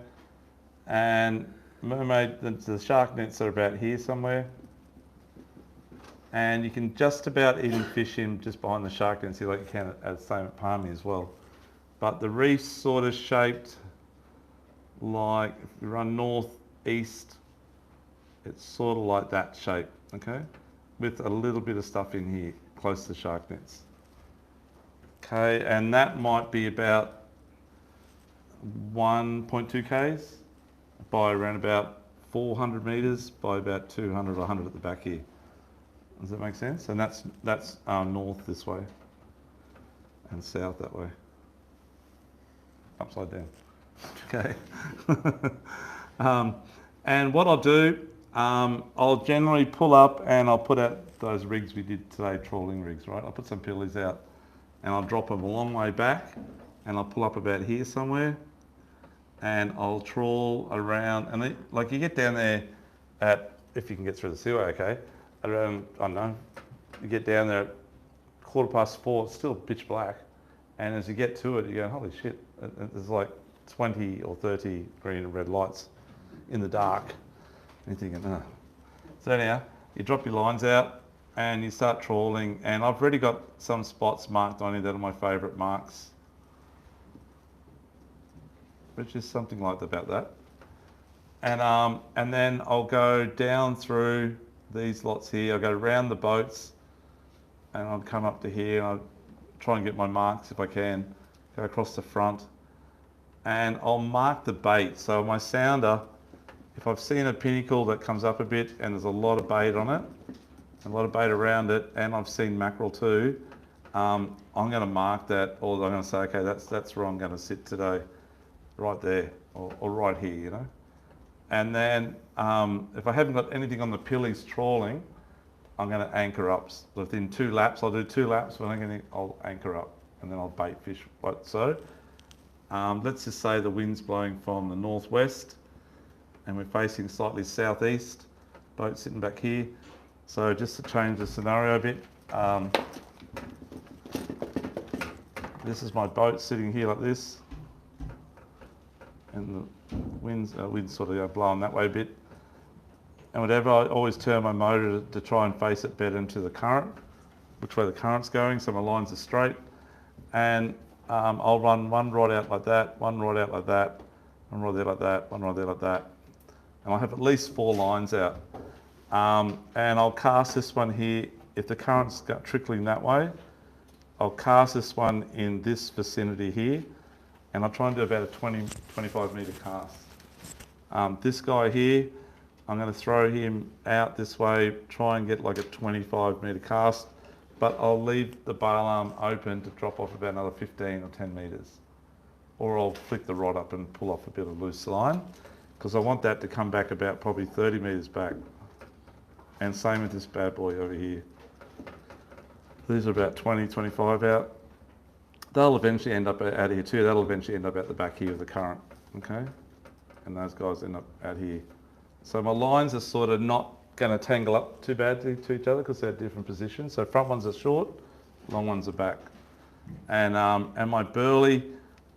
And the shark nets are about here somewhere. And you can just about even fish in just behind the shark nets here like you can at the same at Palmy as well. But the reef's sort of shaped like if you run north, east, it's sort of like that shape, okay? With a little bit of stuff in here, close to shark nets. Okay, and that might be about 1.2 Ks by around about 400 metres by about 200 or 100 at the back here. Does that make sense? And that's north this way and south that way. Upside down. Okay. And what I'll do, I'll generally pull up and I'll put out those rigs we did today, trawling rigs, right? I'll put some pillies out and I'll drop them a long way back and I'll pull up about here somewhere and I'll trawl around and like you get down there at, if you can get through the seaway, okay, around, I don't know, you get down there at 4:15, it's still pitch black. And as you get to it, you go, holy shit, there's like 20 or 30 green and red lights in the dark. And you're thinking, oh. So anyhow, you drop your lines out and you start trawling. And I've already got some spots marked on here that are my favourite marks. Which is something like about that. And then I'll go down through these lots here. I'll go around the boats and I'll come up to here and I'll try and get my marks if I can. Go across the front and I'll mark the bait. So my sounder, if I've seen a pinnacle that comes up a bit and there's a lot of bait on it, a lot of bait around it, and I've seen mackerel too, I'm going to mark that, or I'm going to say, okay, that's where I'm going to sit today, right there, or right here, you know. And then if I haven't got anything on the pillies trawling, I'm going to anchor up. Within 2 laps, I'll do 2 laps, when I'll anchor up, and then I'll bait fish like so. Let's just say the wind's blowing from the northwest, and we're facing slightly southeast. Boat sitting back here. So just to change the scenario a bit, this is my boat sitting here like this, and the wind's sort of blowing that way a bit. And whatever, I always turn my motor to try and face it better into the current, which way the current's going, so my lines are straight. And I'll run one rod out like that, one rod out like that, one rod there like that, one rod there like that. And I'll have at least 4 lines out. And I'll cast this one here. If the current's trickling that way, I'll cast this one in this vicinity here, and I'll try and do about a 25 metre cast. This guy here, I'm going to throw him out this way, try and get like a 25 metre cast, but I'll leave the bail arm open to drop off about another 15 or 10 metres. Or I'll flick the rod up and pull off a bit of loose line, because I want that to come back about probably 30 metres back. And same with this bad boy over here. These are about 20, 25 out. They'll eventually end up out of here too. That'll eventually end up at the back here of the current, okay? And those guys end up out here. So my lines are sort of not going to tangle up too badly to each other because they're different positions. So front ones are short, long ones are back. And my burley,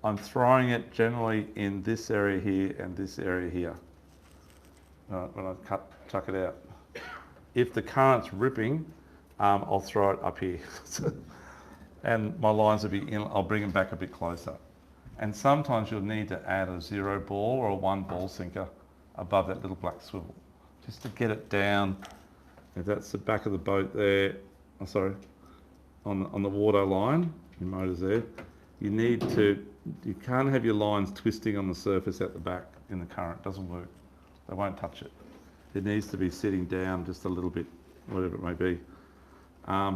I'm throwing it generally in this area here and this area here when I chuck it out. If the current's ripping, I'll throw it up here. And my lines will be in, I'll bring them back a bit closer. And sometimes you'll need to add a 0 ball or a 1 ball sinker above that little black swivel, just to get it down. If that's the back of the boat there, oh, sorry, on the water line, your motor's there, you can't have your lines twisting on the surface at the back in the current, it doesn't work. They won't touch it. It needs to be sitting down just a little bit, whatever it may be.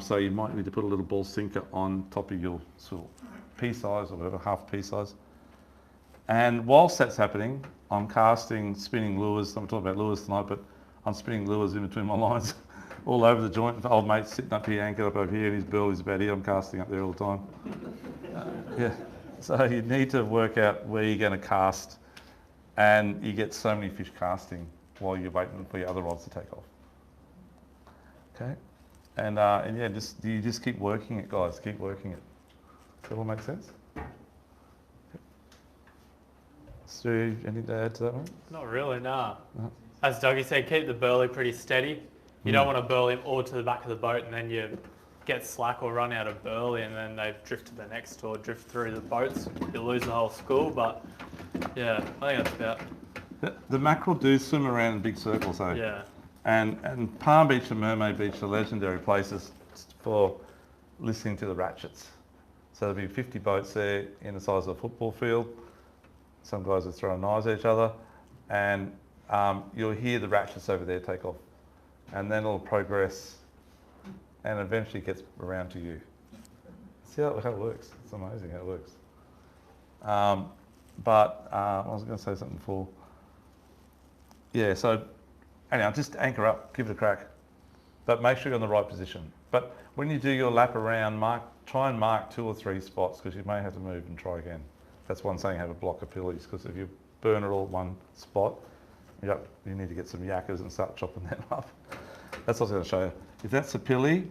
So you might need to put a little ball sinker on top of your swivel, pea-size or whatever, half pea-size. And whilst that's happening, I'm casting spinning lures. I'm talking about lures tonight, but I'm spinning lures in between my lines all over the joint. Old mate's sitting up here, anchored up over here, and his burley's about here. I'm casting up there all the time. Yeah. So you need to work out where you're going to cast, and you get so many fish casting while you're waiting for your other rods to take off. Okay. And yeah, you just keep working it, guys. Keep working it. Does that all make sense? Stu, anything to add to that one? Not really, nah. As Dougie said, keep the burley pretty steady. You don't want to burley them all to the back of the boat and then you get slack or run out of burley and then they drift to the next or drift through the boats. You lose the whole school, but Yeah, I think that's about. The mackerel do swim around in big circles, though. Yeah. And Palm Beach and Mermaid Beach are legendary places for listening to the ratchets. So there'll be 50 boats there in the size of a football field. Some guys are throwing knives at each other, and you'll hear the ratchets over there take off, and then it'll progress, and eventually gets around to you. See how it works? It's amazing how it works. But I was going to say something before. Yeah, so anyhow, just anchor up, give it a crack, but make sure you're in the right position. But when you do your lap around, try and mark 2 or 3 spots, because you may have to move and try again. That's one saying have a block of pillies, because if you burn it all at one spot, you need to get some yakkers and start chopping them up. That's what I was going to show you. If that's a pilly,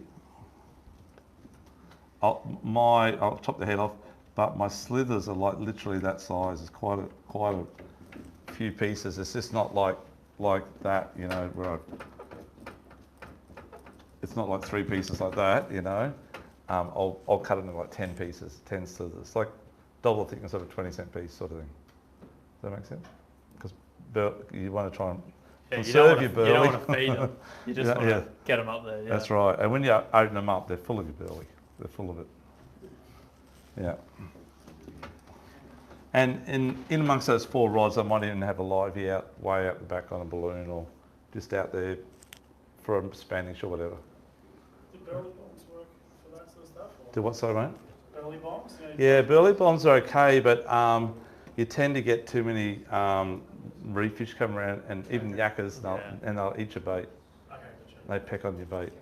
I'll chop the head off, but my slithers are like literally that size. It's quite a few pieces. It's just not like that, you know, it's not like 3 pieces like that, you know. I'll cut it into like 10 pieces, 10 slithers. It's like double the thickness of a 20-cent piece sort of thing. Does that make sense? Because you want to try and conserve your burley. You don't want to feed them. You just want to get them up there. Yeah. That's right. And when you open them up, they're full of your burley. They're full of it. Yeah. And in amongst those 4 rods, I might even have a livey way out the back on a balloon, or just out there for a Spanish or whatever. Do burley bombs work for that sort of stuff? Do what, sorry, mate? Burley bombs? Yeah, burley bombs are okay, but you tend to get too many reef fish come around, and even yakkers, and they'll eat your bait. Okay, gotcha. They peck on your bait.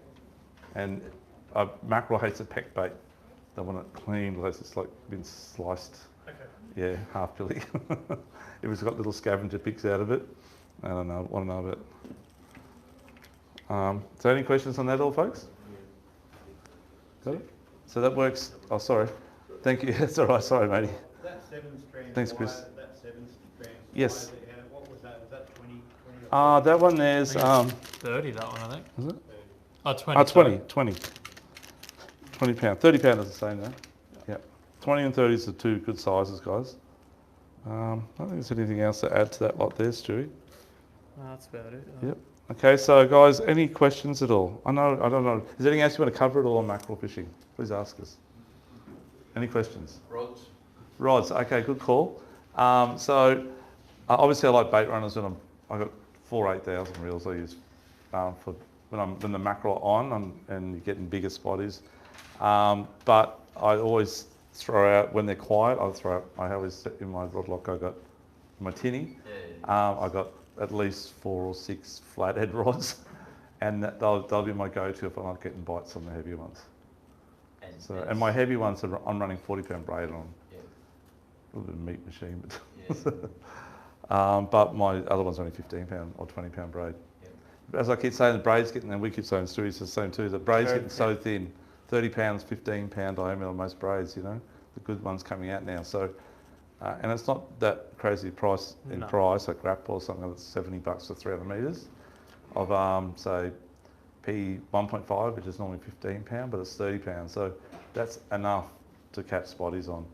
And mackerel hates a peck bait. They want it clean, unless it's like been sliced. Okay. Yeah, half pilly. If it's got little scavenger picks out of it, I don't know, want to know about it. So any questions on that all, folks? Got it? So that works. Oh, sorry. Thank you. That's all right. Sorry, matey. That 7-strand Thanks, wire, Chris. that 7-strand Yes. wire, what was that? Was that 20? That one there's, 30, that one, I think. is it? Oh, 20. 20 pound. 30 pound is the same now. Yeah. 20 and 30 is the 2 good sizes, guys. I don't think there's anything else to add to that lot there, Stewie. No, that's about it. Yep. Okay, so guys, any questions at all? I don't know. Is there anything else you want to cover at all on mackerel fishing? Please ask us. Any questions? Rods. Okay, good call. So obviously I like bait runners, and I've got 4 8,000 reels I use for when the mackerel on and you're getting bigger spotties. But I always throw out, when they're quiet, I always, in my rod lock, I got my tinny. I got at least 4 or 6 flathead rods, and they'll be my go-to if I'm not getting bites on the heavier ones. And my heavy ones, I'm running 40-pound braid on. Yeah. A little bit of meat machine, Yeah. but my other one's only 15-pound or 20-pound braid. Yeah. As I keep saying, the braid's getting, and we keep saying, Stewie's the same too, the braid's getting so thin, 30 pounds, 15-pound diameter on most braids, you know, the good ones coming out now. So, and it's not that crazy price like grapple or something that's $70 for 300 metres of, say, P 1.5, which is normally 15-pound, but it's 30 pounds. So that's enough to catch spotties on.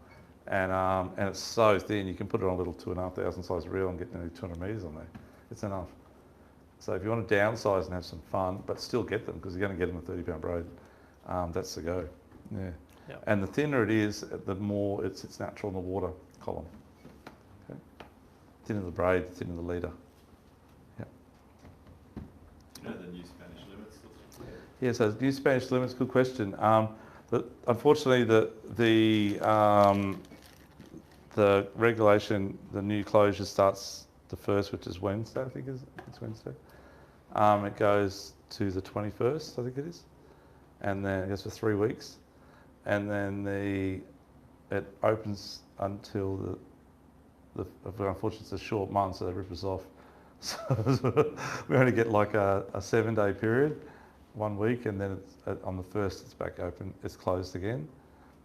And it's so thin, you can put it on a little 2,500 size reel and get nearly 200 metres on there. It's enough. So if you want to downsize and have some fun, but still get them, because you're going to get them a 30-pound braid, that's the go. Yeah. Yep. And the thinner it is, the more it's natural in the water column. Okay. Thinner the braid, thinner the leader. Yeah. You know the new Spanish limits? Yeah, so new Spanish limits, good question. Unfortunately, the regulation, the new closure starts the 1st, which is Wednesday, I think it's Wednesday. It goes to the 21st, I think it is. And then it goes for 3 weeks. And then it opens until unfortunately it's a short month, so they rip us off. So we only get like a 7-day period, 1 week, and then on the 1st it's back open, it's closed again.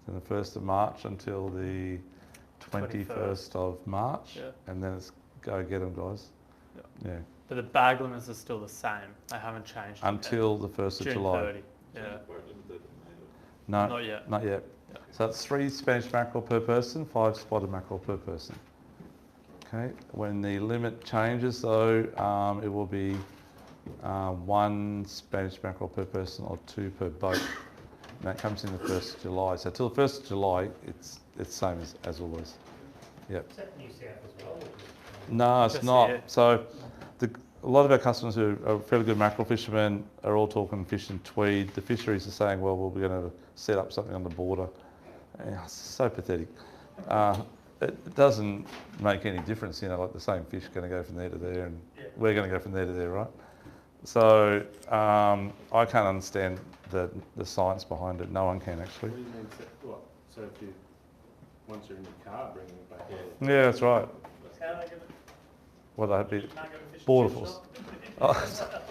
Then the 1st of March until the 21st of March, and then it's go get them, guys. Yeah. But the bag limits are still the same. They haven't changed. Until the 1st of June July. 30. Yeah. No, Not yet. Not yet. Yeah. So it's 3 Spanish mackerel per person, 5 spotted mackerel per person. Okay, when the limit changes though, it will be 1 Spanish mackerel per person or 2 per boat. And that comes in the 1st of July. So till the 1st of July, it's same as always. Yep. Is that New South as well? No, it's Just not. here. So a lot of our customers who are fairly good mackerel fishermen are all talking fishing tweed. The fisheries are saying, well, we're going to set up something on the border. It's so pathetic. It doesn't make any difference, like the same fish going to go from there to there and we're going to go from there to there, right? So I can't understand the science behind it. No one can actually. What do you mean, so if you, once you're in your car, bringing it back here? Yeah, that's right. How are they going to, Well, they'd be can't go to fish and border chip force. shop?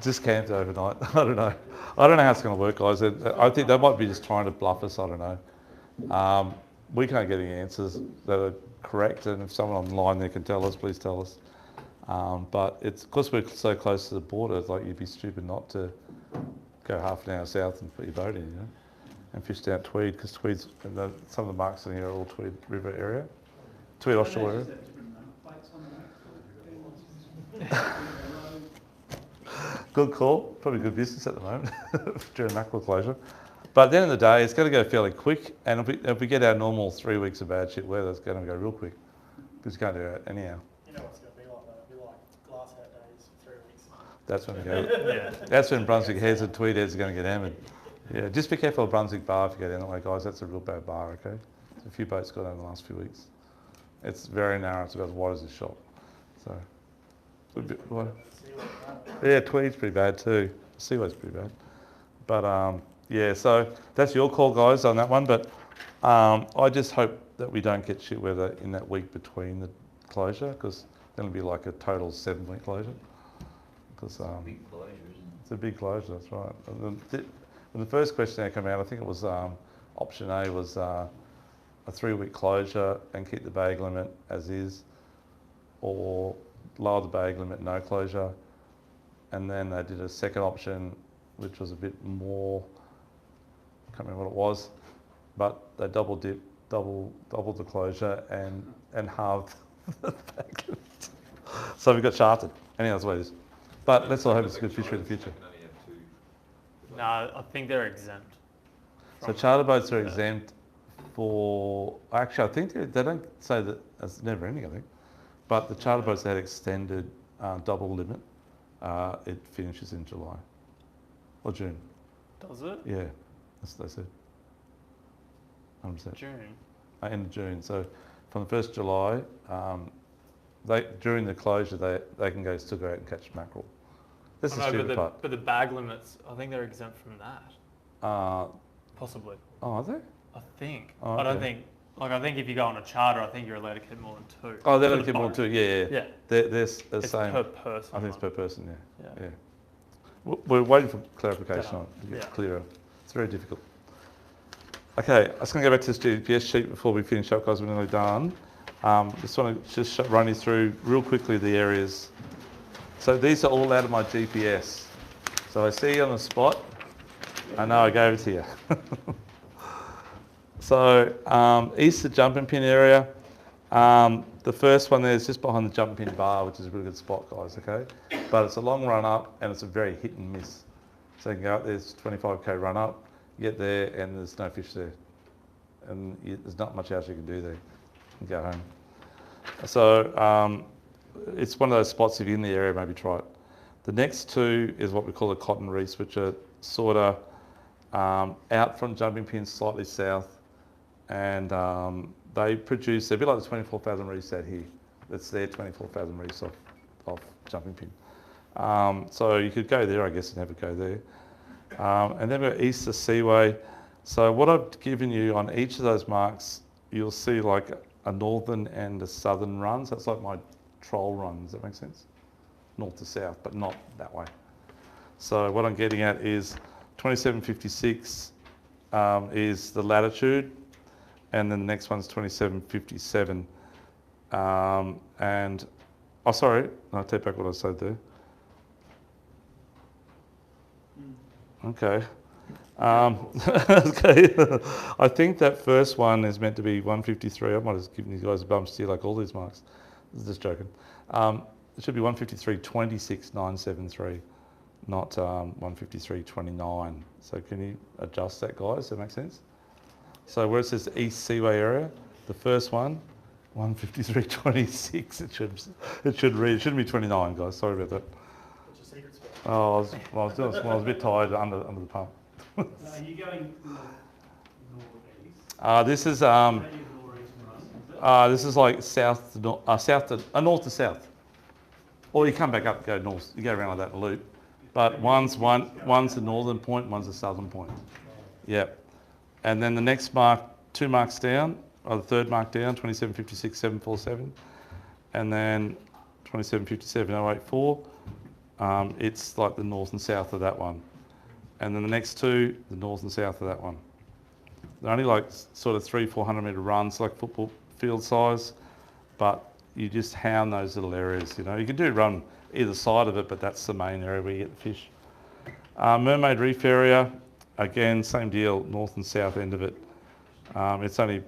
Just camped overnight. I don't know. I don't know how it's going to work, guys. I think they might be just trying to bluff us. I don't know. We can't get any answers that are correct, and if someone online there can tell us, please tell us. But it's because we're so close to the border. It's like you'd be stupid not to go half an hour south and put your boat in, and fish down Tweed, because Tweed's some of the marks in here are all Tweed River area, Tweed offshore area. Good call. Probably good business at the moment during mackerel closure. But at the end of the day, it's going to go fairly quick. And if we get our normal 3 weeks of bad shit weather, it's going to go real quick because you can't do it anyhow. You know what's going to be like, though? It'll be like glass hat days for 3 weeks. That's when we go. That's when Brunswick heads and Tweed heads are going to get hammered. Yeah, just be careful of Brunswick Bar if you go down that way, guys. That's a real bad bar, okay? There's a few boats got out in the last few weeks. It's very narrow. It's about as wide as this shop. So, yeah, Tweed's pretty bad too. Seaway's pretty bad. But yeah, so that's your call, guys, on that one. But I just hope that we don't get shit weather in that week between the closure, because then it'll be like a total 7-week closure. Because Big closure, isn't it? it's a big closure, that's right. And when the first questionnaire came out, I think it was option A was a 3-week closure and keep the bag limit as is, or lower the bag limit, no closure. And then they did a second option, which was a bit more, I can't remember what it was, but they doubled the closure and halved the bag limit. So we got shafted. Anyhow, that's the way it is. But let's all hope it's a good fishery in the future. No, I think they're exempt. So charter boats are exempt for, actually I think they don't say that it's never ending, I think. But the charter boats that had extended double limit, it finishes in July or June. Does it? Yeah, that's what they said. 100%. June. End of June. So from the 1st of July, during the closure, they can still go out and catch mackerel. This is the stupid part. But the bag limits, I think they're exempt from that. Possibly. Oh, are they? I think. Oh, I don't okay. think. Like, I think if you go on a charter, I think you're allowed to keep more than 2. Oh, they're For going the to keep more boat. too. Yeah. Yeah. They're the It's same. per person. I think it's per right? person. Yeah. Yeah. We're waiting for clarification on it to get clearer. It's very difficult. Okay, I'm just going to go back to this GPS sheet before we finish up, guys. We're nearly done. Just want to run you through real quickly the areas. So these are all out of my GPS. So I see you on the spot. I know I gave it to you. So east of jumping pin area. The first one there is just behind the jumping pin bar, which is a really good spot, guys, okay? But it's a long run up and it's a very hit and miss. So you can go up there, it's 25k run up, you get there and there's no fish there. And there's not much else you can do there and go home. So it's one of those spots, if you're in the area, maybe try it. The next two is what we call the cotton reefs, which are sort of out from jumping pins slightly south. And they produce, they're a bit like the 24 fathom reefs out here. That's their 24 fathom reefs off jumping pin. So you could go there, I guess, and have a go there. And then we're east of Seaway. So what I've given you on each of those marks, you'll see like a northern and a southern run. So it's like my troll run, does that make sense? North to south, but not that way. So what I'm getting at is 2756 is the latitude, and then the next one's 2757. And, oh sorry, I'll take back what I said there. Okay, Okay. I think that first one is meant to be 153. I might have given you guys a bum steer like all these marks. Just joking. It should be 153.26.973, not 153.29. So can you adjust that, guys? Does that make sense? So where it says East Seaway area, the first one, 153.26. It should read. It shouldn't be 29, guys. Sorry about that. What's your secret spot? Oh, I was a bit tired under the pump. Are you going northeast? This is That is northeast run, is it? this is like south to north to south. Or you come back up, go north. You go around like that in a loop. But one's the northern point, one's the southern point. Yep. And then the next mark, 2 marks down, or the third mark down, 27.56.747, and then 27.57.084. It's like the north and south of that one. And then the next 2, the north and south of that one. They're only like sort of 300-400 metre runs, like football field size, but you just hound those little areas, you know. You can do run either side of it, but that's the main area where you get the fish. Mermaid Reef area, again, same deal, north and south end of it. It's only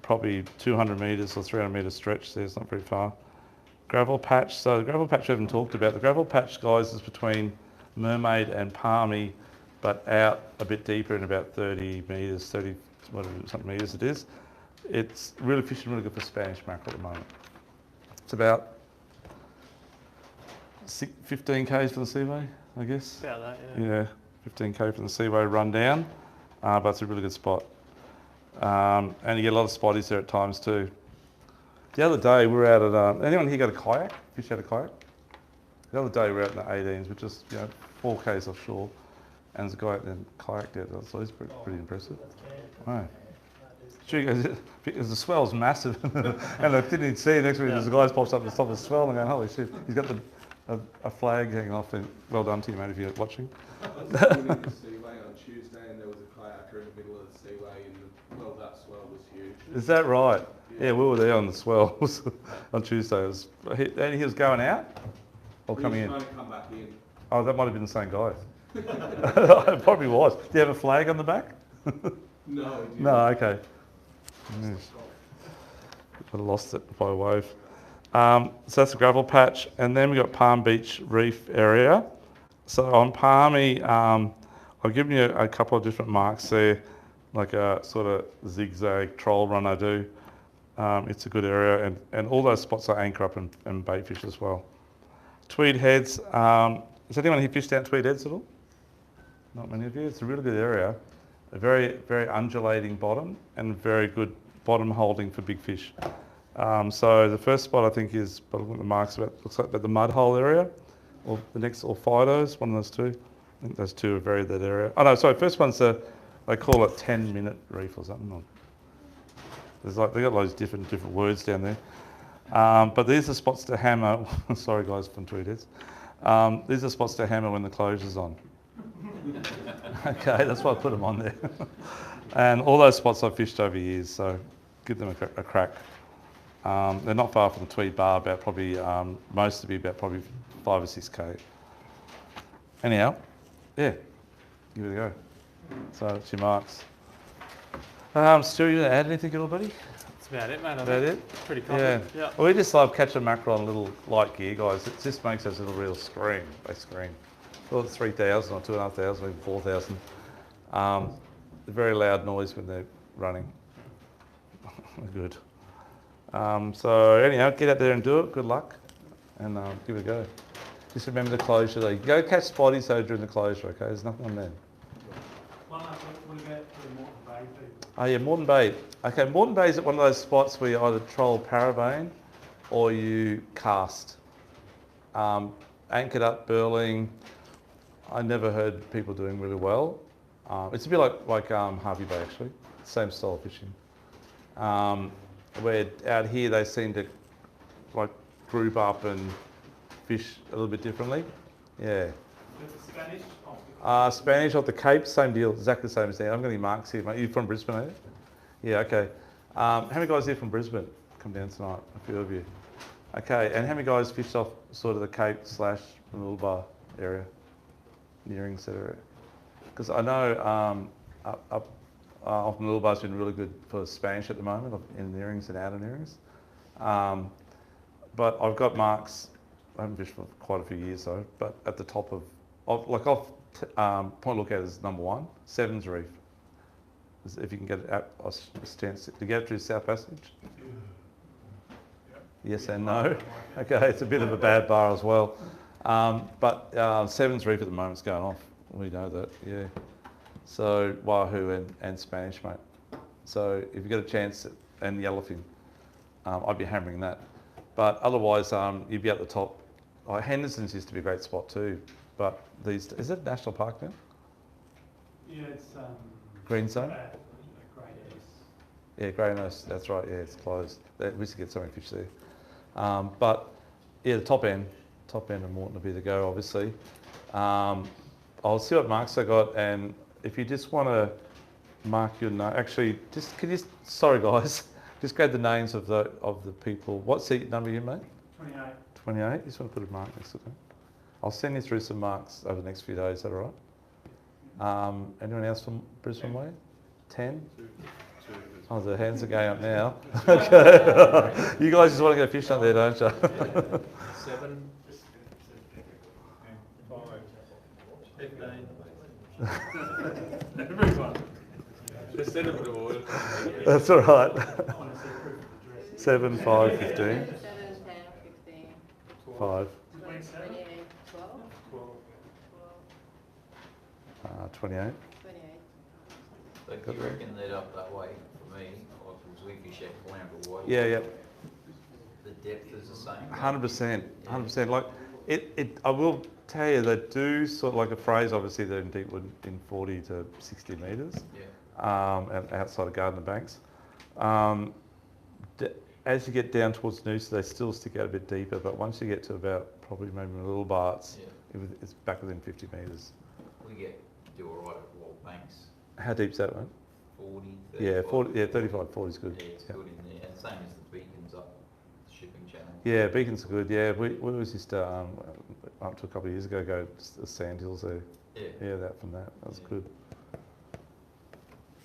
probably 200 metres or 300 metre stretch there, it's not very far. Gravel patch, so the gravel patch we haven't talked about. The gravel patch, guys, is between Mermaid and Palmy, but out a bit deeper in about 30 metres, 30 whatever something metres it is. It's really fishing really good for Spanish mackerel at the moment. It's about 15 k's from the seaway, I guess. About that, yeah. Yeah, 15k from the seaway run down, but it's a really good spot. And you get a lot of spotties there at times too. The other day we were out at, anyone here got a kayak? Fish out a kayak? The other day we were out in the 18s, which is 4 k's offshore, and there's a guy out there kayaked out, so he's pretty impressive. Wow. Because the swell's massive, and I didn't even see it. Next week, there's a guy pops up at the top of the swell, and I'm going, holy shit, he's got a flag hanging off. And well done to you, mate, if you're watching. I was swimming in the seaway on Tuesday, and there was a kayaker in the middle of the seaway, and that swell was huge. Is that right? Yeah, we were there on the swells on Tuesday. And he was going out or coming in? He was trying to come back in. Oh, that might have been the same guy. It probably was. Do you have a flag on the back? No, he didn't. No, okay. Yes. I lost it by a wave. So that's the gravel patch, and then we've got Palm Beach Reef area. So on Palmy, I've given you a couple of different marks there, like a sort of zigzag troll run I do. It's a good area, and all those spots are anchor up and bait fish as well. Tweed Heads, has anyone here fished out Tweed Heads at all? Not many of you. It's a really good area. A very, very undulating bottom and very good bottom holding for big fish. So the first spot I think is, but look at the marks, looks like about the mud hole area, or the next, or Fido's, one of those 2. I think those 2 are very that area. Oh no, sorry, first one's they call it 10-minute reef or something. There's like, they got loads of different words down there. But these are spots to hammer. Sorry guys from Tweed Heads. These are spots to hammer when the closure's on. Okay, that's why I put them on there. And all those spots I've fished over years, so give them a crack. They're not far from the Tweed Bar, about probably, most to be about probably 5 or 6k. Anyhow, yeah, give it a go. So that's your marks. Stu, you want to add anything at all, buddy? That's about it, mate. About it? Pretty confident. Yeah. Well, we just love catching mackerel on little light gear, guys. It just makes us a little real scream. They scream. Well, it's 3,000 or 2,500, even 4,000. Very loud noise when they're running. Good. So anyhow, get out there and do it. Good luck, and give it a go. Just remember the closure though. Go catch spotties though during the closure. Okay, there's nothing on there. What about the Moreton Bay people? Oh yeah, Moreton Bay. Okay, Moreton Bay is one of those spots where you either troll paravane or you cast. Anchored up burling. I never heard people doing really well. It's a bit like Harvey Bay actually, same style of fishing. Where out here they seem to like group up and fish a little bit differently. Yeah. Spanish? Spanish off the Cape, same deal, exactly the same as there. I'm getting marks here, mate. You from Brisbane, are you? Yeah, okay. How many guys here from Brisbane? Come down tonight, a few of you. Okay, and how many guys fished off sort of the Cape / Mooloolaba area? Nearing area? because I know often little bar's been really good for Spanish at the moment, in the earrings and out in earrings. But I've got marks. I haven't fished for quite a few years though. But at the top of point lookout is number 1, Sevens Reef. If you can get it out, to get it through South Passage. Yes and no. Okay, it's a bit of a bad bar as well. But Sevens Reef at the moment's going off. We know that, yeah. So Wahoo and Spanish, mate. So if you get a chance, and yellowfin, I'd be hammering that. But otherwise, you'd be at the top. Henderson's used to be a great spot too. But is it National Park now? Yeah, it's Green Zone? Great East. Yeah, Grey Nose, that's right, yeah, it's closed. We used to get so many fish there. But yeah, the top end of Moreton will be the go, obviously. I'll see what marks I got, and if you just want to mark your name, actually, sorry guys, just grab the names of the people. What seat number you, mate? 28. 28, you just want to put a mark next to them. I'll send you through some marks over the next few days, is that all right? Anyone else from Brisbane Way? 10? Oh, the hands are going up now. Okay. You guys just want to go fishing up there, don't you? 7. 15. Just send it to order. That's all right. 7, 5, 15. 7, 10, 15, 5, 28, 12, 28. 28. So do you reckon that up that way for me, or because we fish at Caloundra Water? Yeah. The depth is the same? 100%. 100%. Like, I will tell you, they do sort of like a phrase, obviously, they're in deep wood in 40 to 60 metres. Yeah. And outside of Gardner Banks. As you get down towards Noosa, they still stick out a bit deeper, but once you get to about probably maybe Little Barts, it's back within 50 metres. We do all right at Walt Banks. How deep's that one? 40, 35. Yeah, 35, 40 is good. Yeah, it's good in there. And same as the beacons up the shipping channel. Yeah, beacons are good. Yeah, we was just up to a couple of years ago, go to the sandhills there. Yeah. That was good.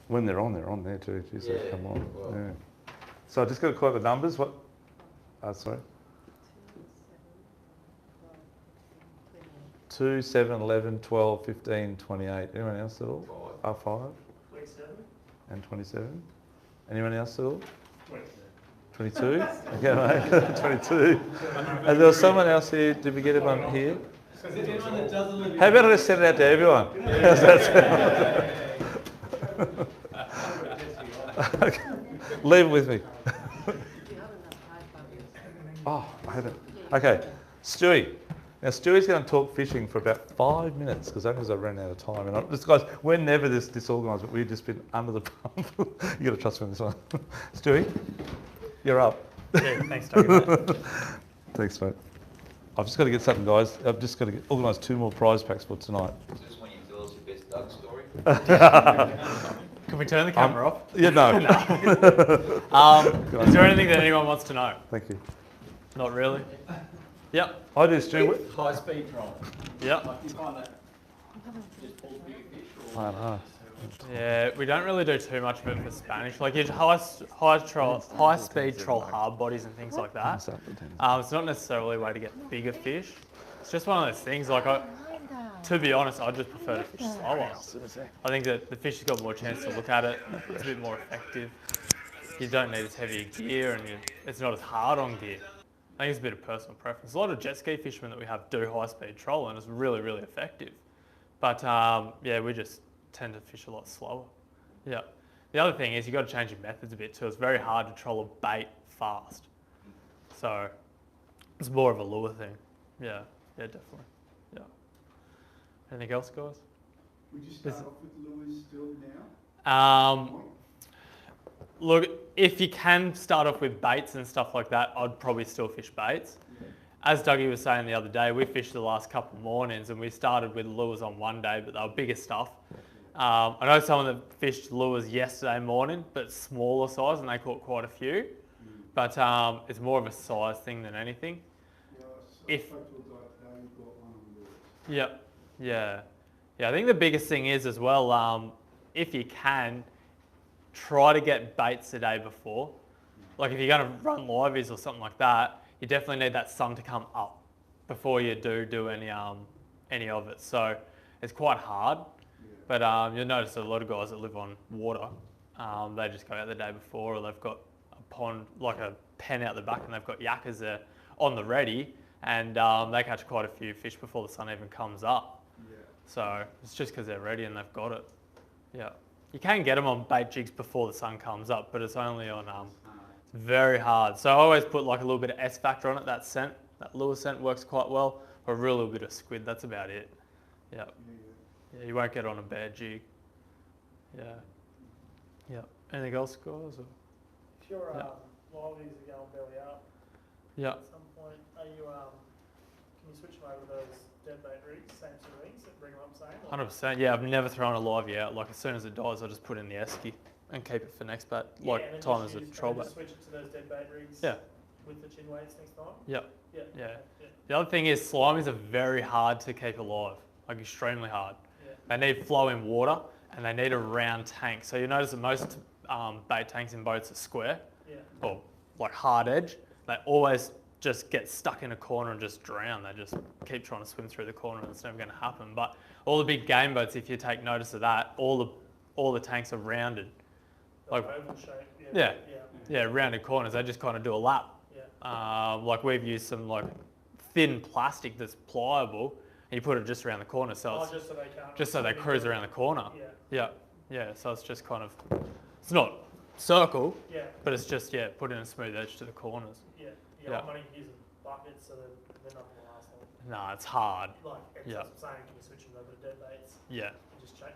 When they're on there too. Geez, they come on. Well. Yeah. So I just got to quote the numbers. What? Sorry. 2, 7, 11, 12, 15, 28. Anyone else at all? 5. 27. And 27. Anyone else at all? 27. 22? Okay, mate. 22. And there was someone else here. Did we get everyone here? How about I just send it out to everyone? How's that sound? Okay. Leave it with me. Oh, I haven't. Okay, Stewie. Now, Stewie's going to talk fishing for about 5 minutes because I ran out of time. And guys, we're never this disorganised, but we've just been under the pump. You got to trust me on this one. Stewie, you're up. Yeah, thanks, Doug. Thanks, mate. I've just got to get something, guys. I've just got to organise 2 more prize packs for tonight. Just when you tell us your best Doug story. Can we turn the camera off? Yeah, no. Is there anything that anyone wants to know? Thank you. Not really. Yep. I do, Stu. High speed troll. Yep. Like you find that just pulls bigger fish or? I know. Yeah, we don't really do too much of it for Spanish. Like your high speed troll hard bodies and things like that. It's not necessarily a way to get bigger fish. It's just one of those things. Like to be honest, I just prefer to fish slower. I think that the fish has got more chance to look at it. It's a bit more effective. You don't need as heavy gear, and it's not as hard on gear. I think it's a bit of personal preference. A lot of jet ski fishermen that we have do high-speed troll, and it's really, really effective. But yeah, we just tend to fish a lot slower. Yeah. The other thing is you've got to change your methods a bit too. It's very hard to troll a bait fast. So it's more of a lure thing. Yeah, definitely. Yeah. Anything else, guys? Would you start off with lures still now? Look, if you can start off with baits and stuff like that, I'd probably still fish baits. Yeah. As Dougie was saying the other day, we fished the last couple of mornings and we started with lures on one day, but they were bigger stuff. I know someone that fished lures yesterday morning, but smaller size, and they caught quite a few. But it's more of a size thing than anything. Yeah, I spoke to a guy today who got one on lures. Yep. Yeah. Yeah, I think the biggest thing is as well, if you can, try to get baits the day before. Like if you're going to run liveys or something like that, you definitely need that sun to come up before you do any of it. So it's quite hard, but you'll notice a lot of guys that live on water, they just go out the day before, or they've got a pond, like a pen out the back, and they've got yakkers there on the ready, and they catch quite a few fish before the sun even comes up. Yeah. So it's just because they're ready and they've got it. Yeah. You can get them on bait jigs before the sun comes up, but it's only on, it's very hard. So I always put like a little bit of S factor on it, that scent, that lure scent works quite well, or a real little bit of squid, that's about it. Yeah. Yeah, you won't get it on a bad jig. Yeah. Yeah. Anything else, guys? Or? If your Yeah. liveys are going belly up, Yeah. at some point, are you can you switch them over to those dead bait rigs, same sort of rigs that bring them up same? or- 100%. Yeah, I've never thrown a livey out. Like as soon as it dies, I just put it in the esky and keep it for next bait, Yeah, like and then time just as a use- troll and bait. just switch it to those dead bait rigs. Yeah. With the chin weights next time. Yeah. Yeah. Yeah. Okay, The other thing is slimies are very hard to keep alive, like extremely hard. Yeah. They need flowing water and they need a round tank. So you notice that most bait tanks in boats are square Yeah. or like hard edge. They always just get stuck in a corner and just drown. They just keep trying to swim through the corner and it's never going to happen. But all the big game boats, if you take notice of that, all the tanks are rounded. Like, oval shape. yeah, Yeah. yeah, rounded corners. They just kind of do a lap. Yeah. Like we've used some like thin plastic that's pliable, and you put it just around the corner, so it's Just so they can't. just so they swim cruise into it. around the corner. Yeah. Yeah, yeah. So it's just kind of, it's not circle, Yeah. but it's just put in a smooth edge to the corners. Yeah. Yeah. Yeah. I'm only using buckets, so they're not going to last long. No, it's hard. Like, it's Yeah. what I'm saying, can you switch them over to dead baits? Yeah, And just change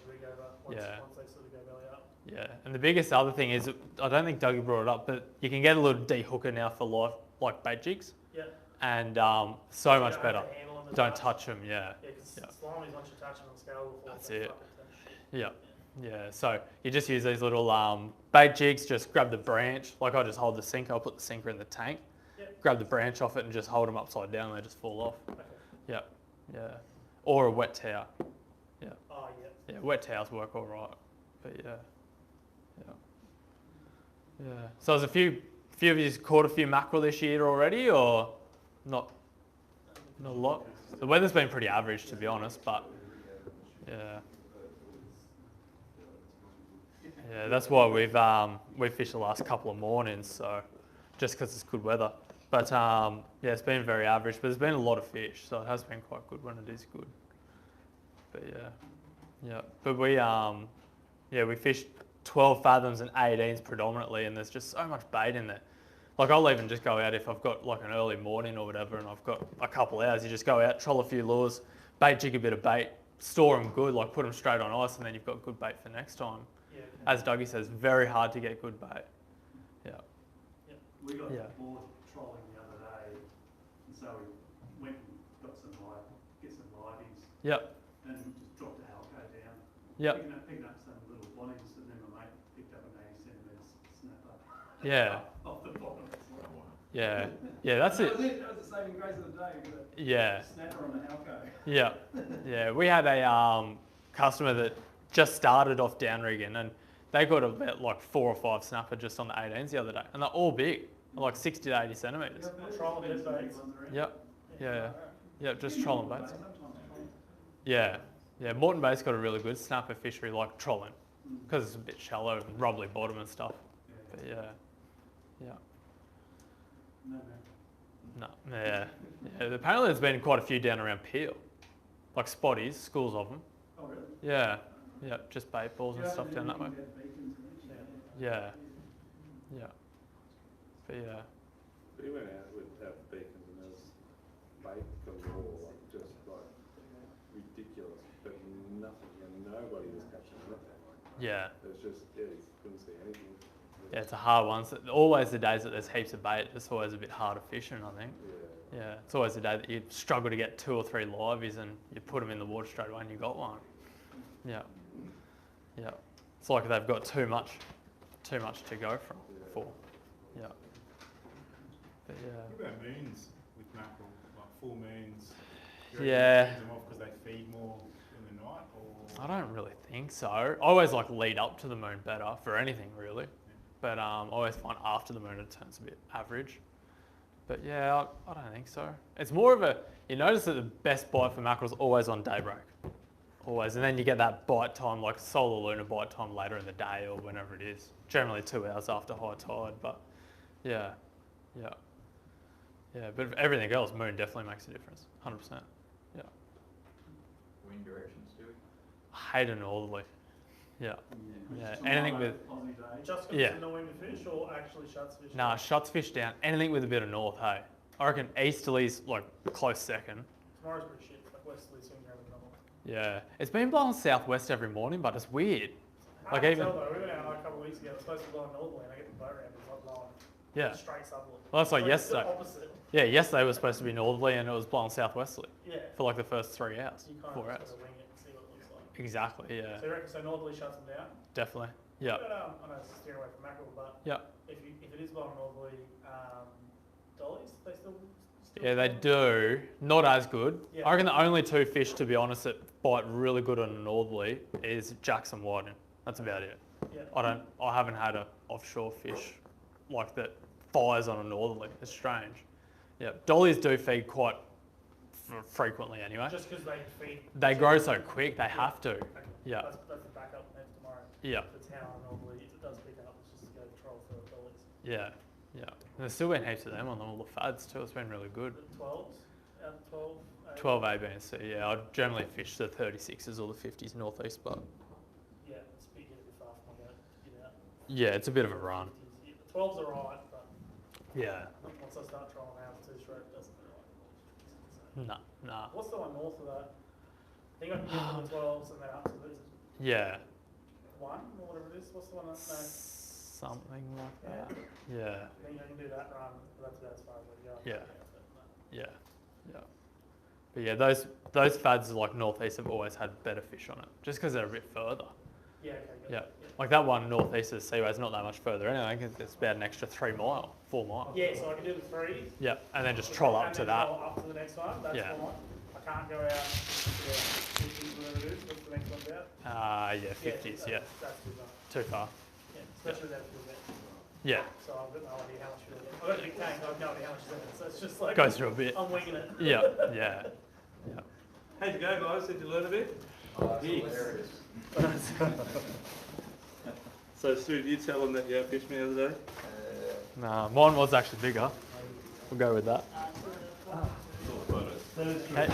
the rig over once, Yeah. once they sort of go belly up. yeah. And the biggest other thing is, I don't think Dougie brought it up, but you can get a little de-hooker now for like bait jigs, Yeah. and so You much don't have better. to handle them as Don't much. touch them. Yeah. Yeah, because Yeah. slimies, once you touch them on scale before, That's they it. fucking turn shit. Yeah, yeah. So you just use these little bait jigs. Just grab the branch. Like I just hold the sinker. I'll put the sinker in the tank. Yep. Grab the branch off it and just hold them upside down. And they just fall off. Okay. Yeah, yeah. Or a wet towel. Oh, yeah. Yeah, wet towels work all right. But yeah, yeah. So there's a few of you caught a few mackerel this year already, or not? Not a lot. The weather's been pretty average, to be honest. But yeah. Yeah, that's why we've fished the last couple of mornings, so just because it's good weather. But yeah, it's been very average, but there's been a lot of fish, so it has been quite good when it is good. But yeah. But we fished 12 fathoms and 18s predominantly, and there's just so much bait in there. Like I'll even just go out if I've got like an early morning or whatever, and I've got a couple hours. You just go out, troll a few lures, bait jig a bit of bait, store them good, like put them straight on ice, and then you've got good bait for next time. Yeah. As Dougie says, very hard to get good bait. Yeah. We got Yeah. bored trolling the other day, and so we went and got some liveys, Yep. and just dropped a halco down. Yep. Picking up some little bonnies, and then my mate picked up an 80 centimetre snapper. Yeah. Off the bottom. Yeah. Yeah, that's it. That was the saving grace of the day. Yeah. Snapper on the halco. Yeah. Yeah. We had a customer that just started off downrigging, and they got about like 4 or 5 snapper just on the 18s the other day, and they're all big, like 60 to 80 centimetres. Trolling dead baits. Yep. Yeah. Yeah. Just trolling baits. Yeah. Yeah. Moreton Bay's got a really good snapper fishery, like trolling, because it's a bit shallow and rubbly bottom and stuff. But yeah. Yeah. No. Yeah. Yeah. Apparently, there's been quite a few down around Peel, like spotties, schools of them. Oh, really? Yeah. Yeah. Just bait balls and stuff down that way. Yeah. Yeah. But yeah. We went out with our beacons and there's bait galore, like just like ridiculous, but nothing, and nobody was catching anything. Yeah. It was just, you couldn't see anything. Yeah, it's a hard one. So always the days that there's heaps of bait, it's always a bit harder fishing, I think. Yeah. Yeah, it's always the day that you struggle to get 2 or 3 liveys and you put them in the water straight away and you got one. Yeah. Yeah. It's like they've got too much to go from. For. Yeah. But yeah. What about moons with mackerel, like full moons? Yeah. Them off because they feed more in the night, or? I don't really think so. I always like lead up to the moon better for anything really, but I always find after the moon it turns a bit average. But yeah, I don't think so. It's more of a, you notice that the best bite for mackerel is always on daybreak. Always. And then you get that bite time, like solar lunar bite time later in the day or whenever it is. Generally 2 hours after high tide, but yeah. But for everything else, moon definitely makes a difference, 100%. Yeah. Wind directions, do we? I hate a northerly. Yeah. Anything with, Aussie day. Just Yeah. because it's annoying to fish or actually shuts fish? nah, shuts fish down. Anything with a bit of north, hey. I reckon easterly's like close second. Tomorrow's pretty shit. Like westerly swings around the north. Yeah. It's been blowing southwest every morning, but it's weird. I Like can even, tell though, we went out like a couple of weeks ago, it was supposed to blow northerly and I get the boat around, it's not blowing. yeah. Straight southerly. Well, that's like So it's the yesterday. opposite. Yeah, yesterday was supposed to be northerly and it was blowing southwesterly Yeah. for like the first 3 hours, You kind 4 of hours. just gotta wing it and see what it looks like. Exactly, yeah. So you reckon, so northerly shuts them down? Definitely. Yeah. But, I know it's steer away from mackerel, but Yeah. if it is blowing northerly, dollies, they still Yeah, they blow? do. Not as good. Yeah. I reckon the only 2 fish, to be honest, that bite really good on a northerly is jacks and whiting. That's about it. Yeah. I haven't had an offshore fish like that fires on a northerly. It's strange. Yeah, dollies do feed quite frequently anyway. Just because they feed. They grow so quick, they have to. Okay. Yeah. That's the backup plan for tomorrow. Yeah, That's how normally it does pick up, it's just to go troll for dollies. yeah. And there's still been heaps of them on all the fads too. It's been really good. The 12s, out of 12. 12 A, B and C, yeah. I generally fish the 36s or the 50s northeast, but Yeah, it's a bit far from my boat to get out. yeah, it's a bit of a run. Yeah, the 12s are right, but Yeah. once I start trolling out too straight, it doesn't really like. Nah. What's the one north of that? I think I can get to the 12s and then up to the Yeah. 1 or whatever it is. What's the one that? No. Something like that. Yeah. I think I can do that run, but that's about as far as I go. Yeah. But yeah, those fads like northeast have always had better fish on it, just because they're a bit further. Yeah, okay, good. Yeah. Like that one northeast of the Seaway is not that much further anyway. It's about an extra 3 mile, 4 miles. Yeah, so I can do the 3. Yeah, and then just troll up and to then that. troll up to the next one, that's Yeah. fine. I can't go out, 50s, whatever it is, what's the next one about? Yeah, 50s, yeah. That's too much. Too far. Yeah, especially that fuel bit. Yeah. So I've got no idea how much fuel bit. I've got a big tank, I've no idea how much is in it, so it's just like. Goes through a bit. I'm winging it. Yeah. How'd you go, guys? Did you learn a bit? Hilarious. So, Stu, did you tell them that you outfished me the other day? Nah, mine was actually bigger. We'll go with that. Hey,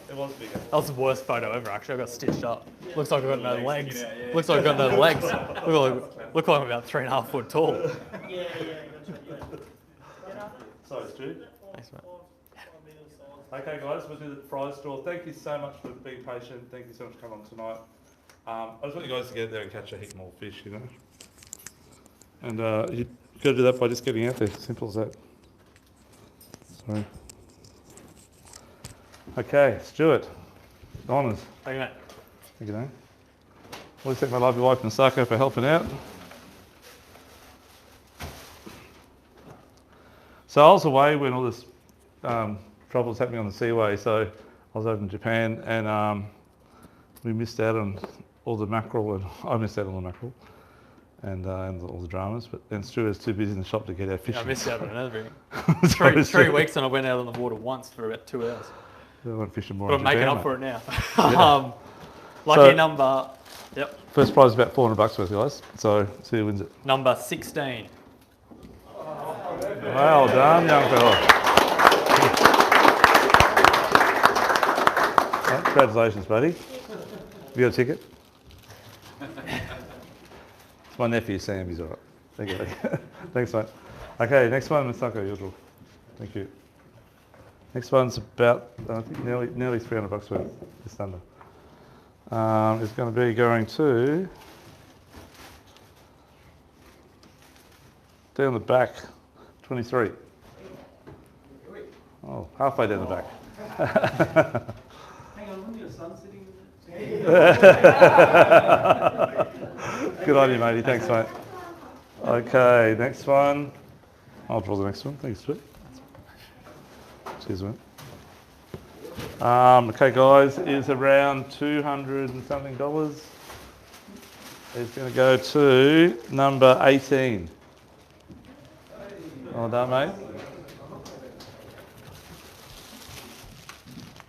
It was bigger. that was the worst photo ever, actually. I got stitched up. Looks like I've got no legs. Looks like I've got no legs. Look like I'm about 3.5 foot tall. Yeah, gotcha, Sorry, Stu. Thanks, mate. Okay, guys, we'll do the prize draw. Thank you so much for being patient. Thank you so much for coming on tonight. I just want you guys to get out there and catch a heap more fish, you know. And you got to do that by just getting out there. Simple as that. Sorry. Okay, Stuart. Honours. Thank you, mate. Thank you, mate. I want to thank my lovely wife and Sako for helping out. So I was away when all this trouble was happening on the Seaway. So I was over in Japan and we missed out on all the mackerel, and I missed out on the mackerel and all the dramas. But then Stu was too busy in the shop to get our fishing. Yeah, I missed out on everything. three weeks and I went out on the water once for about 2 hours. I went fishing more But in I'm making Japan, up for it mate. now. Lucky number, yep. First prize is about $400 worth, guys. So see who wins it. Number 16. Well done, young fella. Congratulations, buddy. You got a ticket? It's my nephew, Sam. He's all right. Thank you. Thanks, mate. Okay, next one, Sako, your draw. Thank you. Next one's about, I think, nearly $300 worth, just under. It's going to be going to down the back, 23. Oh, halfway down the back. Hang on, wasn't your son sitting Good on you, matey. Thanks, mate. Okay, next one. I'll draw the next one. Thanks, Stuart. Cheers, mate. Okay, guys, is around $200 and something. It's going to go to number 18. Well done, mate.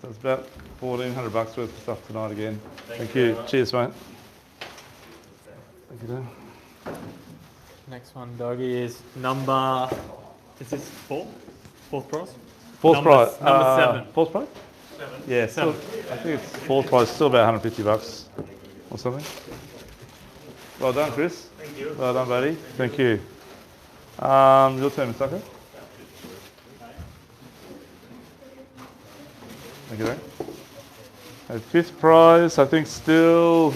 So it's about $1,400 worth of stuff tonight again. Thank you. Cheers, mate. Thank you, Dan. Next one, Doggy, is number. Is this fourth? Fourth prize? Fourth prize. Number 7. Fourth prize? 7. Yeah, still, I think it's fourth prize, still about $150 or something. Well done, Chris. Thank you. Well done, buddy. Thank you. Your turn, Mr. Tucker. Thank you, Dan. Fifth prize, I think still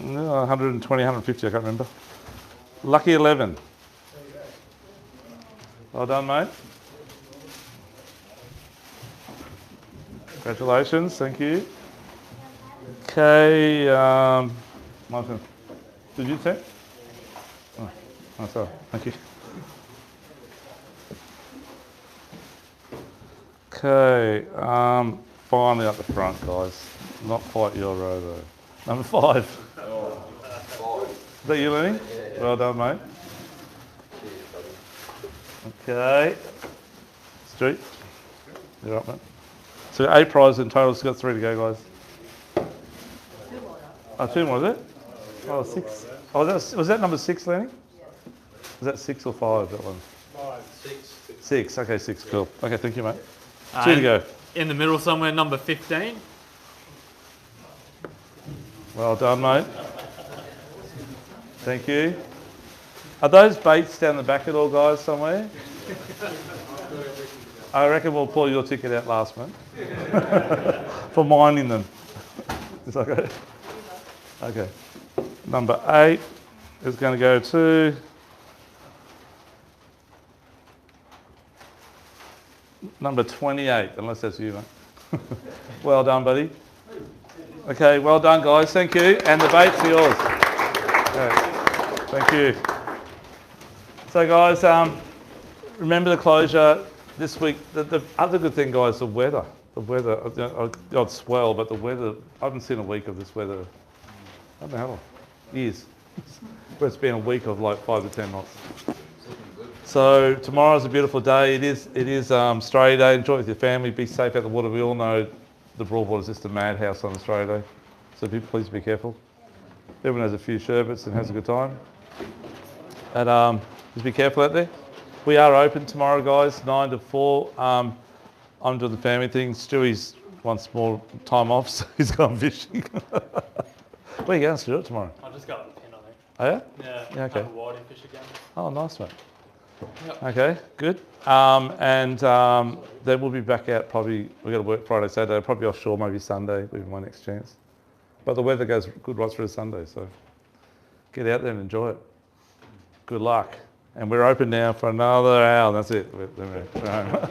120, 150, I can't remember. Lucky 11. Well done, mate. Congratulations, thank you. Okay, my turn. Did you say? Oh, sorry, thank you. Okay, finally up the front, guys. Not quite your row though. Number 5. Is that you, Lenny? Yeah. Well done, mate. Cheers, buddy. Okay. Street. You're up, mate. So 8 prizes in total. It's got 3 to go, guys. Oh, 2 more, is it? Oh, 6. Oh, was that number 6, Lenny? Was that 6 or 5, that one? 6. Okay, 6. Cool. Okay, thank you, mate. 2 to go. In the middle somewhere, number 15. Well done, mate. Thank you. Are those baits down the back at all, guys, somewhere? I reckon we'll pull your ticket out last, mate. For mining them. Is that okay? Okay. Number 8 is going to go to number 28, unless that's you, mate. Well done, buddy. Okay, well done, guys. Thank you. And the baits are yours. Okay. Thank you. So, guys, remember the closure this week. The other good thing, guys, the weather. The weather. It's swell, but the weather. I haven't seen a week of this weather. I don't know how long. Years. Where it's been a week of like 5 to 10 knots. So tomorrow's a beautiful day. It is Australia Day. Enjoy it with your family. Be safe out the water. We all know the Broadwater is just a madhouse on Australia Day. So please be careful. Everyone has a few sherbets and has a good time. And just be careful out there. We are open tomorrow, guys, 9 to 4. I'm doing the family thing. Stewie's wants more time off, so he's gone fishing. Where are you going, Stuart, tomorrow? I just got the pin on it. Oh, yeah? Yeah, okay. have a whiting fish again. Oh, nice, mate. Yep. Okay, good. Then we'll be back out probably, we've got to work Friday, Saturday, probably offshore, maybe Sunday, will be my next chance. But the weather goes good right through to Sunday, so get out there and enjoy it. Good luck. And we're open now for another hour, that's it. We're home.